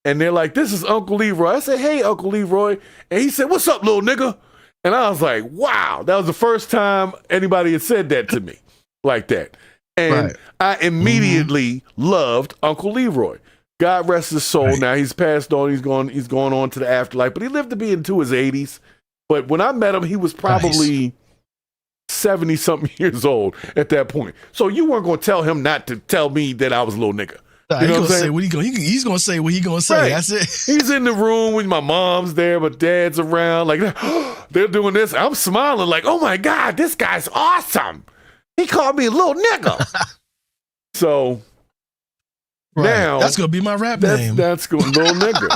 And they're like, this is Uncle Leroy. I said, hey, Uncle Leroy. And he said, what's up, little nigga? And I was like, wow. That was the first time anybody had said that to me like that. And I immediately loved Uncle Leroy. God rest his soul. Right. Now he's passed on. He's going on to the afterlife. But he lived to be into his 80s. But when I met him, he was probably 70-something years old at that point. So you weren't going to tell him not to tell me that I was a little nigga. You know what I'm saying? He's going to say what he's going to say. Right. That's it. He's in the room with my mom's there, my dad's around. Like, they're doing this. I'm smiling like, oh, my God, this guy's awesome. He called me a little nigga. So now. That's going to be my rap name. That's going to little nigga.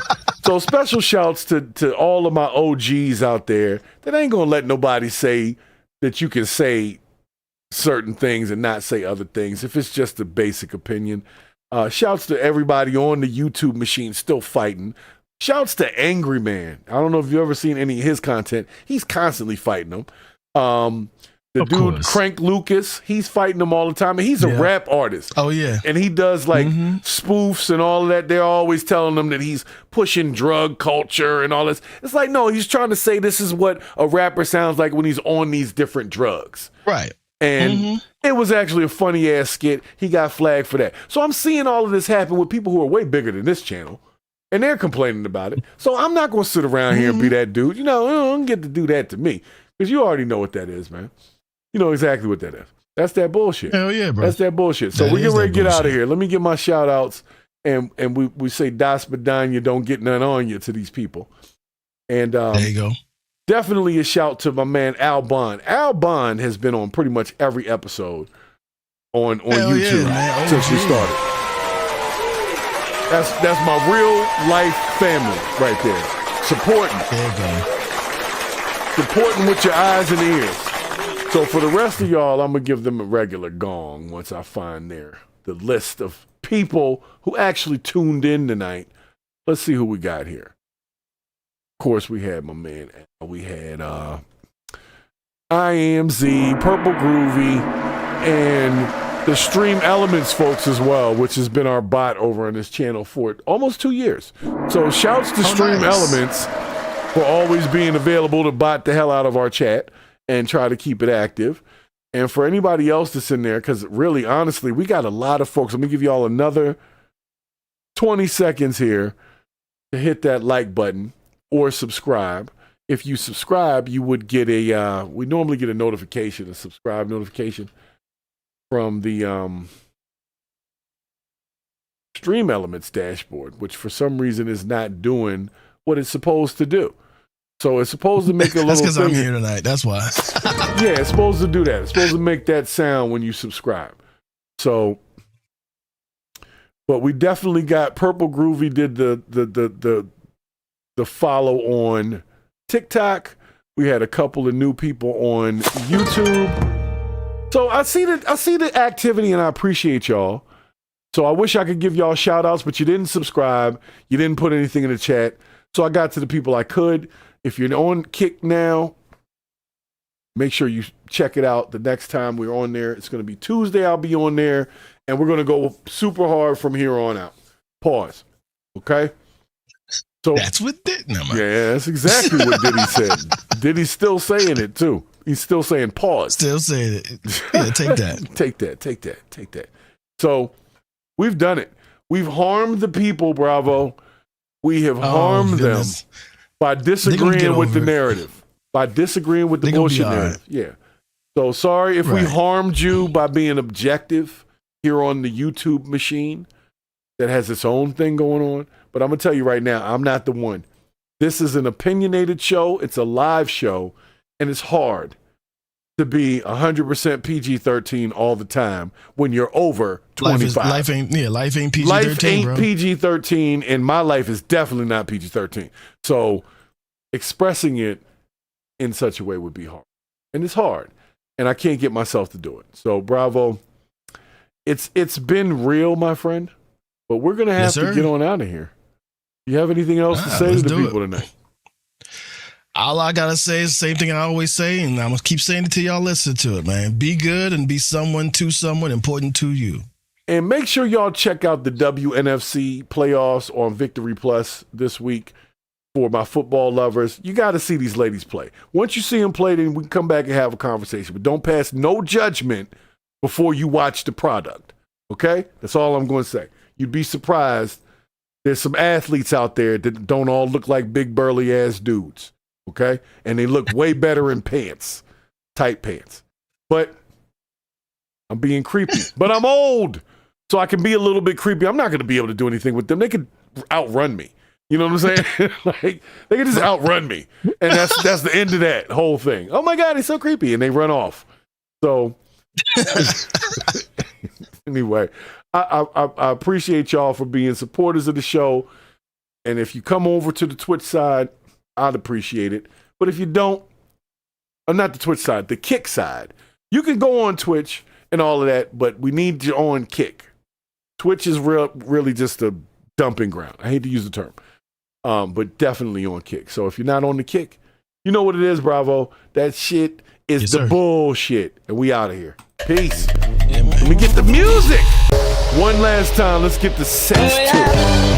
So special shouts to all of my OGs out there that ain't going to let nobody say that you can say certain things and not say other things if it's just a basic opinion. Shouts to everybody on the YouTube machine still fighting. Shouts to Angry Man. I don't know if you've ever seen any of his content. He's constantly fighting them. The dude, Crank Lucas, he's fighting them all the time. And he's a rap artist. Oh, yeah. And he does like spoofs and all of that. They're always telling him that he's pushing drug culture and all this. It's like, no, he's trying to say this is what a rapper sounds like when he's on these different drugs. Right. And it was actually a funny ass skit. He got flagged for that. So I'm seeing all of this happen with people who are way bigger than this channel. And they're complaining about it. So I'm not going to sit around here and be that dude. You know, don't get to do that to me. Because you already know what that is, man. You know exactly what that is. That's that bullshit. Hell yeah, bro. That's that bullshit. So we get ready to get out of here. Let me get my shout outs. And we say Das Badanya, don't get none on you to these people. And there you go. Definitely a shout to my man Al Bond. Al Bond has been on pretty much every episode on YouTube since we started. That's my real life family right there. Supporting. There you go. Supporting with your eyes and ears. So for the rest of y'all, I'm going to give them a regular gong once I find the list of people who actually tuned in tonight. Let's see who we got here. Of course, we had my man. We had IMZ, Purple Groovy, and the Stream Elements folks as well, which has been our bot over on this channel for almost 2 years. So shouts to Stream Elements for always being available to bot the hell out of our chat and try to keep it active. And for anybody else that's in there, because really, honestly, we got a lot of folks. Let me give y'all another 20 seconds here to hit that like button or subscribe. If you subscribe, you would get we normally get a notification, a subscribe notification from the Stream Elements dashboard, which for some reason is not doing what it's supposed to do. So it's supposed to make a little. That's because I'm here tonight. That's why. Yeah, it's supposed to do that. It's supposed to make that sound when you subscribe. So, but we definitely got Purple Groovy did the follow on TikTok. We had a couple of new people on YouTube. So I see the activity and I appreciate y'all. So I wish I could give y'all shout outs, but you didn't subscribe. You didn't put anything in the chat. So I got to the people I could. If you're on Kick now, make sure you check it out the next time we're on there. It's going to be Tuesday. I'll be on there, and we're going to go super hard from here on out. Pause. Okay? So that's what Diddy. Yeah, that's exactly what Diddy said. Diddy's still saying it, too. He's still saying pause. Still saying it. Yeah, take that. Take that. So we've done it. We've harmed the people, Bravo. We have harmed them. By disagreeing with the narrative. By disagreeing with the bullshit narrative. Yeah. So sorry if we harmed you by being objective here on the YouTube machine that has its own thing going on. But I'm going to tell you right now, I'm not the one. This is an opinionated show. It's a live show. And it's hard to be 100% PG-13 all the time when you're over 25. Life ain't PG-13, Life ain't bro. PG-13, and my life is definitely not PG-13. So expressing it in such a way would be hard. And it's hard. And I can't get myself to do it. So, Bravo, it's been real, my friend. But we're going to have to get on out of here. Do you have anything else to say to the people tonight? All I gotta say is the same thing I always say, and I'm gonna keep saying it till y'all listen to it, man. Be good and be someone to someone important to you. And make sure y'all check out the WNFC playoffs on Victory Plus this week for my football lovers. You got to see these ladies play. Once you see them play, then we can come back and have a conversation. But don't pass no judgment before you watch the product. Okay? That's all I'm going to say. You'd be surprised. There's some athletes out there that don't all look like big burly ass dudes. Okay? And they look way better in pants. Tight pants. But I'm being creepy. But I'm old. So I can be a little bit creepy. I'm not going to be able to do anything with them. They could outrun me. You know what I'm saying? Like, they can just outrun me. And that's the end of that whole thing. Oh my God, he's so creepy. And they run off. So anyway, I appreciate y'all for being supporters of the show. And if you come over to the Twitch side, I'd appreciate it. But if you don't, or not the Twitch side, the Kick side, you can go on Twitch and all of that, but we need you on Kick. Twitch is really just a dumping ground. I hate to use the term, but definitely on Kick. So if you're not on the Kick, you know what it is, Bravo. That shit is the bullshit. And we out of here. Peace. Let me get the music. One last time. Let's get the sense to it.